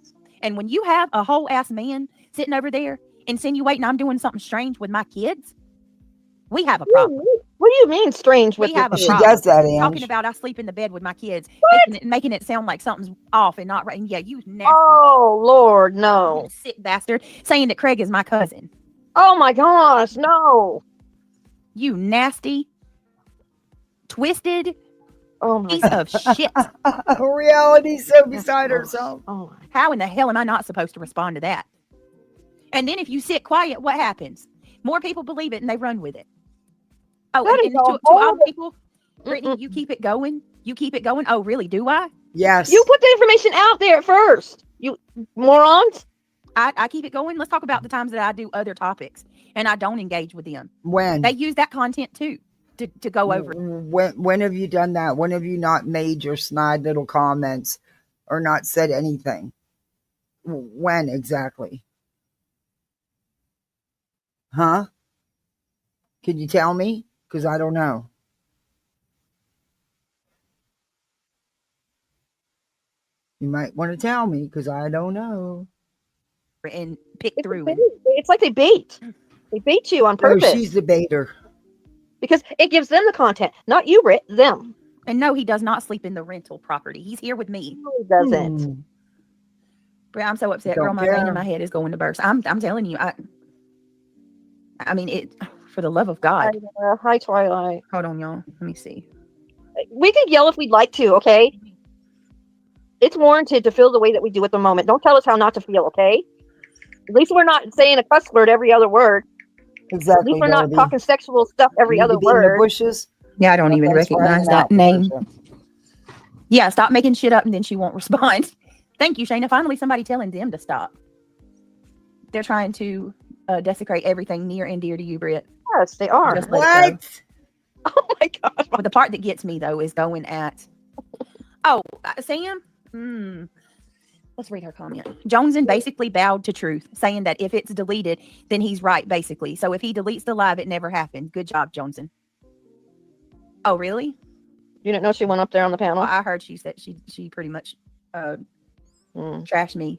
And when you have a whole ass man sitting over there insinuating I'm doing something strange with my kids, we have a problem. What do you mean strange with We have a She problem. does that, Ange. Talking about I sleep in the bed with my kids, making it sound like something's off and not right. And yeah, you nasty. Oh Lord, no. You sick bastard. Saying that Craig is my cousin. Oh my gosh, no. You nasty, twisted Oh my piece of shit. Reality's so beside herself. Oh my. How in the hell am I not supposed to respond to that? And then if you sit quiet, what happens? More people believe it and they run with it. Oh, That and, is and a to all whole- the people, Brittany, Mm-mm. you keep it going. You keep it going. Oh, really? Do I? Yes. You put the information out there first, you morons. I keep it going. Let's talk about the times that I do other topics and I don't engage with them. When? They use that content too to go over. When have you done that? When have you not made your snide little comments or not said anything? When exactly? Huh? Can you tell me? Because I don't know. You might want to tell me because I don't know. And pick It's, through. it's like they bait. They bait you on No, purpose she's the baiter. because it gives them the content, not you, Britt. Them. And no, he does not sleep in the rental property. He's here with me. No, he doesn't. Bro, I'm so upset. Don't Girl, my brain care. in my head is going to burst. I'm telling you. I mean it. For the love of God. Hi, Twilight. Hold on, y'all. Let me see. We could yell if we'd like to. Okay. It's warranted to feel the way that we do at the moment. Don't tell us how not to feel. Okay. At least we're not saying a cuss word every other word. At Exactly. least we're not Darby. talking sexual stuff every You need other to be in the word. bushes. Yeah, I don't even Thanks for recognize hanging that out, name. Patricia. Yeah, stop making shit up and then she won't respond. Thank you, Shayna. Finally, somebody telling them to stop. They're trying to desecrate everything near and dear to you, Britt. Yes, they are. Just let it go. Oh my god. But the part that gets me, though, is going at... Oh, Sam? Let's read her comment. Joneson basically bowed to truth, saying that if it's deleted, then he's right, basically. So if he deletes the live, it never happened. Good job, Joneson. Oh, really? You didn't know she went up there on the panel? Well, I heard she said she pretty much trashed me.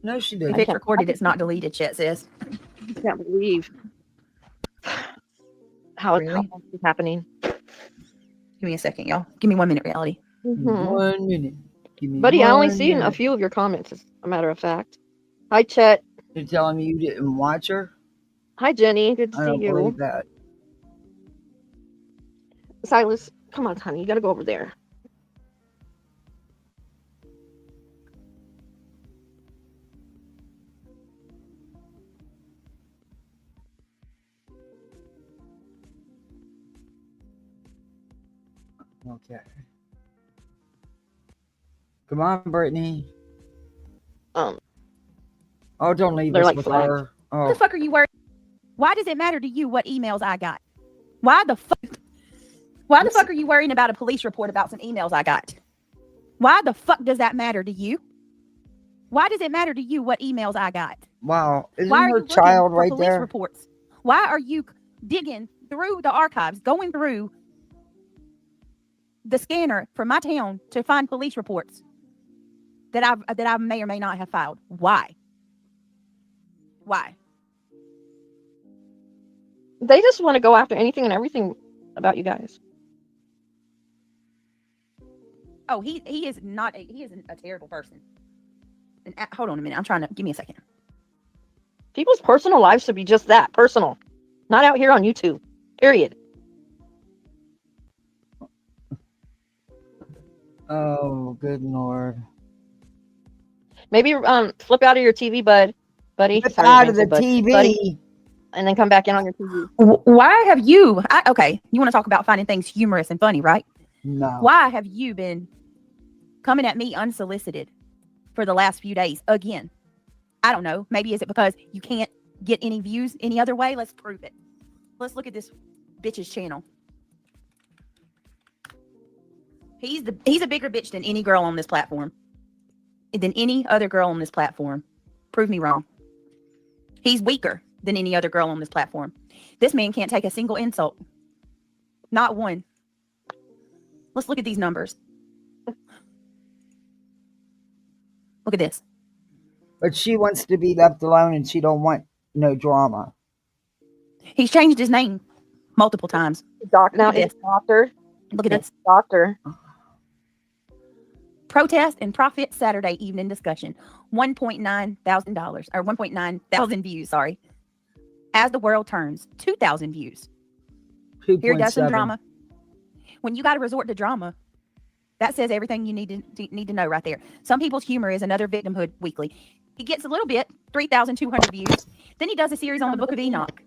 No, she If didn't. it's recorded, it's not deleted, Chet says. I can't believe how Really? it's happening. Give me a second, y'all. Give me 1 minute, reality. Mhm. 1 minute. Give me Buddy, I only 1 seen a minute. few of your comments, as a matter of fact. Hi, Chet. You're telling me you didn't watch her? Hi, Jenny. Good to I see don't you. believe that. Silas, come on, honey. You got to go over there. Okay. Come on, Brittany. Um, Oh, don't leave They're us like with flags. her. What Oh, the fuck are you worried? Why does it matter to you what emails I got? Why the fuck are you worrying about a police report about some emails I got? Why the fuck does that matter to you? Why does it matter to you what emails I got? wow. Isn't Why are you her looking child for right police there? reports? Why are you digging through the archives, going through the scanner for my town to find police reports that I may or may not have filed? Why? Why? they just want to go after anything and everything about you guys. Oh, he is not. He is a terrible person. And hold on a minute. I'm trying to give me a second. People's personal lives should be just that, personal. Not out here on YouTube. Period. Oh, good Lord. Maybe flip out of your TV, buddy. Get Sorry, out of the bud. TV. Buddy, and then come back in on your TV. Why have you? Okay, you want to talk about finding things humorous and funny, right? No. Why have you been coming at me unsolicited for the last few days again? I don't know. Maybe is it because you can't get any views any other way? Let's prove it. Let's look at this bitch's channel. He's a bigger bitch than any girl on this platform. Than any other girl on this platform. Prove me wrong. He's weaker than any other girl on this platform. This man can't take a single insult. Not one. Let's look at these numbers. Look at this. But she wants to be left alone and she don't want no drama. He's changed his name multiple times. Now Look at he's a doctor. Look at this. Doctor. Protest and profit Saturday evening discussion. $1.9 thousand or 1.9 thousand views. Sorry. As the world turns, 2,000 views. Here does some 2.7. drama. When you got to resort to drama, that says everything you need to know right there. Some people's humor is another victimhood weekly. He gets a little bit, 3,200 views. Then he does a series on the Book of Enoch,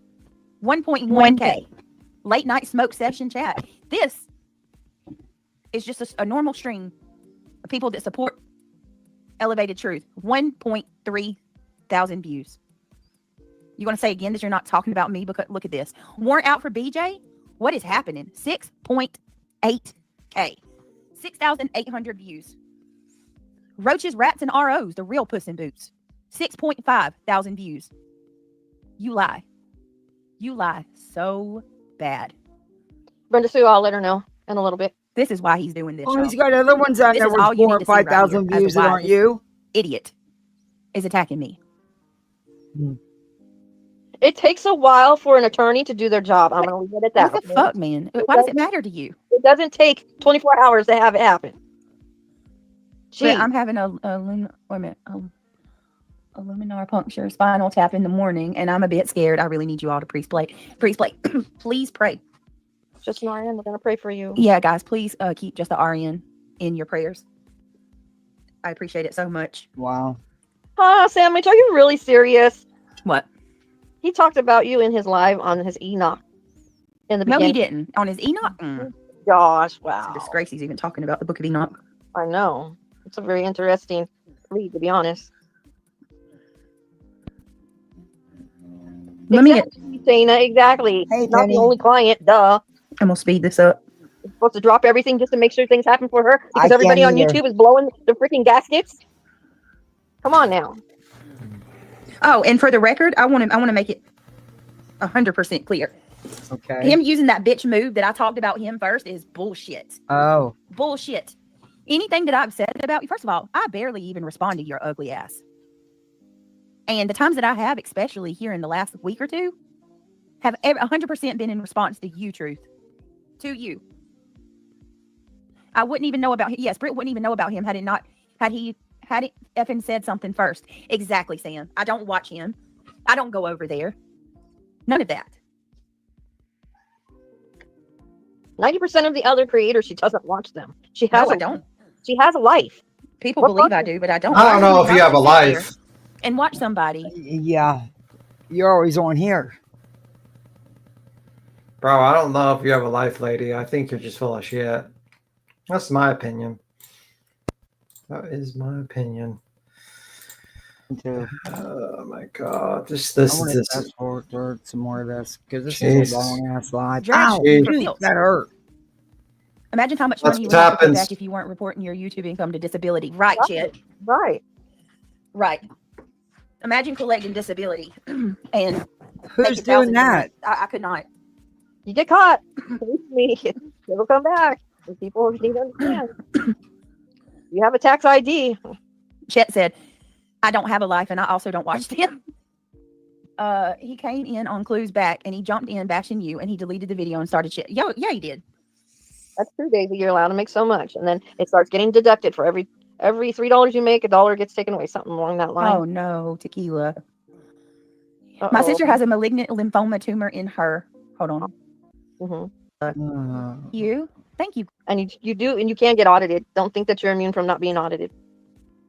1.1K. Late night smoke session chat. This is just a normal stream of people that support Elevated Truth. 1.3 thousand views. You want to say again that you're not talking about me? Because look at this. Warrant out for BJ? What is happening? 6.8K. 6,800 views. Roaches, Rats, and ROs, the real Puss in Boots. 6.5 thousand views. You lie. You lie so bad. Brenda Sue, I'll let her know in a little bit. This is why he's doing this. Oh, y'all. he's got other ones out This there is with all you 4,000 need or to see right 5,000 here as views to that why aren't this you. Idiot is attacking me. It takes a while for an attorney to do their job. I'm going to leave it at that. What the okay? fuck, man? Why does it matter to you? It doesn't take 24 hours to have it happen. Gee, But I'm having a luminar puncture spinal tap in the morning, and I'm a bit scared. I really need you all to please play. Please pray. just an RN. We're going to pray for you. Yeah, guys, please keep just the RN in your prayers. I appreciate it so much. Wow. Sandwich, are you really serious? What? He talked about you in his live on his Enoch. In the No, he beginning. didn't. On his Enoch? Gosh, It's wow. a disgrace he's even talking about the book of Enoch. I know. It's a very interesting read, to be honest. Let me get, Exactly, Dana, exactly. Hey, Not Penny. the only client, duh. I'm going to speed this up. You're supposed to drop everything just to make sure things happen for her I because everybody on can't either. YouTube is blowing the freaking gaskets. Come on now. Oh, and for the record, I want to make it 100% clear. Okay. Him using that bitch move that I talked about him first is bullshit. Oh. Bullshit. Anything that I've said about you, first of all, I barely even respond to your ugly ass. And the times that I have, especially here in the last week or two, have 100% been in response to you, Truth. To you. I wouldn't even know about him. Yes, Britt wouldn't even know about him had he effing said something first. Exactly, Sam. I don't watch him. I don't go over there. None of that. 90% of the other creators, she doesn't watch them. She has No, I don't. She has a life. People What believe fuck? I do, but I don't. I don't know if you have a life. And watch somebody. Yeah. You're always on here. Bro, I don't know if you have a life, lady. I think you're just full of shit. That's my opinion. That is my opinion. Too. Oh my god. This I want to this fast forward through some more of this because this is Jesus. a long ass live. Dredge Ow, for dude, filth. that hurt. Imagine how much That's money you what would have to pay happens. back if you weren't reporting your YouTube income to disability. Right, Chet. Right. Right. Imagine collecting disability and Who's taking doing thousands that? I could not. You get caught. Believe me, it'll come back. And people need to understand. You have a tax ID. Chet said, I don't have a life and I also don't watch them. He came in on Clues Back and he jumped in bashing you and he deleted the video and started shit. Yeah, he did. That's 2 days a year allowed to make so much. And then it starts getting deducted for every $3 you make, $1 gets taken away, something along that line. Oh no, tequila. Uh-oh. My sister has a malignant lymphoma tumor in her. Hold on. Mhm. You? Thank you. And you do, and you can get audited. Don't think that you're immune from not being audited.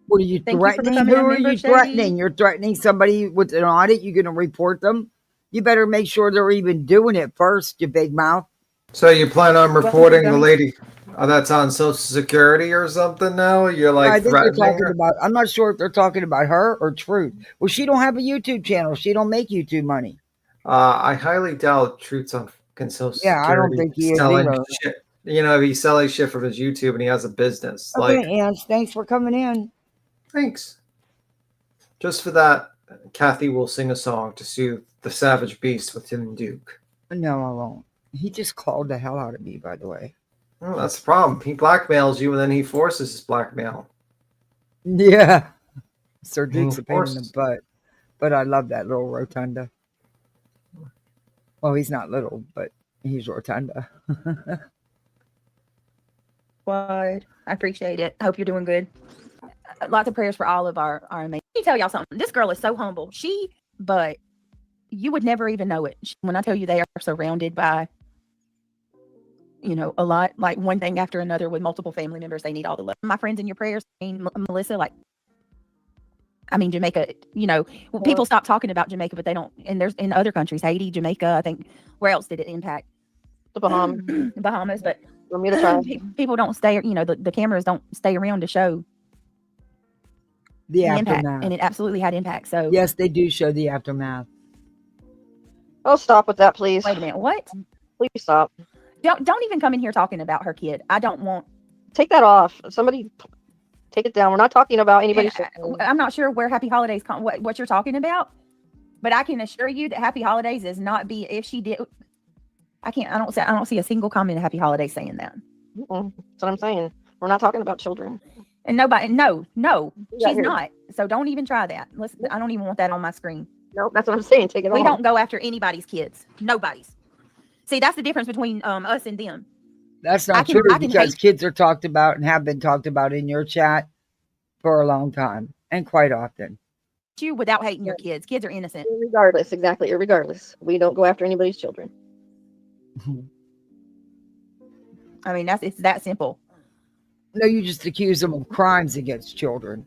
What are you Thank you for threatening? becoming Who a are member, you Shady. threatening? You're threatening somebody with an audit. You're going to report them. You better make sure they're even doing it first, you big mouth. So you plan on Welcome to reporting the Gummies. lady that's on Social Security or something now? You're I like think they're threatening talking her? about. I'm not sure if they're talking about her or Truth. Well, she don't have a YouTube channel. She don't make YouTube money. I highly doubt Truth's on fucking Social Security. Yeah, I don't think he is selling either. shit. You know, he's selling shit from his YouTube and he has a business. Okay, Like, Ange, thanks for coming in. thanks. Just for that, Kathy will sing a song to soothe the savage beast within Duke. No, I won't. He just called the hell out of me, by the way. Well, that's the problem. He blackmails you and then he forces his blackmail. Yeah. Sir Duke's a pain in the Horses. butt. But I love that little rotunda. Well, he's not little, but he's rotunda. What? I appreciate it. I hope you're doing good. Lots of prayers for all of our amazing. Let me tell y'all something. This girl is so humble. But you would never even know it. When I tell you they are surrounded by, a lot, like one thing after another with multiple family members, they need all the love. My friends in your prayers, Melissa, Jamaica, people stop talking about Jamaica, but they don't, and there's in other countries, Haiti, Jamaica, I think, where else did it impact? The Bahamas, Bahamas, but Bermuda Triangle. people don't stay. You know, the cameras don't stay around to show The the impact, aftermath. and it absolutely had impact. So Yes, they do show the aftermath. Oh, stop with that, please. wait a minute, what? Please stop. Don't even come in here talking about her kid. I don't want. Take that off. Somebody take it down. We're not talking about anybody's. I'm not sure where Happy Holidays what you're talking about, but I can assure you that Happy Holidays is not be if she did. I don't see a single comment of Happy Holidays saying that. That's what I'm saying. We're not talking about children. And nobody, no, Yeah, she's here. not. So don't even try that. Listen, I don't even want that on my screen. No, that's what I'm saying. Take it We off. don't go after anybody's kids. Nobody's. See, that's the difference between us and them. That's I not can- true I can because hate- kids are talked about and have been talked about in your chat for a long time and quite often. You without hating your kids. Kids are innocent. Regardless, exactly. Regardless, we don't go after anybody's children. I mean, it's that simple. No, you just accuse them of crimes against children.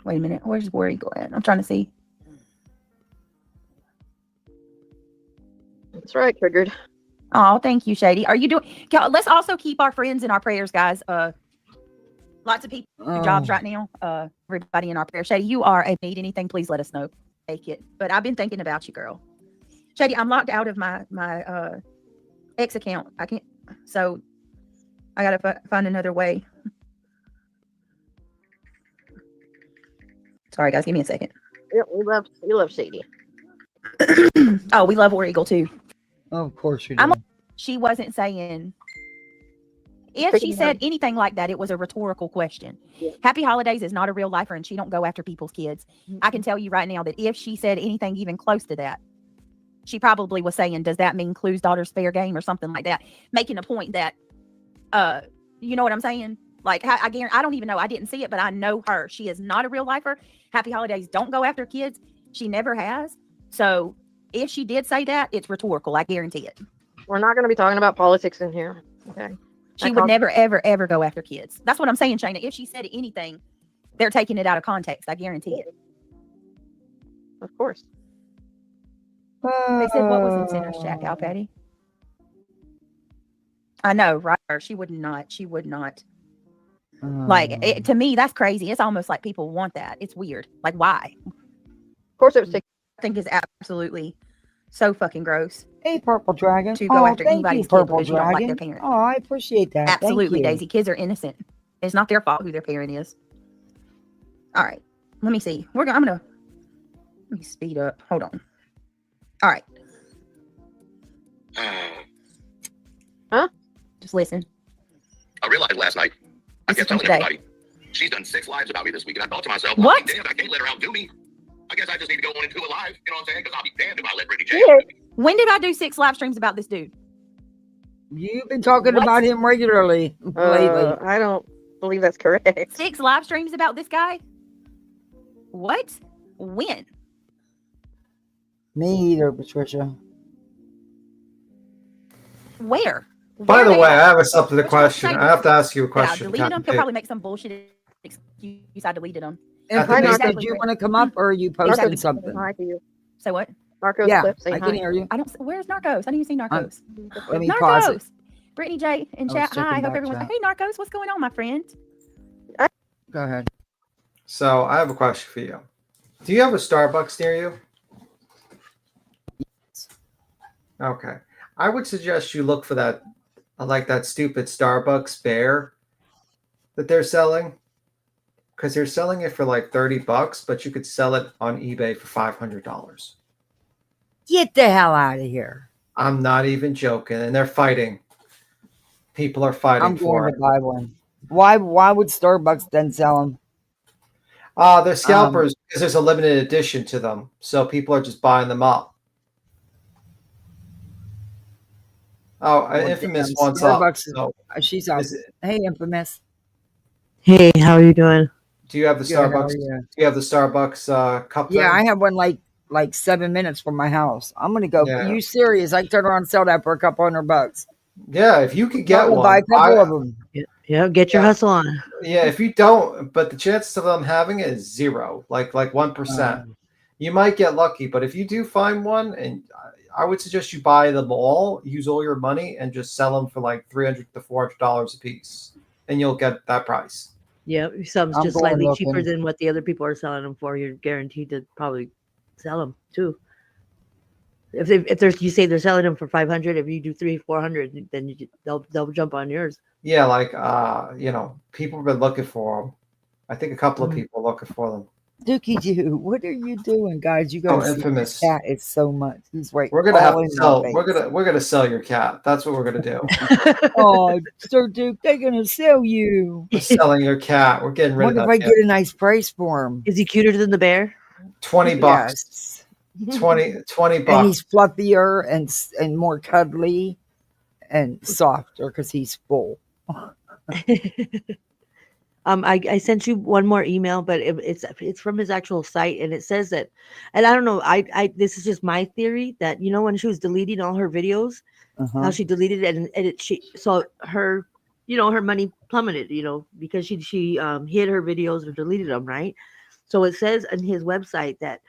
Wait a minute. Where's Worry go at? I'm trying to see. That's right. Triggered. Oh, thank you, Shady. Are you doing? Let's also keep our friends in our prayers, guys. Lots of people do jobs right now. Everybody in our prayers. Shady, you are. If you need anything, please let us know. Take it. But I've been thinking about you, girl. Shady, I'm locked out of my X account. I can't. So I gotta find another way. Sorry, guys. Give me a second. Yeah, we love Shady. Oh, we love War Eagle too. Of course you do. I'm- She wasn't saying. If she said anything like that, it was a rhetorical question. Yeah. Happy Holidays is not a real lifer, and she don't go after people's kids. I can tell you right now that if she said anything even close to that, she probably was saying, "Does that mean Clue's daughter's fair game or something like that?" Making a point that, you know what I'm saying? Like I guarantee, I don't even know. I didn't see it, but I know her. She is not a real lifer. Happy Holidays don't go after kids. She never has. So if she did say that, it's rhetorical. I guarantee it. We're not going to be talking about politics in here. Okay. She would never, ever, ever go after kids. That's what I'm saying, Shayna. If she said anything, they're taking it out of context. I guarantee it. Of course. They said, what was in Center's chat, Cal Patty? I know, right? She would not. She would not. Like, to me, that's crazy. It's almost like people want that. It's weird. Like, why? Of course it was taken. I think it's absolutely so fucking gross. Hey, Purple Dragon. To go after thank anybody's you, kid Purple because you don't like Dragon. their parent. Oh, I appreciate that. Thank Absolutely, you. Daisy. Kids are innocent. It's not their fault who their parent is. All right. Let me see. Let me speed up. Hold on. All right. Just listen. I realized last night, I This kept is telling today. everybody, she's done 6 lives about me this week, and I thought to myself, What? well, I'll be damned, I can't let her outdo me. I guess I just need to go on and do it live, you know what I'm saying? Because I'll be damned if I let Brittany J Yeah. outdo me. When did I do 6 live streams about this dude? You've been talking What? about him regularly lately. I don't believe that's correct. 6 live streams about this guy? What? When? Me either, Patricia. Where? By Where the they way, at? I have a substantive Which one question. say I have to ask you a that I question. deleted them. Captain He'll Pig. probably make some bullshit excuse. I deleted them. And I think Denise, Narcos- did you want to come up or are you posting Exactly. something? Hi to you. Say what? Narcos Yeah, clip saying I can hi. hear you. I don't. Where's Narcos? I didn't even see Narcos. Let me pause it. Narcos. Brittany J in I was chat. checking Hi. Hope back everyone's. chat. Hey Narcos, what's going on, my friend? Go ahead. So I have a question for you. Do you have a Starbucks near you? Okay. I would suggest you look for that, like that stupid Starbucks bear that they're selling. Because they're selling it for like $30, but you could sell it on eBay for $500. Get the hell out of here. I'm not even joking. And they're fighting. People are fighting I'm for going it. to buy one. Why would Starbucks then sell them? They're scalpers because there's a limited edition to them. So people are just buying them up. Oh, Infamous wants up. Starbucks is- So She's out. is it- Hey, Infamous. Hey, how are you doing? do you have the Good, how Starbucks? are you? Do you have the Starbucks cup? Yeah, thing? I have one like 7 minutes from my house. I'm gonna go. Yeah. You serious? I can turn around and sell that for a couple $100. Yeah, if you could I'm get gonna one, buy a couple I- of them. Yeah, get your Yeah. hustle on. yeah. If you don't, but the chances of them having it is zero, like 1%. You might get lucky, but if you do find one, and I would suggest you buy them all, use all your money, and just sell them for like $300 to $400 a piece, and you'll get that price. Yeah, some's I'm just going slightly cheaper looking. than what the other people are selling them for. You're guaranteed to probably sell them too. If there's you say they're selling them for 500, if you do 300-400, then they'll jump on yours. Yeah, like people have been looking for them. I think a couple of Mhm. people are looking for them. Dookie Doo, what are you doing, guys? You Oh, gotta see infamous. this cat. It's so much. He's right We're gonna have all to in sell. my We're face. gonna sell your cat. That's what we're gonna do. Oh, Sir Duke, they're gonna sell you. We're selling your cat. We're getting rid of Wonder if that I cat. get a nice price for him. Is he cuter than the bear? $20. Yes. 20 And bucks. he's fluffier and more cuddly and softer because he's full. I sent you one more email, but it's from his actual site, and it says that, and I don't know, I this is just my theory that when she was deleting all her videos, Uh-huh. how she deleted it and so her her money plummeted, because she hid her videos or deleted them, right? So it says on his website that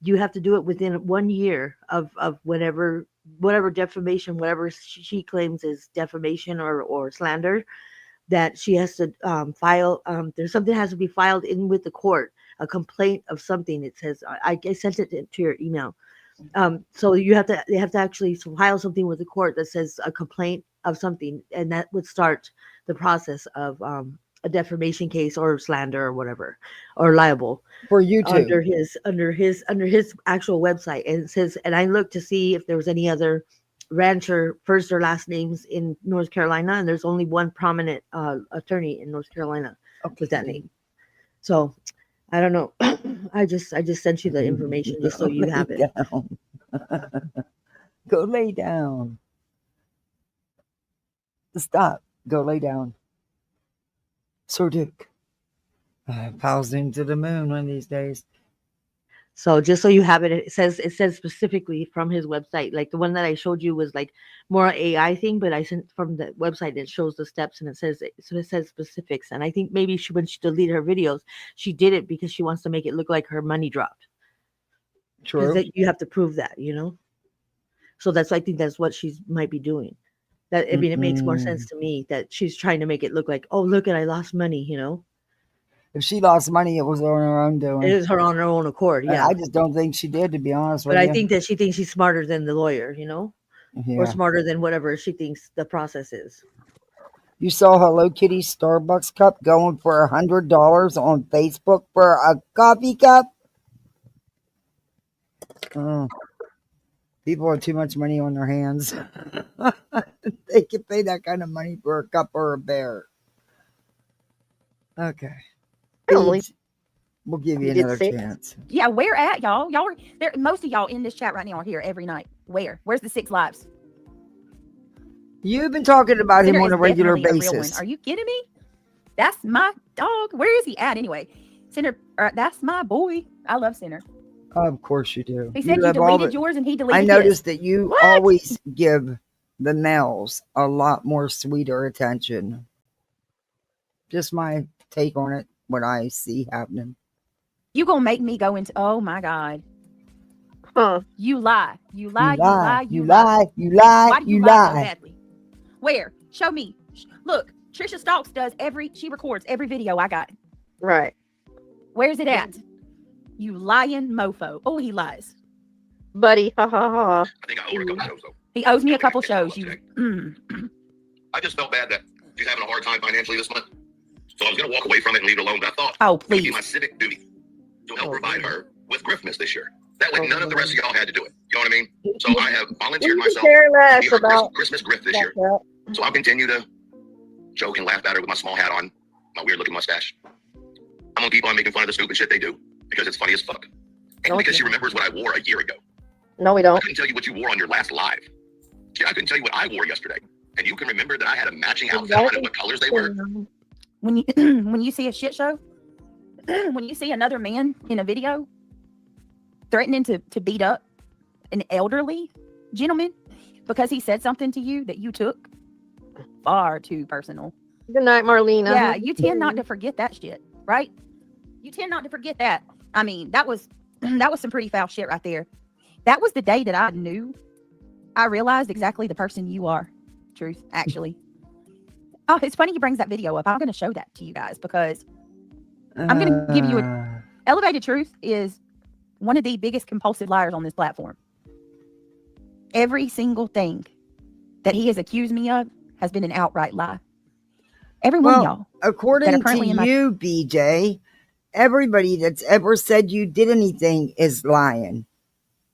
you have to do it within 1 year of whatever defamation, whatever she claims is defamation or slander, that she has to file. There's something has to be filed in with the court, a complaint of something. It says I sent it to your email. So they have to actually file something with the court that says a complaint of something, and that would start the process of a defamation case or slander or whatever, or liable For YouTube. under his actual website. And it says, and I looked to see if there was any other rancher first or last names in North Carolina, and there's only one prominent attorney in North Carolina with that name. So I don't know. I just sent you the information just so you have it. Down. Go lay down. Stop. Go lay down. Sir Duke. Pals into the moon one of these days. So just so you have it, it says specifically from his website. Like the one that I showed you was like more AI thing, but I sent from the website. It shows the steps and it says specifics. And I think maybe when she deleted her videos, she did it because she wants to make it look like her money dropped. True. Because you have to prove that, So I think that's what she might be doing. That I mean, it makes more sense to me that she's trying to make it look like, oh, look at I lost money, If she lost money, it was on her own doing. It is her on her own accord, And yeah. I just don't think she did, to be honest with But you. I think that she thinks she's smarter than the lawyer, or Yeah. smarter than whatever she thinks the process is. You saw Hello Kitty Starbucks cup going for $100 on Facebook for a coffee cup? Oh. People have too much money on their hands. They can pay that kind of money for a cup or a bear. Okay. Really? We'll give you You did another 6? chance. Yeah, where at, y'all? Y'all are there. Most of y'all in this chat right now are here every night. Where's the 6 lives? You've been talking about him Sinner on a is regular definitely a real one. basis. Are you kidding me? That's my dog. Where is he at anyway? Sinner, that's my boy. I love Sinner. Of course you do. He said you have all deleted the- yours and he deleted I his. noticed that you What? always give the males a lot more sweeter attention. Just my take on it, what I see happening. You gonna make me go into? Oh my God! Huh. You lie. You lie. You lie. You lie. You lie. Why do You you lie so lie. badly? Where? Show me. Look, Trisha Stalks she records every video I got. Right. Where's it at? You lying mofo. Oh, he lies. Buddy. Ha ha ha. I think I owe her a couple shows, though. He owes me a couple shows. I just felt bad that she's having a hard time financially this month. So I was going to walk away from it and leave it alone, but I thought Oh, it would be please. my civic duty to help provide her with Christmas this year. That way, none of the rest of y'all had to do it. You know what I mean? So I have volunteered We myself care to less be her about Christmas grift this that. year. So I'll continue to joke and laugh at her with my small hat on, my weird looking mustache. I'm going to keep on making fun of the stupid shit they do because it's funny as fuck. And because she remembers what I wore a year ago. No, we I don't. couldn't tell you what you wore on your last live. Yeah, I couldn't tell you what I wore yesterday. And you can remember that I had a matching outfit on and what colors they were. When you when you see a shit show, when you see another man in a video threatening to beat up an elderly gentleman because he said something to you that you took far too personal. Good night, Marlena. Yeah, you tend not to forget that shit, right? You tend not to forget that. I mean, that was some pretty foul shit right there. That was the day that I knew I realized exactly the person you are, Truth, actually. Oh, it's funny he brings that video up. I'm going to show that to you guys because I'm going to give you Elevated Truth is one of the biggest compulsive liars on this platform. Every single thing that he has accused me of has been an outright lie. Every one of y'all. According to you, BJ, everybody that's ever said you did anything is lying.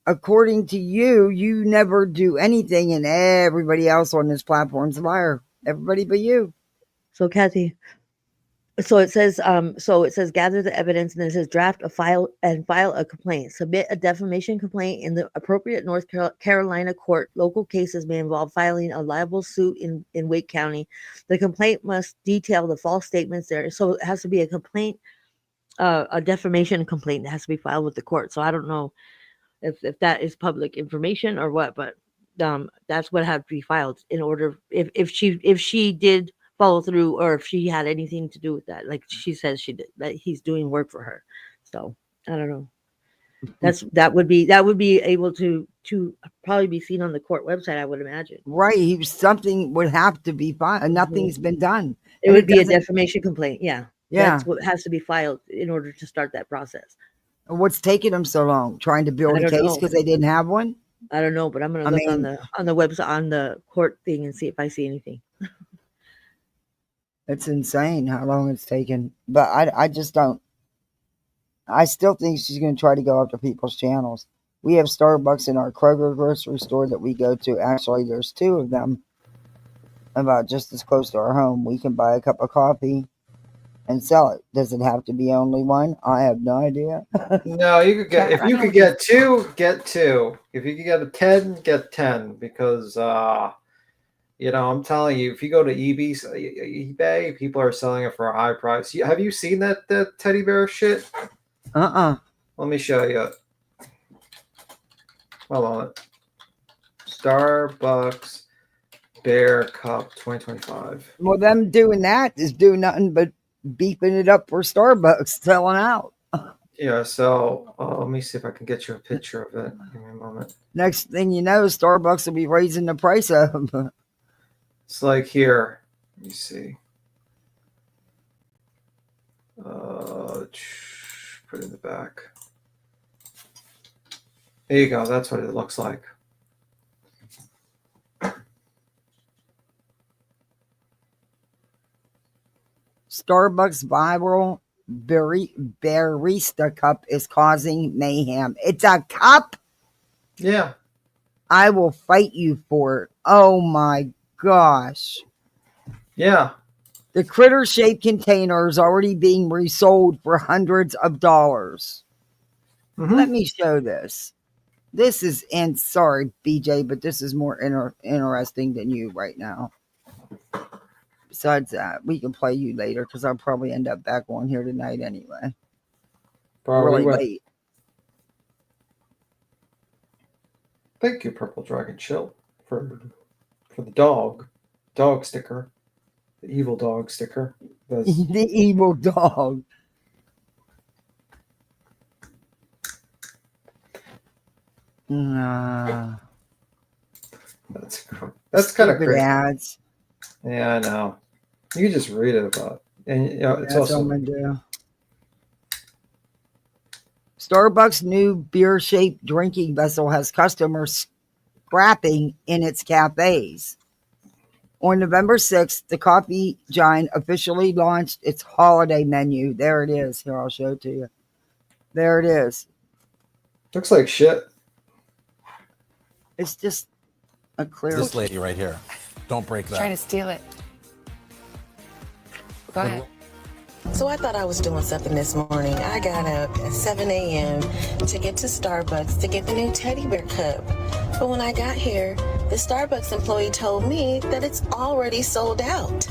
According to you, you never do anything, and everybody else on this platform's a liar. Everybody but you. So Kathy, so it says gather the evidence, and then it says draft a file a complaint. Submit a defamation complaint in the appropriate North Carolina court. Local cases may involve filing a liable suit in Wake County. The complaint must detail the false statements there. So it has to be a complaint, a defamation complaint that has to be filed with the court. So I don't know if that is public information or what, but that's what had to be filed in order if she did follow through, or if she had anything to do with that, like she says she did, that he's doing work for her. So I don't know. That would be able to probably be seen on the court website, I would imagine. Right, something would have to be filed. Nothing's been done. It would be a defamation complaint. Yeah, yeah. That's what has to be filed in order to start that process. What's taking them so long? Trying to build a case because they didn't have one? I don't know, but I'm gonna look on the website, on the court thing, and see if I see anything. It's insane how long it's taken. But I just don't. I still think she's going to try to go after people's channels. We have Starbucks in our Kroger grocery store that we go to. Actually, there's 2 of them about just as close to our home. We can buy a cup of coffee and sell it. Does it have to be only one? I have no idea. No, you could get, if you could get 2, get 2. If you could get a 10, get 10. Because I'm telling you, if you go to eBay, people are selling it for a high price. Have you seen that teddy bear shit? Let me show you. Hold on. Starbucks Bear Cup 2025. Well, them doing that is doing nothing but beefing it up for Starbucks, selling out. Yeah, so let me see if I can get you a picture of it. Give me a moment. Next thing you know, Starbucks will be raising the price of them. It's like here. Let me see. Put it in the back. There you go. That's what it looks like. Starbucks viral barista cup is causing mayhem. It's a cup? Yeah. I will fight you for it. Oh my gosh. Yeah. The critter shaped container is already being resold for hundreds of dollars. Mm-hmm. Let me show this. This is, and sorry, BJ, but this is more interesting than you right now. Besides that, we can play you later because I'll probably end up back on here tonight anyway. Probably really late. Thank you, Purple Dragon Chill, for the dog sticker, the evil dog sticker. The evil dog. That's kind of crazy. Ads. Yeah, I know. You can just read it about, and it's that's also. What I'm gonna do. Starbucks' new beer-shaped drinking vessel has customers scrapping in its cafes. On November 6th, the coffee giant officially launched its holiday menu. There it is. Here, I'll show it to you. There it is. Looks like shit. It's just a clear. This lady right here. Don't break that. Trying to steal it. Go ahead. So I thought I was doing something this morning. I got up at 7 a.m. to get to Starbucks to get the new teddy bear cup. But when I got here, the Starbucks employee told me that it's already sold out.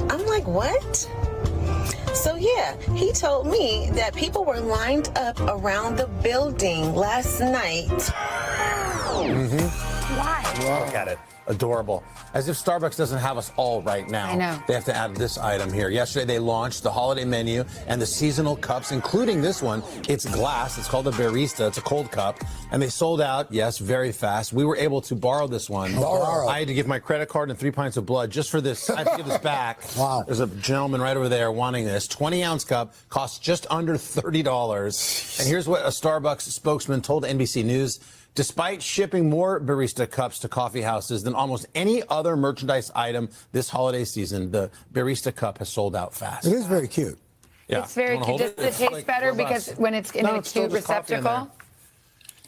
I'm like, what? So yeah, he told me that people were lined up around the building last night. Mm-hmm. Why? Look at it. Adorable. As if Starbucks doesn't have us all right now. I know. They have to add this item here. Yesterday they launched the holiday menu and the seasonal cups, including this one. It's glass. It's called a barista. It's a cold cup. And they sold out, yes, very fast. We were able to borrow this one. I had to give my credit card and 3 pints of blood just for this. I have to give this back. Wow. There's a gentleman right over there wanting this. 20-ounce cup costs just under $30. And here's what a Starbucks spokesman told NBC News. Despite shipping more barista cups to coffee houses than almost any other merchandise item this holiday season, the barista cup has sold out fast. It is very cute. Yeah. It's very cute. Does it taste better because when it's in a cute receptacle?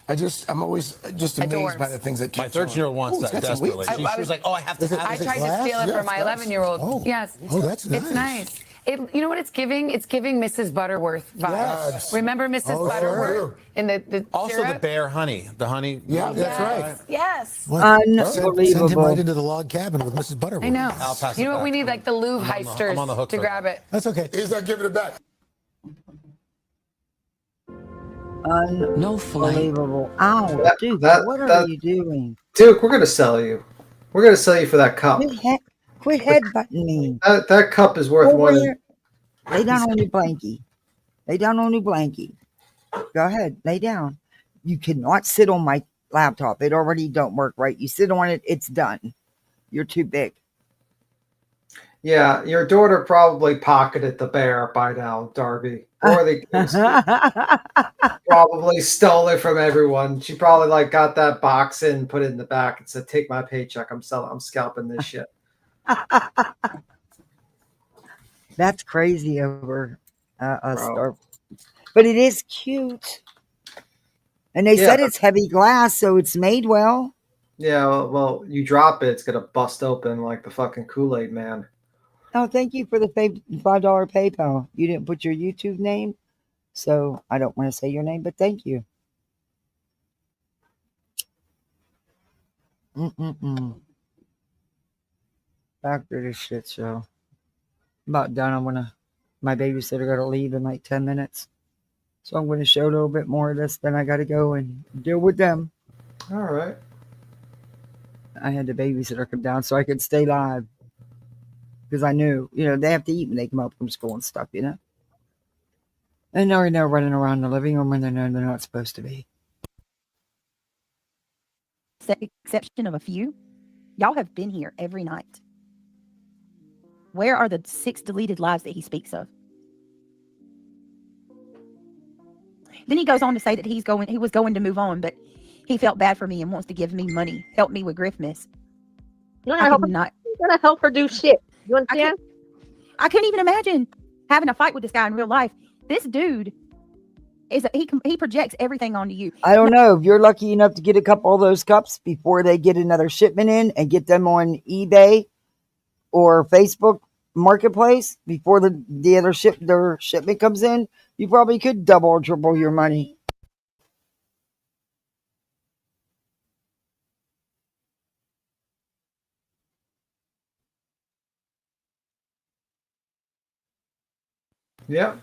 I'm always just amazed by the things that my 13-year-old wants that desperately. She was like, "Oh, I have to have I this." tried to steal it from my 11-year-old. Oh. Yes. Oh, that's nice. It's nice. You know what it's giving? It's giving Mrs. Butterworth vibes. Yes. Remember Mrs. Butterworth sure. in the Also syrup? the bear honey. The honey. Yeah, that's right. Yes. Send him Unbelievable. right into the log cabin with Mrs. Butterworth. I know. I'll pass You it know what? back. We need like the Louvre heisters I'm on the hook to for grab it. That's okay. He's not giving it back. Unbelievable. Ow, Duke, what are you doing? Duke, we're gonna sell you. We're gonna sell you for that cup. Quit headbutting me. That cup is worth more than. Lay down on your blankie. Lay down on your blankie. Go ahead, lay down. You cannot sit on my laptop. It already don't work right. You sit on it, it's done. You're too big. Yeah, your daughter probably pocketed the bear by now, Darby. Or they probably stole it from everyone. She probably like got that box in, put it in the back, and said, "Take my paycheck. I'm scalping this shit." That's crazy over a star. But it is cute. And they said it's heavy glass, so it's made well. Yeah, well, you drop it, it's gonna bust open like the fucking Kool-Aid man. Oh, thank you for the $5 PayPal. You didn't put your YouTube name, so I don't want to say your name, but thank you. Back to this shit show. About done. My babysitter got to leave in like 10 minutes. So I'm going to show a little bit more of this. Then I got to go and deal with them. All right. I had the babysitter come down so I could stay live. Because I knew, they have to eat when they come up from school and stuff, And now they're running around the living room when they know they're not supposed to be. Exception of a few, y'all have been here every night. Where are the 6 deleted lives that he speaks of? Then he goes on to say that he was going to move on, but he felt bad for me and wants to give me money, help me with Griffmas. You're gonna help her do shit. You understand? I couldn't even imagine having a fight with this guy in real life. This dude he projects everything onto you. I don't know if you're lucky enough to get a couple of those cups before they get another shipment in and get them on eBay or Facebook Marketplace before the other shipment comes in. You probably could double or triple your money. Yep.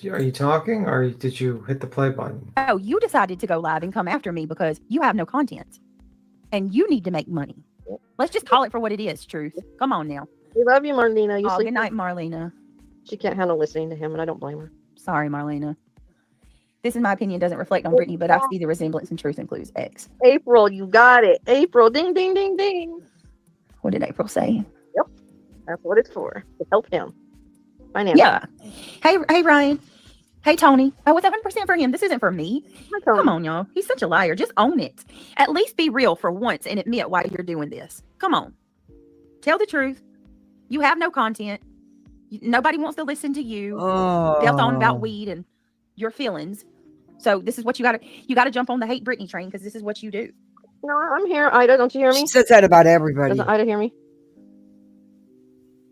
Are you talking or did you hit the play button? Oh, you decided to go live and come after me because you have no content and you need to make money. Let's just call it for what it is, Truth. Come on now. We love you, Marlena. Good night, Marlena. She can't handle listening to him, and I don't blame her. Sorry, Marlena. This, in my opinion, doesn't reflect on Brittany, but I see the resemblance in Truth includes X. April, you got it. April, ding, ding, ding, ding. What did April say? Yep. That's what it's for. To help him. Financially. Yeah. Hey, Ryan. Hey, Tony. Oh, it's 100% for him. This isn't for me. Come on, y'all. He's such a liar. Just own it. At least be real for once and admit why you're doing this. Come on. Tell the truth. You have no content. Nobody wants to listen to you. Delve on about weed and your feelings. So this is what you gotta jump on the hate Britney train because this is what you do. No, I'm here. Ida, don't you hear me? She says that about everybody. Doesn't Ida hear me?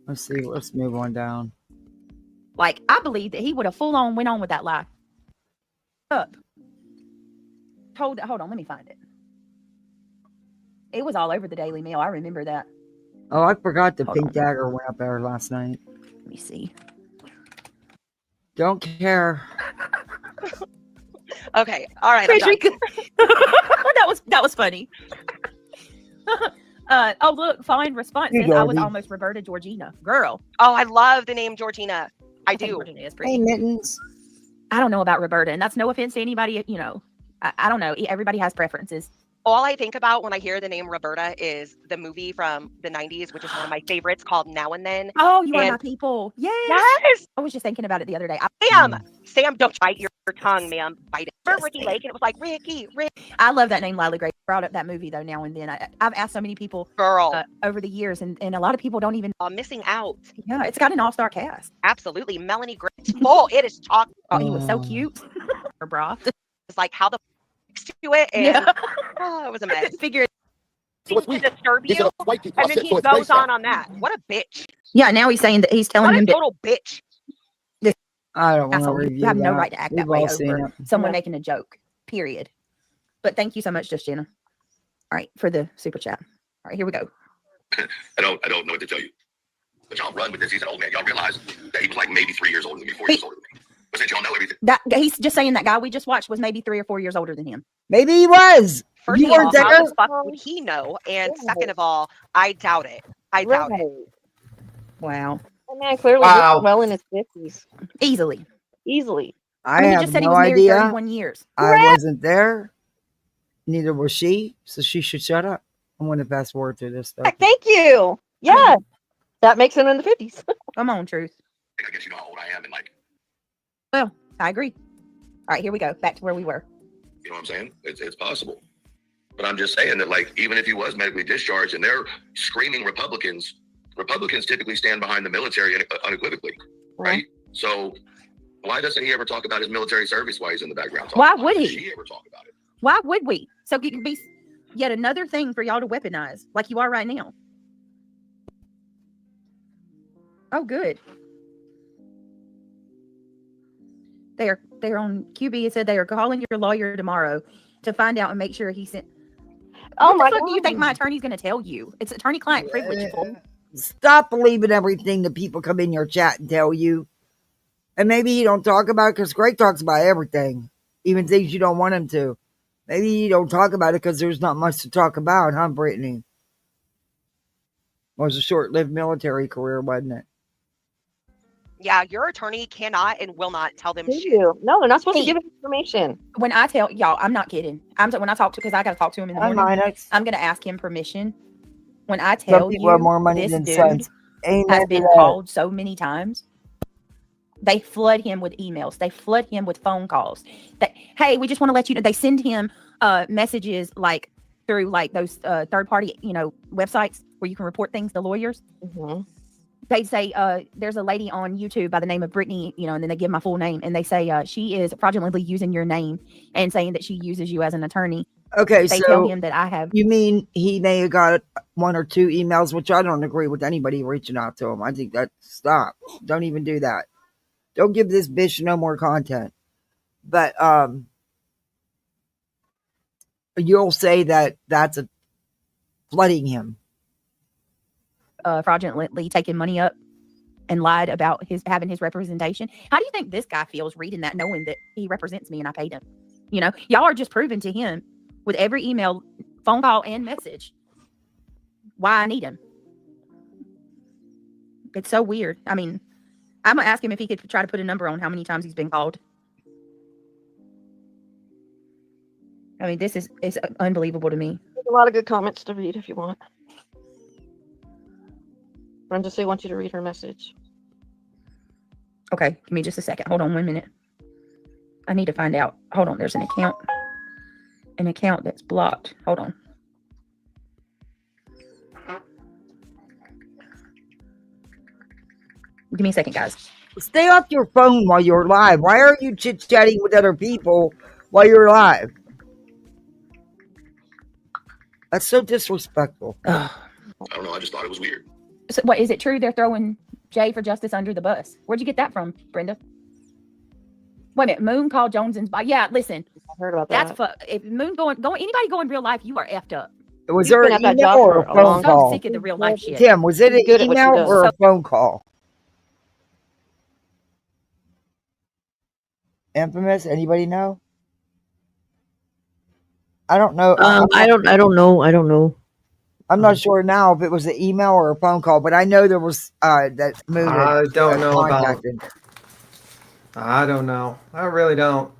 Let's see. Let's move on down. Like, I believe that he would have full on went on with that lie. Hold on, let me find it. It was all over the Daily Mail. I remember that. Oh, I forgot the pink dagger went up there last night. Let me see. Don't care. Okay. All right. I'm done. Frederica. that was funny. Oh look, fine response You says I was Darby. almost Roberta Georgina. Girl. Oh, I love the name Georgina. I think do. Georgina is Hey, pretty. Mittens. I don't know about Roberta, and that's no offense to anybody, you know. I don't know. Everybody has preferences. All I think about when I hear the name Roberta is the movie from the 90s, which is one of my favorites called Now and Then. Oh, You Are And- My People. Yes. Yes. I was just thinking about it the other day. Sam, don't bite your tongue, ma'am. Bite it. Remember Ricky Lake? And it was like, Ricky. I love that name, Lila Gray. Brought up that movie, though, now and then. I've asked so many people Girl. over the years, and a lot of people don't even. Missing out. Yeah, it's got an all-star cast. Absolutely. Melanie Gray. Oh, it is chocolate. Oh, he was so cute. Her bra. It's like how the to it. And it was a mess. Figure to disturb you. And then he goes on that. What a bitch. Yeah, now he's saying that he's telling What a him total bitch. I don't want to asshole. review You have no that. right to act We've that way all seen over it. someone making a joke. Period. But thank you so much, Just Jenna. All right, for the super chat. All right, here we go. I don't know what to tell you. But y'all run with this. He's an old man. Y'all realize that he was like maybe 3 years older than me, 4 years older than me. But since y'all know everything. That he's just saying that guy we just watched was maybe 3 or 4 years older than him. Maybe he was. First You of all, weren't there. how the fuck would he know? And second of all, I doubt it. I doubt it. Wow. That man clearly Wow. was well in his 50s. Easily. Easily. I mean, he have just said he no was married idea. 31 years. I wasn't there. Neither was she. So she should shut up. I'm going to fast forward through this stuff. Thank you. Yeah. That makes him in the 50s. Come on, Truth. I guess you know how old I am and like, Well, I agree. All right, here we go. Back to where we were. you know what I'm saying? It's possible. But I'm just saying that, like, even if he was medically discharged and they're screaming Republicans typically stand behind the military unequivocally, right? So why doesn't he ever talk about his military service while he's in the background? Why would he? Does she ever talk about it? Why would we? So it could be yet another thing for y'all to weaponize, like you are right now. Oh, good. They're on QB. It said they are calling your lawyer tomorrow to find out and make sure he sent. Oh my God! God. Do you think my attorney's going to tell you? It's attorney-client privilege. Fool. Stop believing everything that people come in your chat and tell you. And maybe you don't talk about it because Greg talks about everything, even things you don't want him to. Maybe you don't talk about it because there's not much to talk about, huh, Brittany? It was a short-lived military career, wasn't it? Yeah, your attorney cannot and will not tell them shit. No, they're not supposed to give information. When I tell y'all, I'm not kidding. When I talk to, because I got to talk to him in the morning. I'm going to ask him permission. When I Some tell people have you more money this than dude sense. has Amen been to that. called so many times, they flood him with emails. They flood him with phone calls. That, hey, we just want to let you know. They send him messages like through like those third party, websites where you can report things to lawyers. Mm-hmm. They say there's a lady on YouTube by the name of Brittany, and then they give my full name, and they say she is fraudulently using your name and saying that she uses you as an attorney. Okay, They so tell him that I have. you mean he may have got 1 or 2 emails, which I don't agree with anybody reaching out to him. I think that stop. Don't even do that. Don't give this bitch no more content. But you'll say that that's a flooding him. Fraudulently taking money up and lied about having his representation. How do you think this guy feels reading that, knowing that he represents me and I paid him? Y'all are just proving to him with every email, phone call, and message why I need him. It's so weird. I mean, I'm gonna ask him if he could try to put a number on how many times he's been called. I mean, this is unbelievable to me. There's a lot of good comments to read if you want. Brenda say wants you to read her message. Okay, give me just a second. Hold on 1 minute. I need to find out. Hold on, there's an account that's blocked. Hold on. Give me a second, guys. Stay off your phone while you're live. Why are you chit-chatting with other people while you're live? That's so disrespectful. I don't know. I just thought it was weird. So, what, is it true they're throwing Jay for Justice under the bus? Where'd you get that from, Brenda? Wait a minute. Moon called Jones and yeah, listen. I heard about that. If Moon going anybody go in real life, you are effed up. Was there an email or a phone I'm call? so sick of the real life shit. Tim, was it an email or a phone call? Infamous? Anybody know? I don't know. I don't know. I'm not sure now if it was an email or a phone call, but I know there was that Moon had I don't know about. contacted. I don't know. I really don't.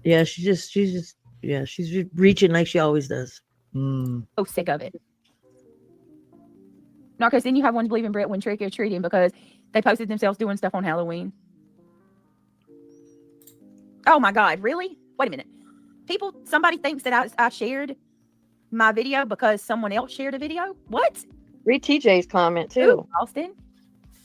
Yeah, she's just she's reaching like she always does. So sick of it. No, because then you have one believing Brett when trick or treating because they posted themselves doing stuff on Halloween. Oh my God, really? Wait a minute. Somebody thinks that I shared my video because someone else shared a video? What? Read TJ's comment too. Ooh, Austin?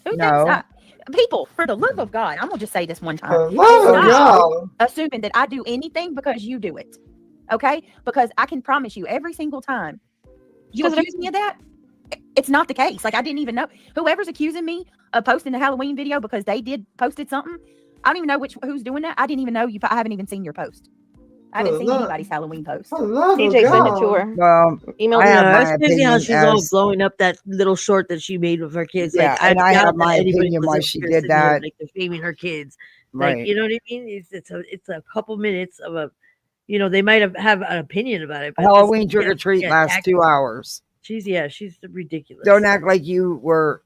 Who No. thinks people, for the love of God, I'm gonna just say this one time. Oh, Assuming that I do anything because you do it. Okay? Because I can promise you every single time you accuse me of that, it's not the case. Like I didn't even know. Whoever's accusing me of posting the Halloween video because they posted something, I don't even know who's doing that. I didn't even know I haven't even seen your post. I haven't seen anybody's Halloween post. TJ sent it to her. Well, Email I have my That's crazy how opinion she's all as blowing up that little short that she made with her kids. Yeah, Like and I doubt have that my anybody opinion was why in she there did sitting there, that. like defaming her kids. Right. Like, you know what I mean? It's a couple minutes of a, they might have an opinion about it, but Halloween trick or treat lasts 2 hours. She's ridiculous. Don't act like you were,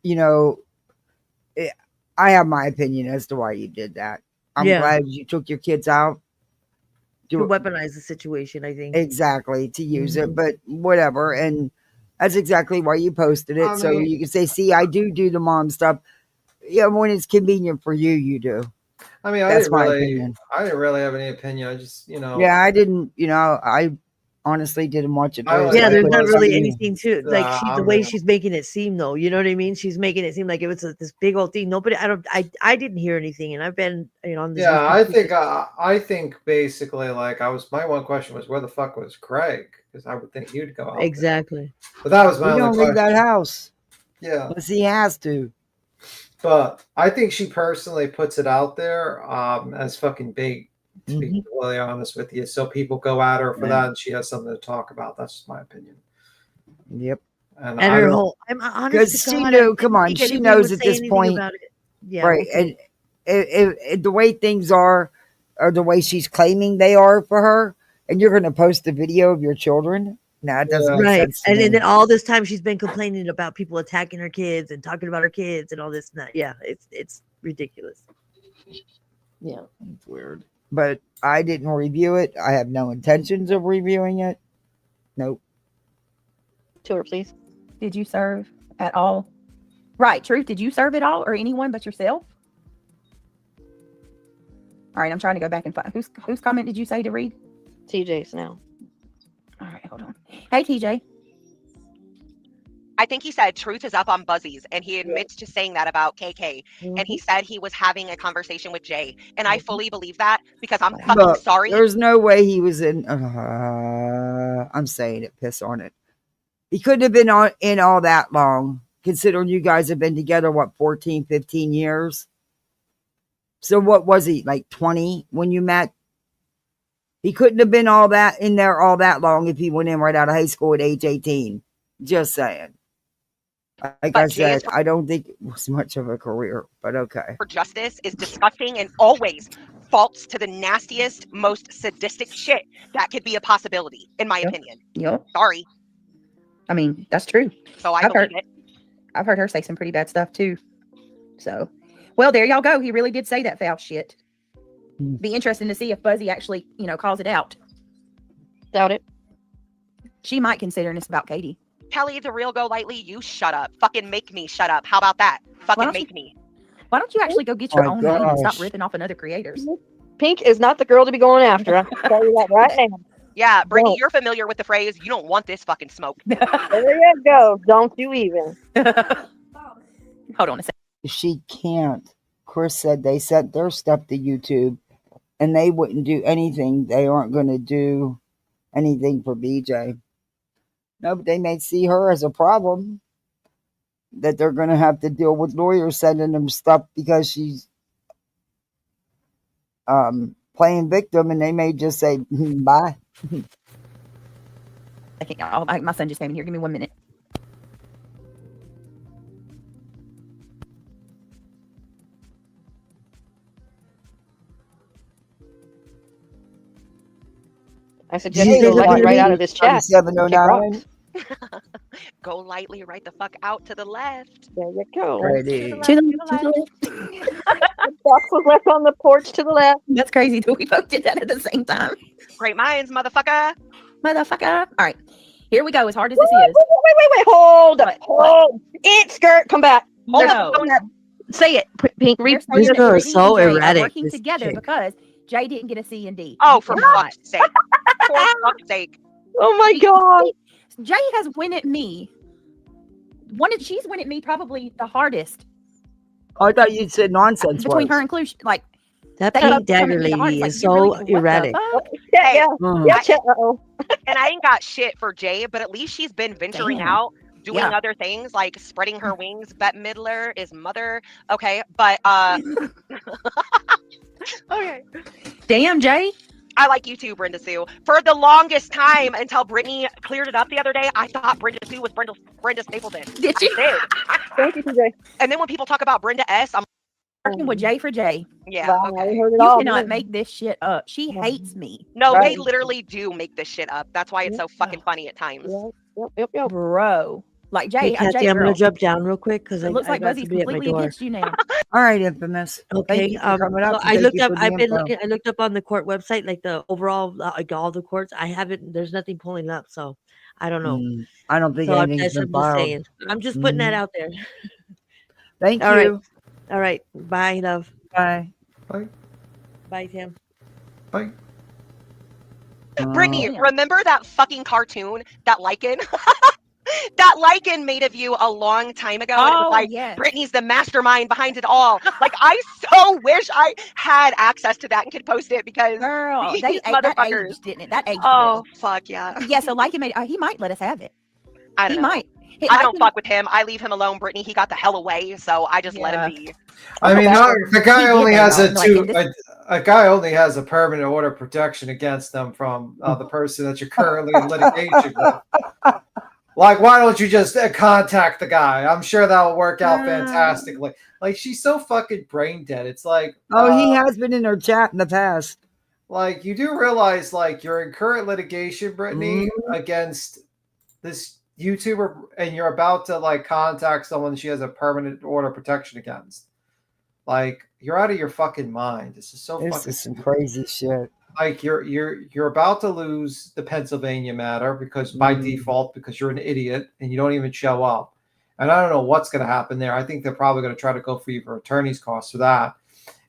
I have my opinion as to why you did that. I'm Yeah. glad you took your kids out. To weaponize the situation, I think. Exactly, to use it, but whatever. And that's exactly why you posted it. So you can say, see, I do the mom stuff. Yeah, when it's convenient for you, you do. I mean, I That's didn't my really, opinion. I didn't really have any opinion. I just, Yeah, I didn't, I honestly didn't watch it. Yeah, there's not really anything to like the way mean- she's making it seem though. You know what I mean? She's making it seem like it was this big old thing. Nobody, I didn't hear anything, and I've been on this. Yeah, I think basically like my one question was where the fuck was Craig? Because I would think he'd go out there. Exactly. But that was my He only don't question. leave that house. Yeah. Unless he has to. But I think she personally puts it out there as fucking bait, to be really honest with you. So people go at her for that, and she has something to talk about. That's just my opinion. Yep. And her whole, I'm honest because to she God, knew. I Come didn't on, think she anybody knows would at say this anything point, about it. Yeah, right? okay. And the way things are, or the way she's claiming they are for her, and you're going to post a video of your children. No, it doesn't make Right. sense to And me. then all this time she's been complaining about people attacking her kids and talking about her kids and all this and that. Yeah, it's ridiculous. Yeah. It's weird. But I didn't review it. I have no intentions of reviewing it. Nope. To her, please. Did you serve at all? Right, Truth, did you serve at all or anyone but yourself? All right, I'm trying to go back and find whose comment did you say to read? TJ's now. All right, hold on. Hey, TJ. I think he said Truth is up on Buzzies, and he admits to saying that about KK. And he said he was having a conversation with Jay, and I fully believe that because I'm fucking Look, sorry. There's no way he was in. I'm saying it. Piss on it. He couldn't have been in all that long, considering you guys have been together, 14, 15 years? So what was he, like 20 when you met? He couldn't have been all that in there all that long if he went in right out of high school at age 18. Just saying. Like I said, I don't think it was much of a career, but okay. For justice is disgusting and always falls to the nastiest, most sadistic shit that could be a possibility, in my opinion. Yep. Sorry. I mean, that's true. So I've heard it. I've heard her say some pretty bad stuff too. So, well, there y'all go. He really did say that foul shit. Be interesting to see if Buzzy actually, calls it out. Doubt it. She might consider this about Katie. Kelly, the real go lightly, you shut up. Fucking make me shut up. How about that? Fucking make me. Why don't you actually go get your My own name and stop gosh. ripping off on other creators? Pink is not the girl to be going after. I'm gonna tell you that right now. Yeah, Brittany, Don't. you're familiar with the phrase, you don't want this fucking smoke. There you go. Don't you even. Hold on a second. She can't. Chris said they sent their stuff to YouTube and they wouldn't do anything. They aren't going to do anything for BJ. No, but they may see her as a problem that they're going to have to deal with lawyers sending them stuff because she's playing victim, and they may just say, bye. I can't. My son just came in here. Give me 1 minute. I suggest you go lightly right out of this chat. 3709. Go lightly right the fuck out to the left. There you go. Ready. To the left. The box was left on the porch to the left. That's crazy that we both did that at the same time. Great minds, motherfucker. Motherfucker. All right. Here we go. As hard as Wait, this is. wait. Hold up. Hold. It, skirt, come back. Hold No. up. Say it. Pink, read. They're saying that girl is Brittany so and Jay are erratic, working this together chick. because Jay didn't get a C and D. Oh, for He did not. fuck's sake. For fuck's sake. Oh my god. Jay has went at me. She's went at me probably the hardest Oh, I thought you said nonsense. between was. her and Clue. Like That they pink both come at dagger me the lady hardest. is Like, so what the erratic. fuck? Yeah. Mm. Yeah, chat. Uh-oh. And I ain't got shit for Jay, but at least she's been venturing Damn. out, doing Yeah. other things like spreading her wings. Bette Midler is mother. Okay, but okay. Damn, Jay. I like you too, Brenda Sue. For the longest time until Brittany cleared it up the other day, I thought Brenda Sue was Brenda Stapleton. Did you? I did. Thank you, TJ. And then when people talk about Brenda S, I'm Working with Jay for Jay. yeah. Wow, Okay. I heard it You all. cannot make this shit up. She hates me. No, Right. they literally do make this shit up. That's why it's so fucking funny at times. Yep. Bro. Like Jay, Hey, Kathy, Jay I'm girl. gonna jump down real quick because It looks I like got Buzzy's somebody at my completely door. against you now. All right, infamous. Okay, Thank you for coming up. so and I thank looked you up. for the I've been info. looking. I looked up on the court website, like the overall, like all the courts. I haven't. There's nothing pulling up, so I don't know. I don't think So anything's I'm been just filed. saying. I'm just putting that out there. Thank All right. you. All right. Bye, love. Bye. Bye. Bye, Tim. Bye. Brittany, Yeah. remember that fucking cartoon, that lichen? That lichen made of you a long time ago. And it was Oh, like, yes. Brittany's the mastermind behind it all. Like, I so wish I had access to that and could post it because Girl, these that motherfuckers. aged, didn't it? That aged Oh, fuck yeah. well. Yeah, so like he might let us have it. I don't He know. might. I don't fuck with him. I leave him alone, Brittany. He got the hell away, so I just let Yeah. him be. I mean, the guy did only that, has though. Like, a guy only has a permanent order of protection against them from the person that you're currently in litigation with. Like, why don't you just contact the guy? I'm sure that will work out fantastically. Like, she's so fucking brain dead. It's like, Oh, he has been in our chat in the past. like, you do realize, like, you're in current litigation, Brittany, against this YouTuber, and you're about to like contact someone she has a permanent order of protection against. Like, you're out of your fucking mind. This is so This fucking is some crazy shit. like you're about to lose the Pennsylvania matter because by default, because you're an idiot and you don't even show up. And I don't know what's going to happen there. I think they're probably going to try to go for you for attorney's costs for that.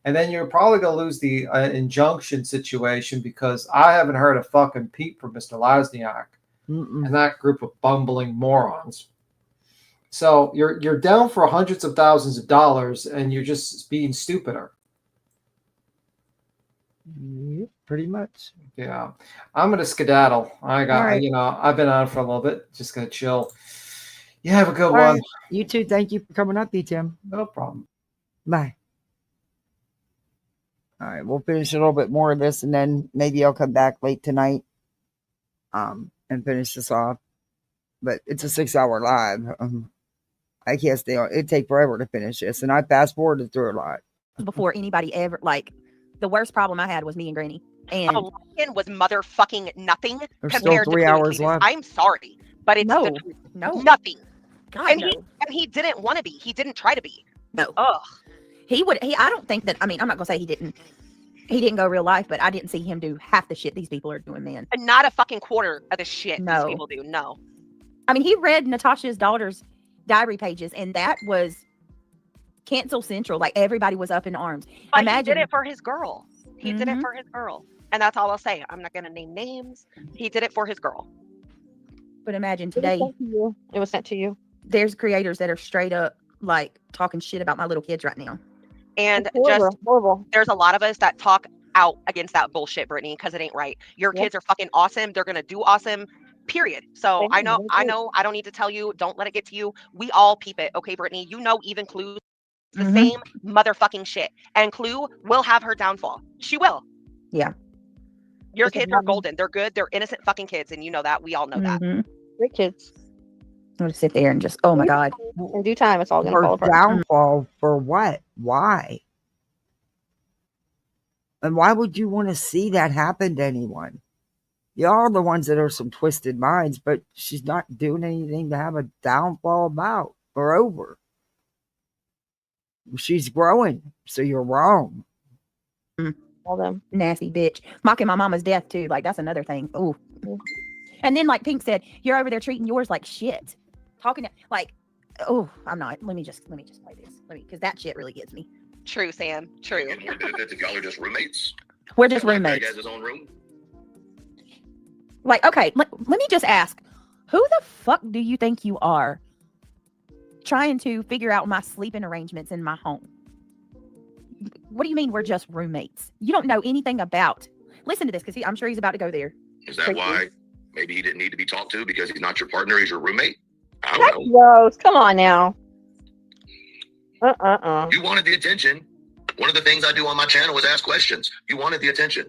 And then you're probably going to lose the injunction situation because I haven't heard a fucking peep from Mr. Lasniak and that group of bumbling morons. So you're down for hundreds of thousands of dollars and you're just being stupider. Yep, pretty much. Yeah, I'm gonna skedaddle. I got, All right. I've been on for a little bit. Just gonna chill. You have a good All one. right. You too. Thank you for coming up, Tim. No problem. Bye. All right, we'll finish a little bit more of this, and then maybe I'll come back late tonight, and finish this off. But it's a 6-hour live. I can't stay on. It'd take forever to finish this, and I fast forwarded through a lot. Before anybody ever, like, the worst problem I had was me and Granny. And Lichen was motherfucking nothing There's still compared 3 to hours Clean left. I'm sorry, but it's No, the truth. no. Nothing. God, And no. he didn't want to be. He didn't try to be. No. Ugh. I don't think that, I mean, I'm not gonna say he didn't go real life, but I didn't see him do half the shit these people are doing, man. And not a fucking quarter of the shit No. these people do. No. I mean, he read Natasha's daughter's diary pages, and that was cancel central. Like, everybody was up in arms. But Imagine. he did it for his girl. He did it for his girl. And that's all I'll say. I'm not going to name names. He did it for his girl. But imagine today, It was sent to you. there's creators that are straight up like talking shit about my little kids right now. And It's horrible, just, horrible. there's a lot of us that talk out against that bullshit, Brittany, because it ain't right. Your Yep. kids are fucking awesome. They're going to do awesome. Period. So They I do, they do. I don't need to tell you. Don't let it get to you. We all peep it. Okay, Brittany, you know, even Clue's the Mhm. same motherfucking shit. And Clue will have her downfall. She will. Yeah. Your This is kids are not- golden. They're good. They're innocent fucking kids. And you know that. We all know that. Mhm. Great kids. I'm gonna sit there and just, oh my God. In due time, it's all going to fall For apart. downfall for what? Why? And why would you want to see that happen to anyone? Y'all are the ones that are some twisted minds, but she's not doing anything to have a downfall about or over. She's growing, so you're wrong. All them. Nasty bitch. Mocking my mama's death too. Like that's another thing. Ooh. And then like Pink said, you're over there treating yours like shit. Talking to, like, oh, I'm not. Let me just play this. Because that shit really gets me. True, Sam. True. Get more benefits if y'all are just roommates. We're just Greg roommates. has his own room. Like, okay, let me just ask, who the fuck do you think you are trying to figure out my sleeping arrangements in my home? What do you mean we're just roommates? You don't know anything about. Listen to this, because I'm sure he's about to go there. Is that why maybe he didn't need to be talked to because he's not your partner, he's your roommate? I That's don't know. gross. Come on now. You wanted the attention. One of the things I do on my channel is ask questions. You wanted the attention.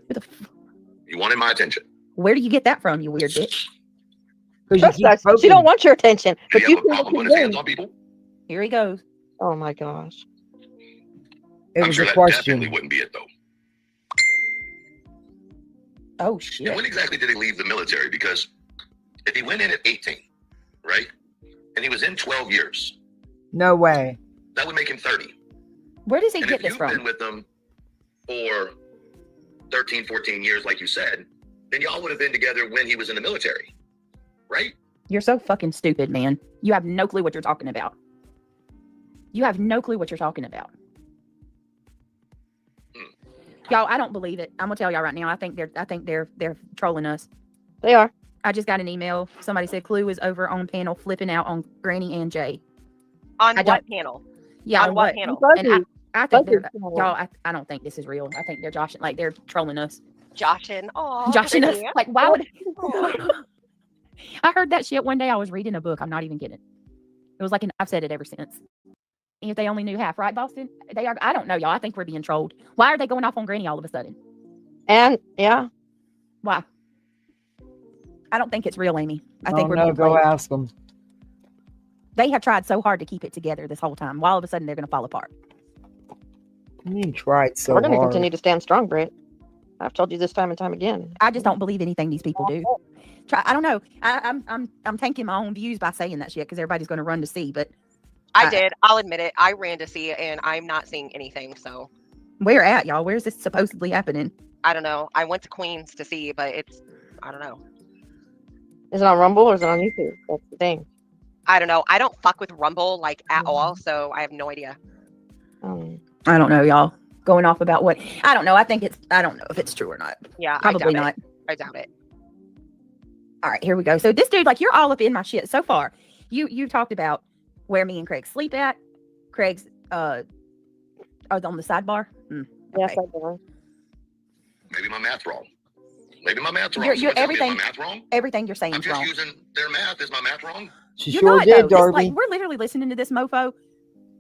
You wanted my attention. Where do you get that from, you weird bitch? Trust us. She don't want your attention. But Do you have a problem putting his hands on people? Here he goes. Oh my gosh. It I'm was sure a that question. definitely wouldn't be it though. Oh shit. And when exactly did he leave the military? Because if he went in at 18, right? And he was in 12 years, No way. that would make him 30. Where does he And get if this you've from? been with them for 13, 14 years, like you said, then y'all would have been together when he was in the military, right? You're so fucking stupid, man. You have no clue what you're talking about. You have no clue what you're talking about. Y'all, I don't believe it. I'm gonna tell y'all right now. I think they're trolling us. They are. I just got an email. Somebody said Clue is over on panel flipping out on Granny and Jay. On I what don't- panel? Yeah, On what panel? And I think Fuzzy. y'all. I don't think this is real. I think they're joshing, like they're trolling us, Joshin. Oh, joshing us. Like, why would? I heard that shit one day. I was reading a book. I'm not even kidding. It was like, I've said it ever since. If they only knew half, right, Boston? They are. I don't know, y'all. I think we're being trolled. Why are they going off on Granny all of a sudden? And yeah. Why? I don't think it's real, Amy. I Oh think we're no, being go played. ask them. They have tried so hard to keep it together this whole time. Why all of a sudden they're going to fall apart? You tried so We're going to hard. continue to stand strong, Britt. I've told you this time and time again. I just don't believe anything these people do. I don't know. I'm tanking my own views by saying that shit because everybody's going to run to see. But I did. I'll admit it. I ran to see it, and I'm not seeing anything. So where at, y'all? Where's this supposedly happening? I don't know. I went to Queens to see, but I don't know. Is it on Rumble or is it on YouTube? That's the thing. I don't know. I don't fuck with Rumble like at all, so I have no idea. I don't know, y'all. Going off about what? I don't know. I don't know if it's true or not. Yeah, Probably not. I doubt it. All right, here we go. So this dude, like, you're all up in my shit so far. You talked about where me and Craig sleep at. Craig's on the sidebar. Yes, I do. Maybe my math's wrong. Maybe my math's wrong. You're So is everything. my math wrong? Everything you're saying I'm is just wrong. using their math. Is my math wrong? She You're sure not, did, though. This, Darby. like, we're literally listening to this mofo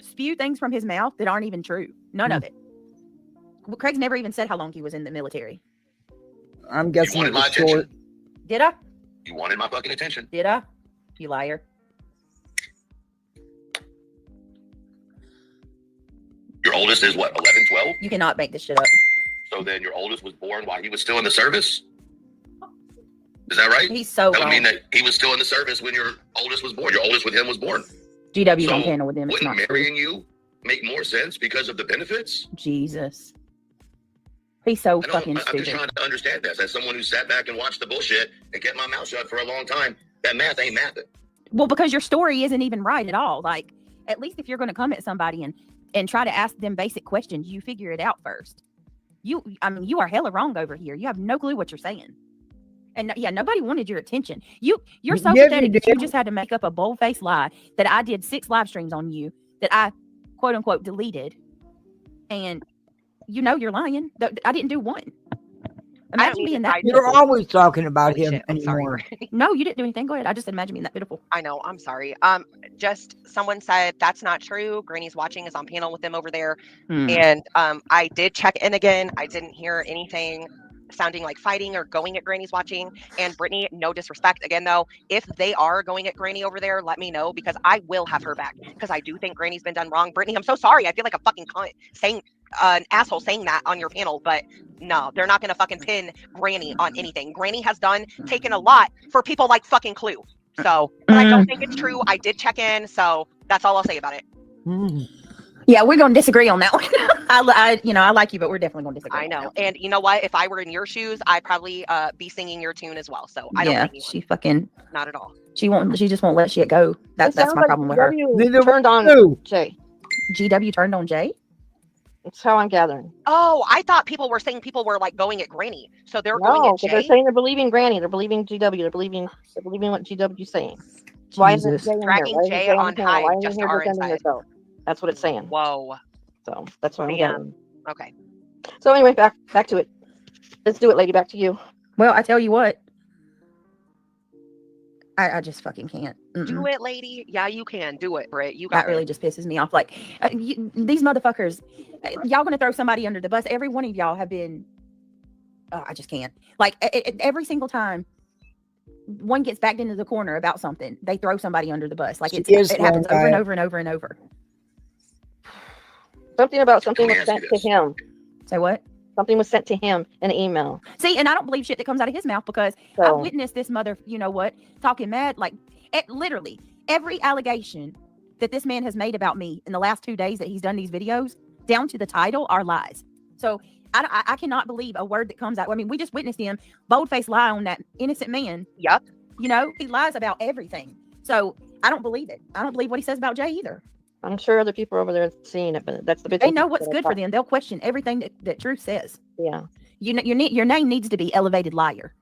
spew things from his mouth that aren't even true. None of it. Well, Craig's never even said how long he was in the military. I'm guessing wanted it my was short. attention. Did I? You wanted my fucking attention. Did I? You liar. Your oldest is what, 11, 12? You cannot make this shit up. So then your oldest was born while he was still in the service? Is that right? He's so That would wrong. mean that he was still in the service when your oldest was born. Your oldest with him was born. GW's So on panel with him. It's wouldn't not true. marrying you make more sense because of the benefits? Jesus. He's so I'm fucking just stupid. trying to understand this. As someone who sat back and watched the bullshit and kept my mouth shut for a long time, that math ain't mathing. Well, because your story isn't even right at all. Like, at least if you're going to come at somebody and try to ask them basic questions, you figure it out first. You are hella wrong over here. You have no clue what you're saying. And yeah, nobody wanted your attention. You're so Yes, pathetic you that you did. just had to make up a bold-faced lie that I did 6 live streams on you that I quote unquote deleted. And you're lying. I didn't do one. Imagine being that. You're always talking about Holy him shit, I'm sorry. anymore. No, you didn't do anything. Go ahead. I just imagine being that pitiful. I know. I'm sorry. Just someone said that's not true. Granny's watching is on panel with them over there, and I did check in again. I didn't hear anything sounding like fighting or going at Granny's watching. And Brittany, no disrespect again though, if they are going at Granny over there, let me know because I will have her back because I do think Granny's been done wrong. Brittany, I'm so sorry. I feel like a fucking cunt saying an asshole saying that on your panel, but no, they're not gonna fucking pin Granny on anything. Granny has taken a lot for people like fucking Clue. So, but I don't think it's true. I did check in, so that's all I'll say about it. Yeah, we're gonna disagree on that one. I like you, but we're definitely gonna disagree. I know, and you know what? If I were in your shoes, I'd probably be singing your tune as well. So I don't think you she fucking not at all. She just won't let shit go. That's my problem with her. GW turned on Jay. GW turned on Jay. That's how I'm gathering. Oh, I thought people were saying people were like going at Granny, so they're going at Jay. They're saying they're believing Granny. They're believing GW. They're believing what GW's saying. Why is it Jay dragging Jay on high just to our inside? That's what it's saying. Whoa. So that's what I'm gathering. Okay. So anyway, back to it. Let's do it, lady. Back to you. Well, I tell you what. I just fucking can't. Do it, lady. Yeah, you can. Do it, Britt. You got that really just pisses me off. Like, these motherfuckers, y'all gonna throw somebody under the bus. Every one of y'all have been, I just can't. Like, every single time one gets backed into the corner about something, they throw somebody under the bus. Like, it happens over and over and over and over. Something about something was sent to him. Say what? Something was sent to him in an email. See, and I don't believe shit that comes out of his mouth because I witnessed this mother, you know what, talking mad. Like, literally every allegation that this man has made about me in the last 2 days that he's done these videos, down to the title, are lies. So I cannot believe a word that comes out. I mean, we just witnessed him bold-faced lie on that innocent man. Yep. You know, he lies about everything. So I don't believe it. I don't believe what he says about Jay either. I'm sure other people are over there seeing it, but that's the big. They know what's good for them. They'll question everything that Truth says. Yeah. You know, your name needs to be elevated liar.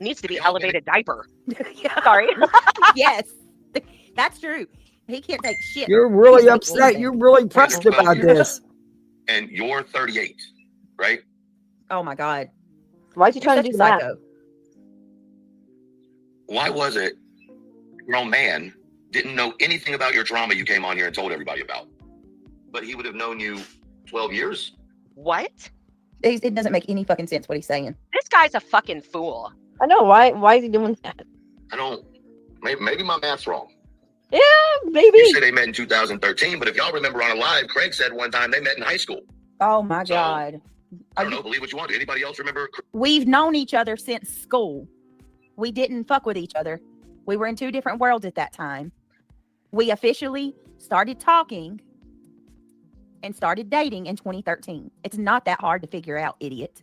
Needs to be elevated diaper. Sorry. Yes, that's true. He can't take shit. You're really upset. You're really pressed about this. And you're 38, right? Oh my God. Why is he trying to do that? Why was it a grown man didn't know anything about your drama you came on here and told everybody about? But he would have known you 12 years? What? It doesn't make any fucking sense what he's saying. This guy's a fucking fool. I know. Why is he doing that? I don't. Maybe my math's wrong. Yeah, maybe. You said they met in 2013, but if y'all remember on a live, Craig said one time they met in high school. Oh my God. I don't know. Believe what you want. Anybody else remember? We've known each other since school. We didn't fuck with each other. We were in two different worlds at that time. We officially started talking and started dating in 2013. It's not that hard to figure out, idiot.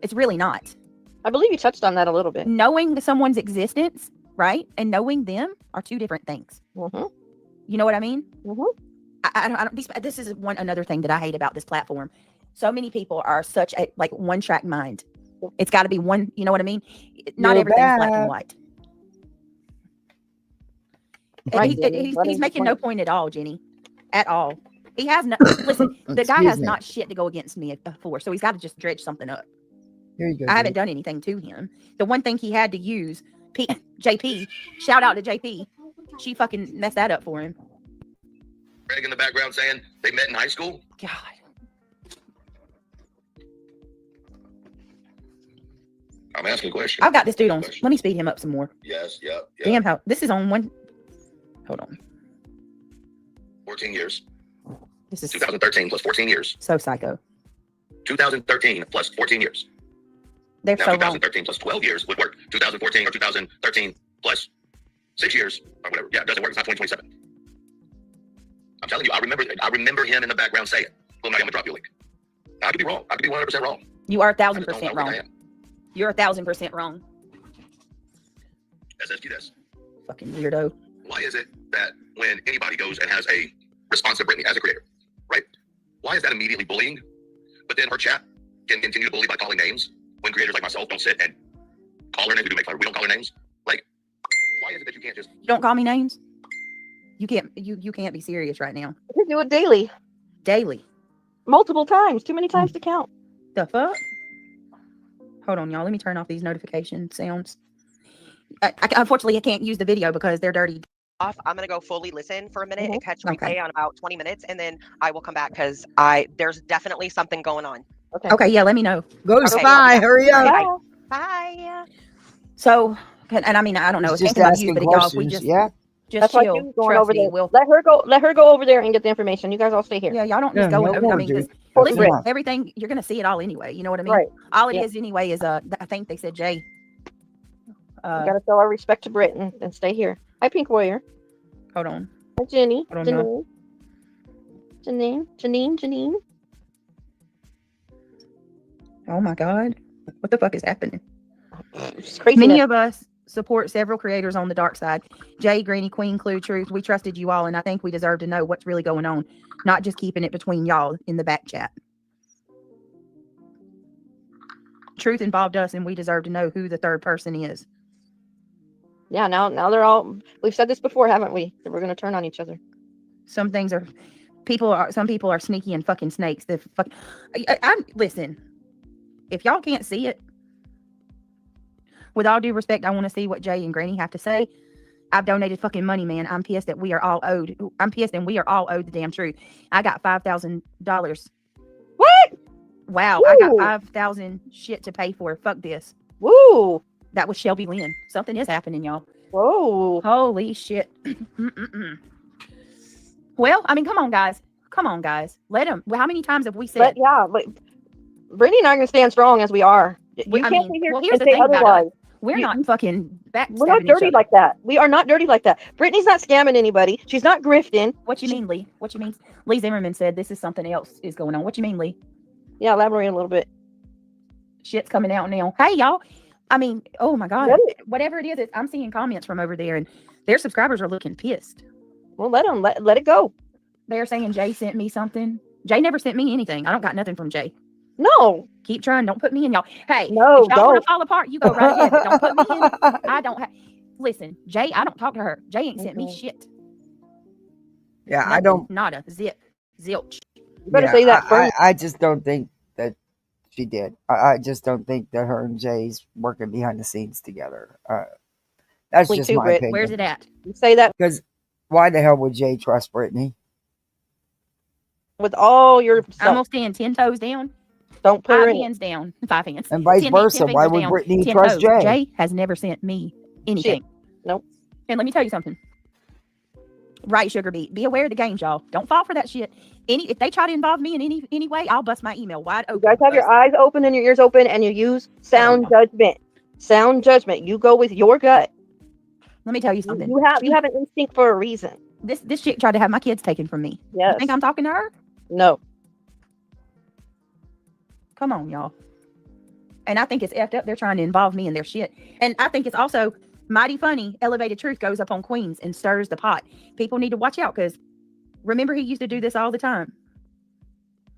It's really not. I believe you touched on that a little bit. Knowing someone's existence, right, and knowing them are two different things. Mm-hmm. You know what I mean? Mm-hmm. I don't. This is another thing that I hate about this platform. So many people are such a one-track mind. It's got to be one. You know what I mean? Not everything's black and white. Right, he's making no point at all, Jenny. At all. He has no. Listen, the guy has not shit to go against me before, so he's got to just dredge something up. Here you go. I haven't done anything to him. The one thing he had to use, JP. Shout out to JP. She fucking messed that up for him. Greg in the background saying they met in high school. God. I'm asking a question. I've got this dude on. Let me speed him up some more. Yes. Yep. Damn, how this is on one. Hold on. 14 years. This is 2013 plus 14 years. So psycho. 2013 plus 14 years. They're now, so 2013 wrong. plus 12 years would work. 2014 or 2013 plus 6 years or whatever. Yeah, it doesn't work. It's not 2027. I'm telling you, I remember him in the background saying, "Boom, I'm gonna drop you a link." I could be wrong. I could be 100% wrong. You are 1,000% wrong. You're 1,000% wrong. Let's ask you this. Fucking weirdo. Why is it that when anybody goes and has a response to Brittany as a creator, right? Why is that immediately bullying? But then her chat can continue to bully by calling names when creators like myself don't sit and call her names. We do make fun. We don't call her names. Like, why is it that you can't just? You don't call me names. You can't. You can't be serious right now. You do it daily. Daily. Multiple times. Too many times to count. The fuck? Hold on, y'all. Let me turn off these notification sounds. Unfortunately, I can't use the video because they're dirty. I'm gonna go fully listen for a minute and catch replay Okay. on about 20 minutes, and then I will come back because there's definitely something going on. Okay, yeah, let me know. Go spy, hurry up. Bye. So, and I mean, I don't know. He's It's just thinking about asking you, but y'all, if we questions, just yeah. Just That's why chill. she's going Trust over me. there. We'll, Let her go. Let her go over there and get the information. You guys all stay here. yeah, y'all don't Yeah, just go no and I more, mean, dude. because Hold That's the listen, enough. everything you're gonna see it all anyway. You know what I mean? Right. All it Yeah. is anyway is I think they said Jay. We gotta show our respect to Brit and stay here. Hi, Pink Warrior. Hold on. Hi, Jenny. I don't know. Janine. Oh my God. What the fuck is happening? It's crazy. Many of us support several creators on the dark side. Jay, Granny, Queen, Clue, Truth. We trusted you all, and I think we deserve to know what's really going on, not just keeping it between y'all in the back chat. Truth involved us, and we deserve to know who the third person is. Yeah, now they're all. We've said this before, haven't we? That we're gonna turn on each other. Some things are, some people are sneaky and fucking snakes. Listen. If y'all can't see it, with all due respect, I want to see what Jay and Granny have to say. I've donated fucking money, man. I'm pissed that we are all owed. I'm pissed and we are all owed the damn truth. I got $5,000. What? Wow, Woo. I got 5,000 shit to pay for. Fuck this. Woo. That was Shelby Lynn. Something is happening, y'all. Whoa. Holy shit. Well, I mean, come on, guys. Let them. Well, how many times have we said? But Brittany and I are gonna stand strong as we are. You can't sit here here's and the say thing about otherwise. us. We're not fucking backstabbing. We're not dirty like that. We are not dirty like that. Brittany's not scamming anybody. She's not grifting. What you mean, Lee? What you mean? Lee Zimmerman said this is something else is going on. What you mean, Lee? Yeah, elaborate a little bit. Shit's coming out now. Hey, y'all. I mean, oh my God. Really? Whatever it is, I'm seeing comments from over there, and their subscribers are looking pissed. Well, let it go. They're saying Jay sent me something. Jay never sent me anything. I don't got nothing from Jay. No. Keep trying. Don't put me in, y'all. Hey, no, if y'all want to fall apart, you go right ahead. But don't put me in. I don't have. Listen, Jay, I don't talk to her. Jay ain't sent me shit. Yeah, Nothing, I don't. Nada. Zilch. You better say that first. I just don't think that she did. I just don't think that her and Jay's working behind the scenes together. That's Me just too, my Britt. opinion. Where's it at? You say that Because why the hell would Jay trust Brittany? with all your I'm gonna stand 10 toes down. Don't put her in. 5 hands down. 5 hands. And vice 10 versa. Why fingers would down, Brittany 10 trust toes. Jay? Jay has never sent me anything. Shit. Nope. And let me tell you something. Right, Sugar Beat. Be aware of the games, y'all. Don't fall for that shit. If they try to involve me in any way, I'll bust my email wide open. You guys have your eyes open and your ears open, and you use sound judgment. Sound judgment. You go with your gut. Let me tell you something. You have an instinct for a reason. This chick tried to have my kids taken from me. Yes. You think I'm talking to her? No. Come on, y'all. And I think it's effed up. They're trying to involve me in their shit. And I think it's also mighty funny. Elevated Truth goes up on Queens and stirs the pot. People need to watch out because remember he used to do this all the time.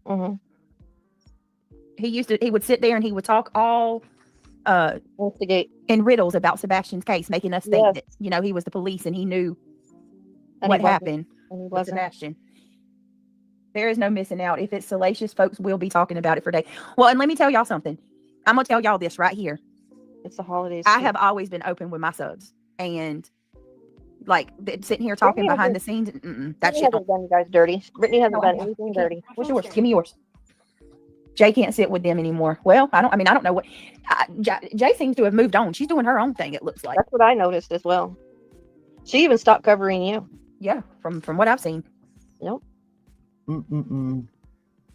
Mm-hmm. He would sit there and he would talk all instigate in riddles about Sebastian's case, making us think that, you know, he was the police and he knew what happened with Sebastian. There is no missing out. If it's salacious, folks will be talking about it for days. Well, and let me tell y'all something. I'm going to tell y'all this right here. It's the holidays. I have always been open with my subs. And, like, sitting here talking behind the scenes, that shit hasn't done you guys dirty. Brittany hasn't done anything dirty. What's yours? Give me yours. Jay can't sit with them anymore. Well, I don't know what. Jay seems to have moved on. She's doing her own thing, it looks like. That's what I noticed as well. She even stopped covering you. Yeah, from what I've seen. Nope.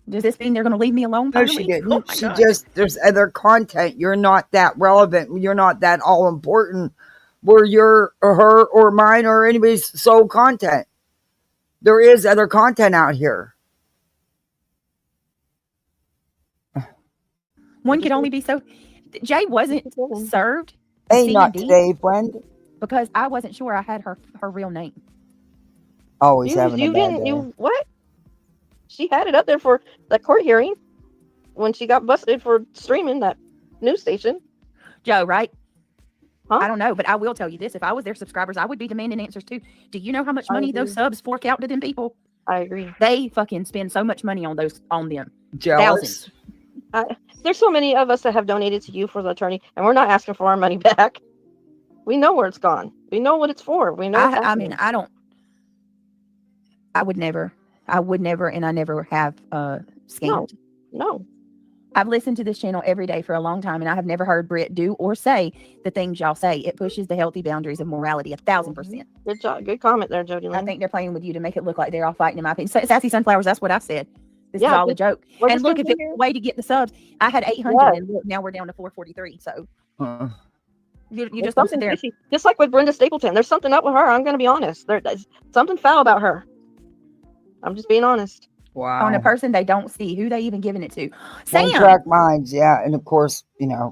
Does this mean they're going to leave me alone? No, she didn't. There's other content. You're not that relevant. You're not that all important. Where your or her or mine or anybody's sole content. There is other content out here. One could only be so. Jay wasn't served. Hey, not today, friend. Because I wasn't sure I had her real name. Always having a bad day. What? She had it up there for the court hearing when she got busted for streaming that news station. Joe, right? Huh? I don't know, but I will tell you this. If I was their subscribers, I would be demanding answers too. Do you know how much money those subs fork out to them people? I agree. They fucking spend so much money on them. Jealous. Thousands. There's so many of us that have donated to you for the attorney, and we're not asking for our money back. We know where it's gone. We know what it's for. We know. I mean, I would never, and I never have scammed. No. I've listened to this channel every day for a long time, and I have never heard Britt do or say the things y'all say. It pushes the healthy boundaries of morality 1,000%. Good job. Good comment there, Jody Lynn. I think they're playing with you to make it look like they're all fighting, in my opinion. Sassy Sunflowers, that's what I said. This is all a joke. And look, if it's a way to get the subs, I had 800, and look, now we're down to 443. So you just sit there. Fishy. Just like with Brenda Stapleton, there's something up with her. I'm going to be honest. There's something foul about her. I'm just being honest. Wow. On a person they don't see, who they even giving it to. Sam. One-track minds, yeah. And of course,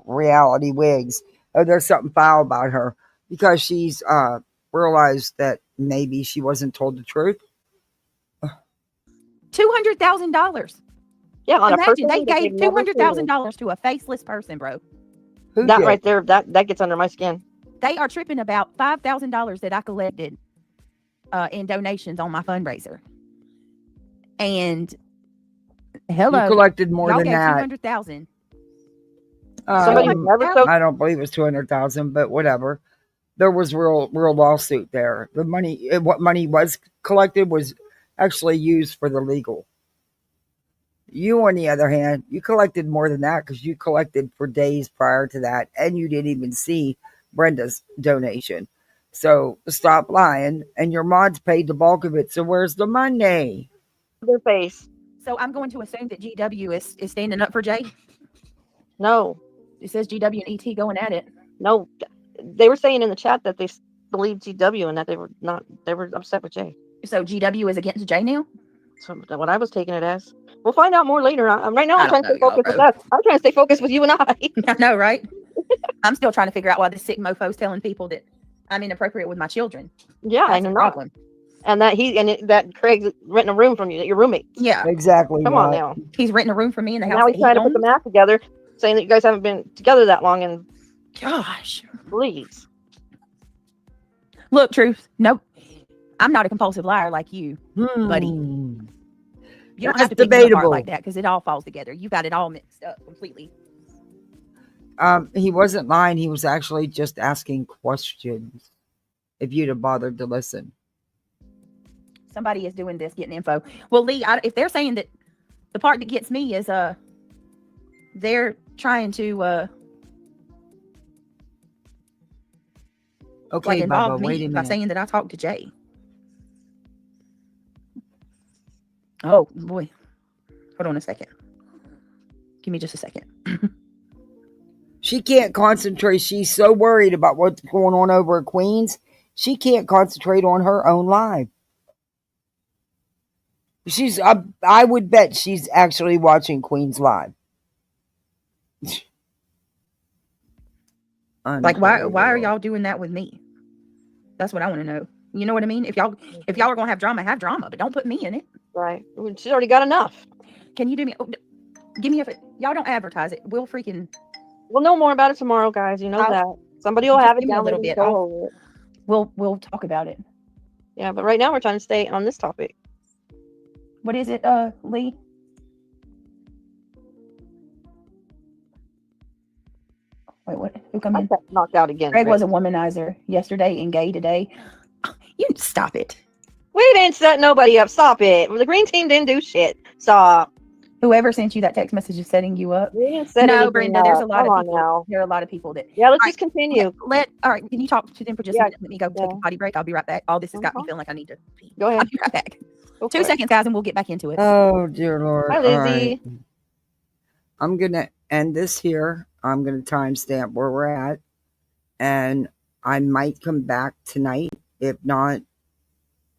reality wigs. Oh, there's something foul about her because she's realized that maybe she wasn't told the truth. $200,000. Yeah, on imagine a they gave $200,000 to a faceless person, bro. That right there, that gets under my skin. They are tripping about $5,000 that I collected in donations on my fundraiser. And hello, you collected more y'all than gave that. 200,000. I don't believe it was 200,000, but whatever. There was real lawsuit there. The money, what money was collected, was actually used for the legal. You, on the other hand, you collected more than that because you collected for days prior to that, and you didn't even see Brenda's donation. So stop lying, and your mods paid the bulk of it. So where's the money? Their face. So I'm going to assume that GW is standing up for Jay. No, it says GW and ET going at it. No, they were saying in the chat that they believed GW and that they were upset with Jay. So GW is against Jay now. So what I was taking it as. We'll find out more later. Right now, I'm trying to stay focused with us. I'm trying to stay focused with you and I. I know, right? I'm still trying to figure out why this sick mofo's telling people that I'm inappropriate with my children. Yeah, that's a problem. And that Craig's renting a room from you, that your roommate. Yeah, exactly. Come on now. He's renting a room for me in the house. Now he's trying to put the math together, saying that you guys haven't been together that long. And gosh, please. Look, Truth. Nope. I'm not a compulsive liar like you, buddy. You don't have to pick me apart like that because it all falls together. You got it all mixed up completely. He wasn't lying. He was actually just asking questions. If you'd have bothered to listen. Somebody is doing this, getting info. Well, Lee, if they're saying that the part that gets me is they're trying to okay, involve Bubba, wait a me minute. by saying that I talked to Jay. Oh boy, hold on a second. Give me just a second. She can't concentrate. She's so worried about what's going on over at Queens. She can't concentrate on her own life. I would bet she's actually watching Queens live. Like, why are y'all doing that with me? That's what I want to know. You know what I mean? If y'all are gonna have drama, but don't put me in it. Right. She's already got enough. Can you do me? Give me y'all don't advertise it. We'll know more about it tomorrow, guys. You know that somebody will have it down a little bit. We'll talk about it. Yeah, but right now we're trying to stay on this topic. What is it, Lee? Wait, what? Who come in? Knocked out again. Greg was a womanizer yesterday and gay today. You stop it. We didn't set nobody up. Stop it. The green team didn't do shit. Stop. Whoever sent you that text message is setting you up. No, Brenda, there's a lot of people. Now. There are a lot of people that. Yeah, let's just continue. All right, can you talk to them for just a minute? Let me go take a potty break. I'll be right back. All this has got me feeling like I need to pee. Go ahead. I'll be right back. 2 seconds, guys, and we'll get back into it. Oh, dear Lord. Hi, Lizzie. All right. I'm going to end this here. I'm going to timestamp where we're at. And I might come back tonight. If not,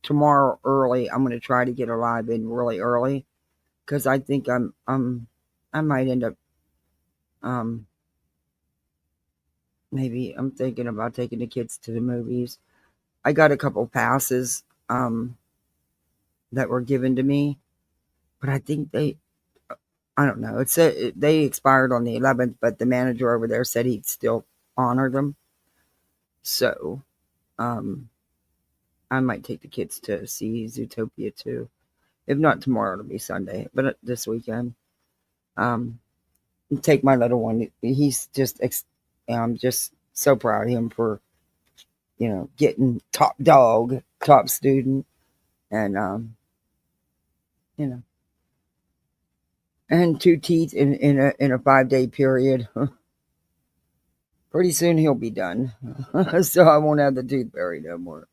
tomorrow early. I'm going to try to get a live in really early. Because I think I might end up, maybe I'm thinking about taking the kids to the movies. I got a couple passes, that were given to me, but I think I don't know. It said they expired on the 11th, but the manager over there said he'd still honor them. So, I might take the kids to see Zootopia too. If not tomorrow, it'll be Sunday, but this weekend. Take my little one. He's just, I'm just so proud of him for, getting top dog, top student. And, and 2 teeth in a 5-day period. Pretty soon he'll be done. So I won't have the tooth fairy no more.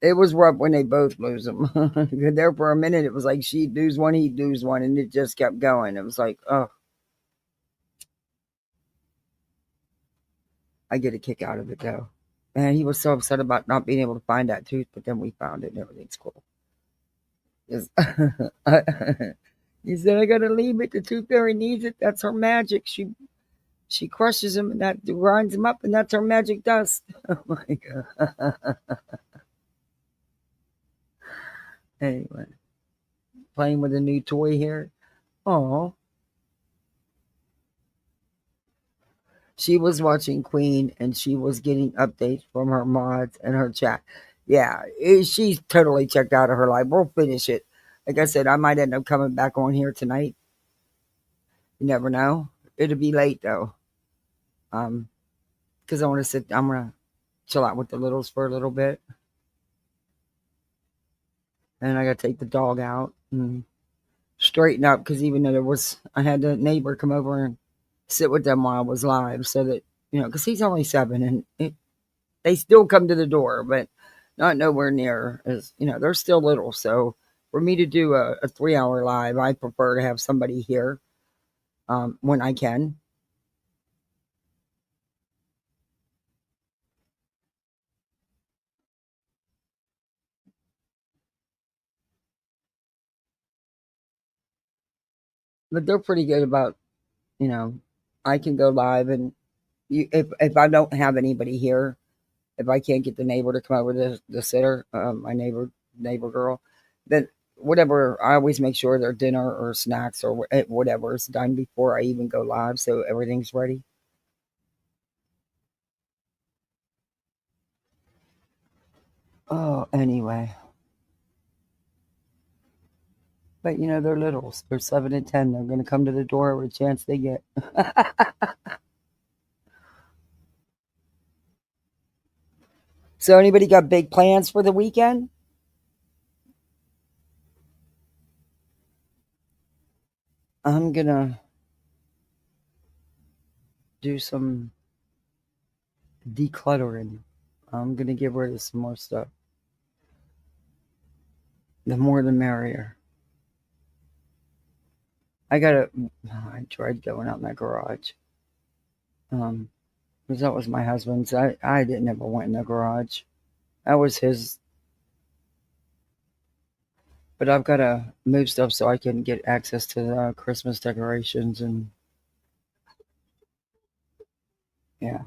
It was rough when they both lose them. There for a minute, it was like she'd lose one, he'd lose one, and it just kept going. It was like, oh, I get a kick out of it though. And he was so upset about not being able to find that tooth, but then we found it and everything's cool. He said, I gotta leave it. The tooth fairy needs it. That's her magic. She crushes him and that grinds him up, and that's her magic dust. Oh my God. Anyway, playing with a new toy here. Oh, she was watching Queen and she was getting updates from her mods and her chat. Yeah, she's totally checked out of her life. We'll finish it. Like I said, I might end up coming back on here tonight. You never know. It'll be late though. Because I'm gonna chill out with the littles for a little bit. And I gotta take the dog out and straighten up, because even though I had a neighbor come over and sit with them while I was live, so that, because he's only 7 and they still come to the door, but not nowhere near as, they're still little. So for me to do a 3-hour live, I prefer to have somebody here when I can. But they're pretty good about, I can go live, and if I don't have anybody here, if I can't get the neighbor to come over, the sitter, my neighbor girl, then whatever, I always make sure their dinner or snacks or whatever is done before I even go live, so everything's ready. Oh, anyway. But they're littles. They're 7 and 10. They're going to come to the door every chance they get. So anybody got big plans for the weekend? I'm going to do some decluttering. I'm going to get rid of some more stuff. The more the merrier. I tried going out in that garage. Because that was my husband's. I didn't ever went in the garage. That was his. But I've got to move stuff so I can get access to the Christmas decorations, and yeah.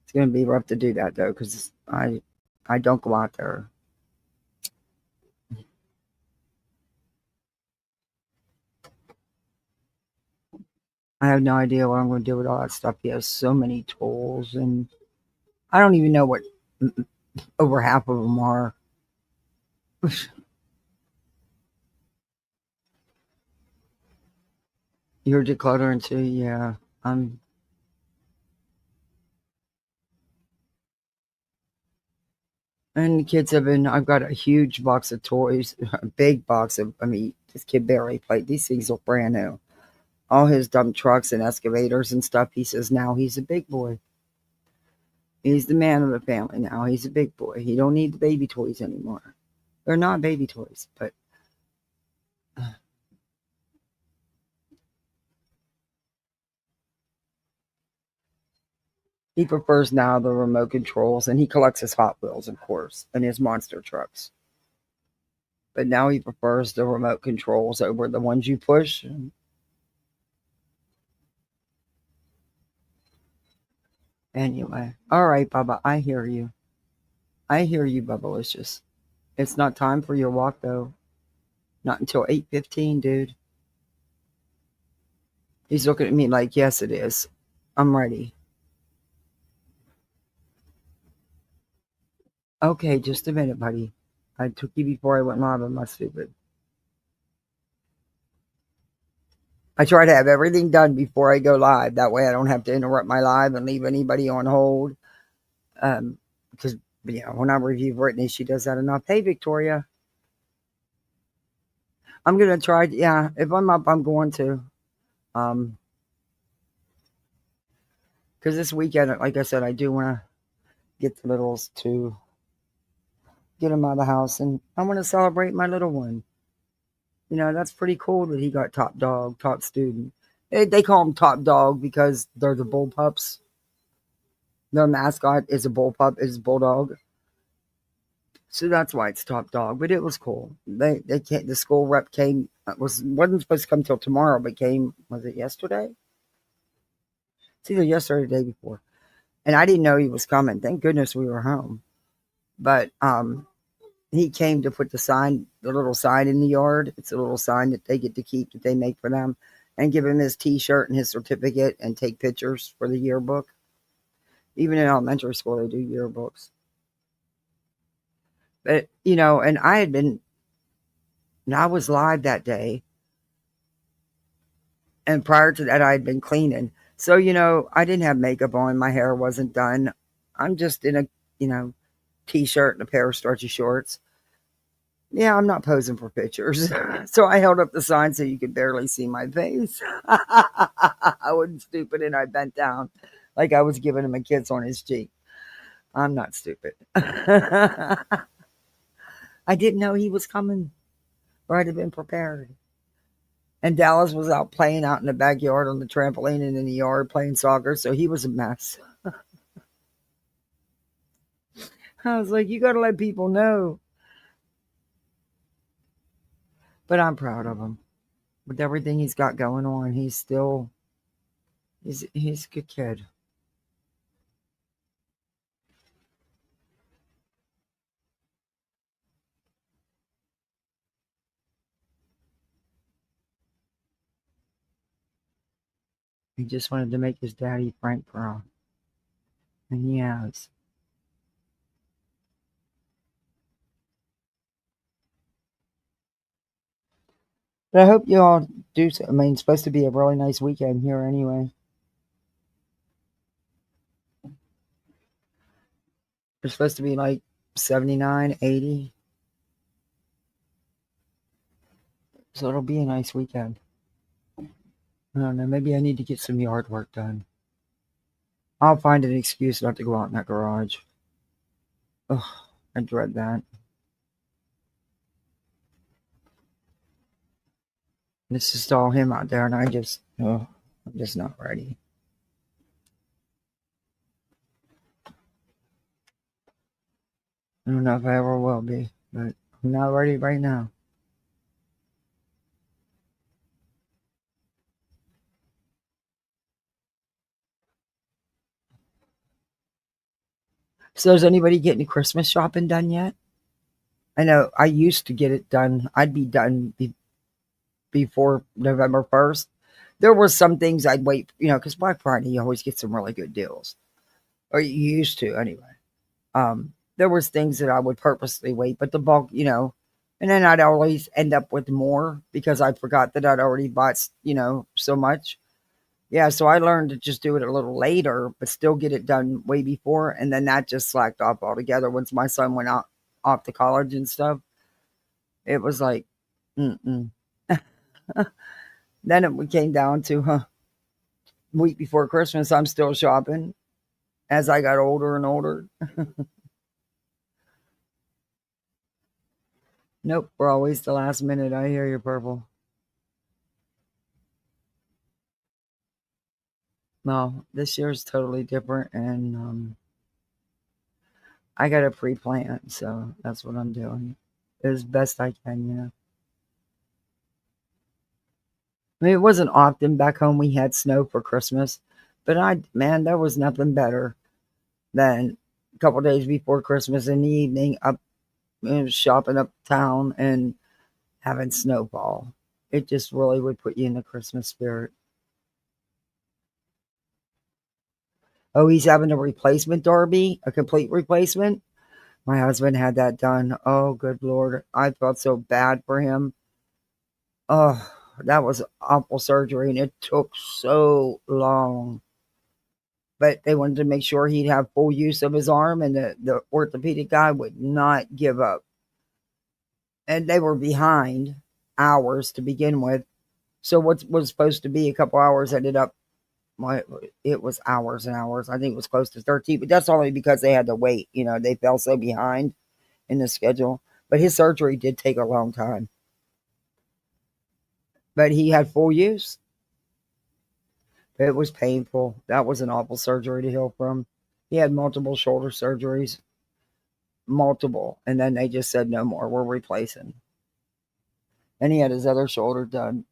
It's going to be rough to do that though, because I don't go out there. I have no idea what I'm going to do with all that stuff. He has so many tools, and I don't even know what over half of them are. You're decluttering too? Yeah. And the kids I've got a huge box of toys, a big box of, this kid barely played. These things are brand new. All his dump trucks and excavators and stuff. He says now he's a big boy. He's the man of the family now. He's a big boy. He don't need the baby toys anymore. They're not baby toys, but he prefers now the remote controls, and he collects his Hot Wheels, of course, and his monster trucks. But now he prefers the remote controls over the ones you push. Anyway, all right, Bubba, I hear you. I hear you, Bubbalicious. It's not time for your walk, though. Not until 8:15, dude. He's looking at me like, yes, it is. I'm ready. Okay, just a minute, buddy. I took you before I went live. Am I stupid? I try to have everything done before I go live. That way I don't have to interrupt my live and leave anybody on hold. Because, when I review Brittany, she does that enough. Hey, Victoria. I'm gonna try. Yeah, if I'm up, I'm going to. Because this weekend, like I said, I do want to get the littles to get them out of the house, and I want to celebrate my little one. You know, that's pretty cool that he got top dog, top student. They call him top dog because they're the bull pups. Their mascot is a bull pup, is a bulldog. So that's why it's top dog. But it was cool. They can't. The school rep came. Wasn't supposed to come till tomorrow, but came. Was it yesterday? It's either yesterday or the day before. And I didn't know he was coming. Thank goodness we were home. But he came to put the little sign in the yard. It's a little sign that they get to keep that they make for them, and give him his T-shirt and his certificate and take pictures for the yearbook. Even in elementary school, they do yearbooks. But, you know, and I was live that day. And prior to that, I had been cleaning. So, you know, I didn't have makeup on. My hair wasn't done. I'm just in a, you know, T-shirt and a pair of stretchy shorts. Yeah, I'm not posing for pictures. So I held up the sign so you could barely see my face. I wasn't stupid, and I bent down like I was giving him a kiss on his cheek. I'm not stupid. I didn't know he was coming, or I'd have been prepared. And Dallas was out playing out in the backyard on the trampoline and in the yard playing soccer, so he was a mess. I was like, you got to let people know. But I'm proud of him. With everything he's got going on, he's a good kid. He just wanted to make his daddy Frank proud. And he has. But I hope you all do. I mean, it's supposed to be a really nice weekend here anyway. It's supposed to be like 79, 80. So it'll be a nice weekend. I don't know. Maybe I need to get some yard work done. I'll find an excuse not to go out in that garage. Ugh, I dread that. It's just all him out there, and I'm just not ready. I don't know if I ever will be, but I'm not ready right now. So is anybody getting Christmas shopping done yet? I know I used to get it done. I'd be done before November 1st. There were some things I'd wait, you know, because Black Friday, you always get some really good deals. Or you used to anyway. There was things that I would purposely wait, but the bulk, you know, and then I'd always end up with more because I forgot that I'd already bought, you know, so much. Yeah, so I learned to just do it a little later, but still get it done way before. And then that just slacked off altogether once my son went off to college and stuff. It was like, Then it came down to week before Christmas, I'm still shopping as I got older and older. Nope, we're always the last minute. I hear you, Purple. No, this year's totally different, and I got a pre-plan, so that's what I'm doing as best I can, you know. I mean, it wasn't often back home we had snow for Christmas, but man, there was nothing better than a couple days before Christmas in the evening up, you know, shopping uptown and having snowfall. It just really would put you in the Christmas spirit. Oh, he's having a replacement derby, a complete replacement. My husband had that done. Oh, good Lord. I felt so bad for him. Oh, that was awful surgery, and it took so long. But they wanted to make sure he'd have full use of his arm, and the orthopedic guy would not give up. And they were behind. hours to begin with. So what was supposed to be a couple hours ended up, well, it was hours and hours. I think it was close to 13, but that's only because they had to wait. You know, they fell so behind in the schedule. But his surgery did take a long time. But he had full use. It was painful. That was an awful surgery to heal from. He had multiple shoulder surgeries, multiple. And then they just said, no more, we're replacing. And he had his other shoulder done.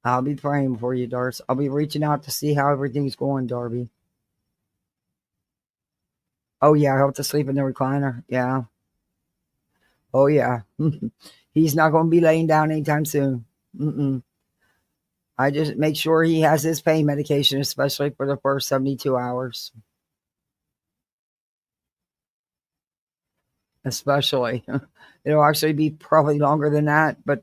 I'll be praying for you, Darce. I'll be reaching out to see how everything's going, Darby. Oh, yeah, I hope to sleep in the recliner. Yeah. Oh, yeah. He's not going to be laying down anytime soon. I just make sure he has his pain medication, especially for the first 72 hours. Especially. It'll actually be probably longer than that, but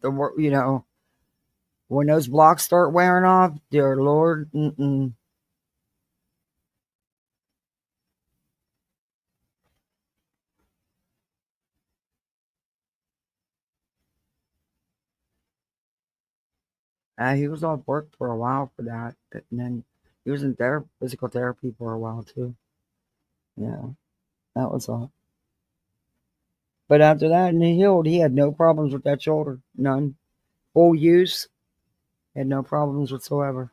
when those blocks start wearing off, dear Lord, he was off work for a while for that, and then he was in physical therapy for a while too. Yeah, that was all. But after that, and he healed. He had no problems with that shoulder, none. Full use, had no problems whatsoever.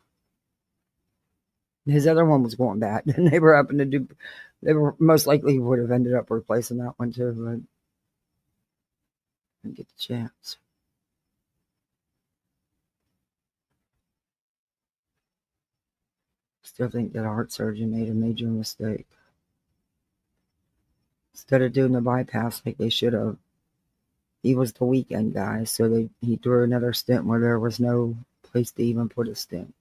His other one was going bad, and they were happened to do. They were most likely would have ended up replacing that one too, but didn't get the chance. Still think that heart surgeon made a major mistake. Instead of doing the bypass like they should have, he was the weekend guy, so he threw another stent where there was no place to even put a stent.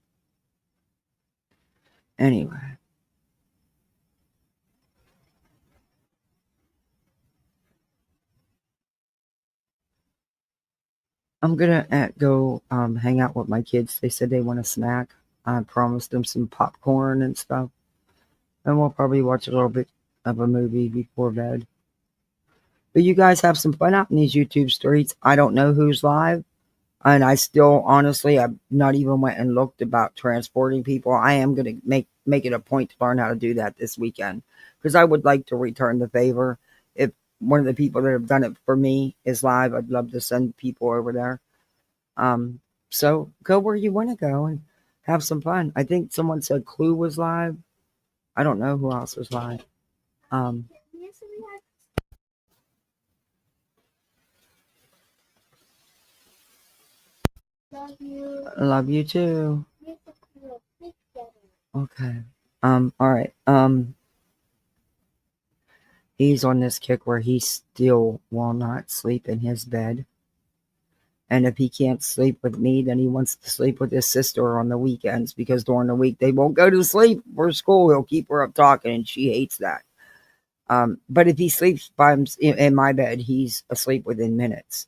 Anyway. I'm gonna go hang out with my kids. They said they want a snack. I promised them some popcorn and stuff. And we'll probably watch a little bit of a movie before bed. But you guys have some fun out in these YouTube streets. I don't know who's live. And I still, honestly, I've not even went and looked about transporting people. I am going to make it a point to learn how to do that this weekend. Because I would like to return the favor. If one of the people that have done it for me is live, I'd love to send people over there. So go where you want to go and have some fun. I think someone said Clue was live. I don't know who else was live. Love you too. Okay. All right. He's on this kick where he still will not sleep in his bed. And if he can't sleep with me, then he wants to sleep with his sister on the weekends, because during the week they won't go to sleep for school. He'll keep her up talking, and she hates that. But if he sleeps in my bed, he's asleep within minutes.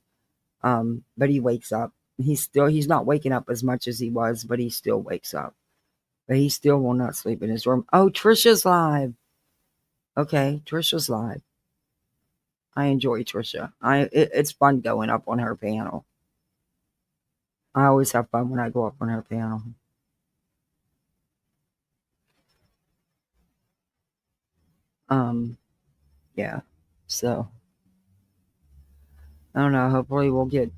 But he wakes up. He's not waking up as much as he was, but he still wakes up. But he still will not sleep in his room. Oh, Trisha's live. Okay, Trisha's live. I enjoy Trisha. It's fun going up on her panel. I always have fun when I go up on her panel. Yeah. So I don't know. Hopefully it'll get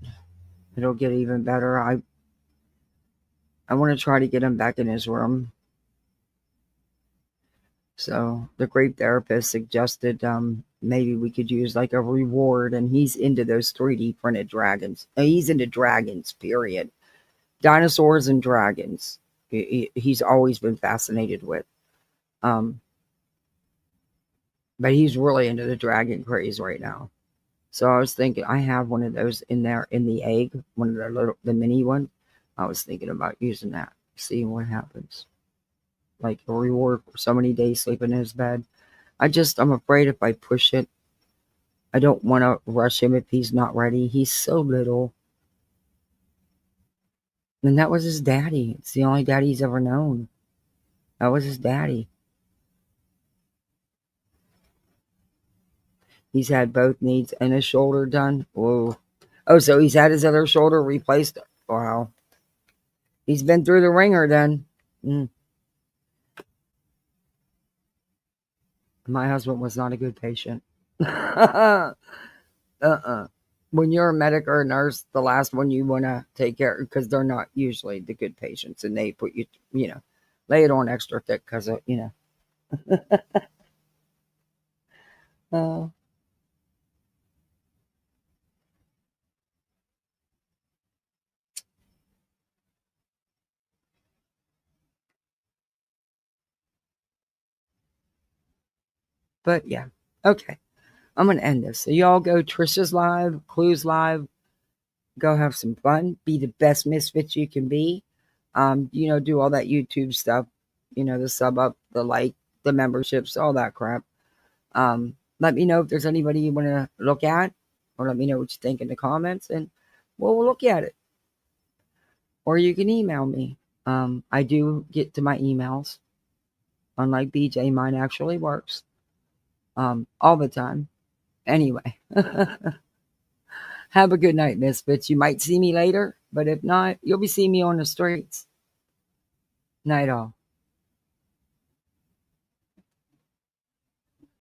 even better. I want to try to get him back in his room. So the great therapist suggested maybe we could use like a reward, and he's into those 3D printed dragons. He's into dragons, period. Dinosaurs and dragons. He's always been fascinated with. But he's really into the dragon craze right now. So I was thinking, I have one of those in there in the egg, one of the mini one. I was thinking about using that, seeing what happens. Like a reward for so many days sleeping in his bed. I'm afraid if I push it, I don't want to rush him if he's not ready. He's so little. And that was his daddy. It's the only daddy he's ever known. That was his daddy. He's had both knees and his shoulder done. Whoa. Oh, so he's had his other shoulder replaced. Wow. He's been through the ringer then. My husband was not a good patient. When you're a medic or a nurse, the last one you want to take care of, because they're not usually the good patients, and they put you, lay it on extra thick because of, Oh. But yeah, okay. I'm gonna end this. So y'all go Trisha's live, Clue's live. Go have some fun. Be the best misfits you can be. Do all that YouTube stuff. The sub up, the like, the memberships, all that crap. Let me know if there's anybody you want to look at, or let me know what you think in the comments, and we'll look at it. Or you can email me. I do get to my emails. Unlike BJ, mine actually works. All the time. Anyway. Have a good night, misfits. You might see me later, but if not, you'll be seeing me on the streets. Night all.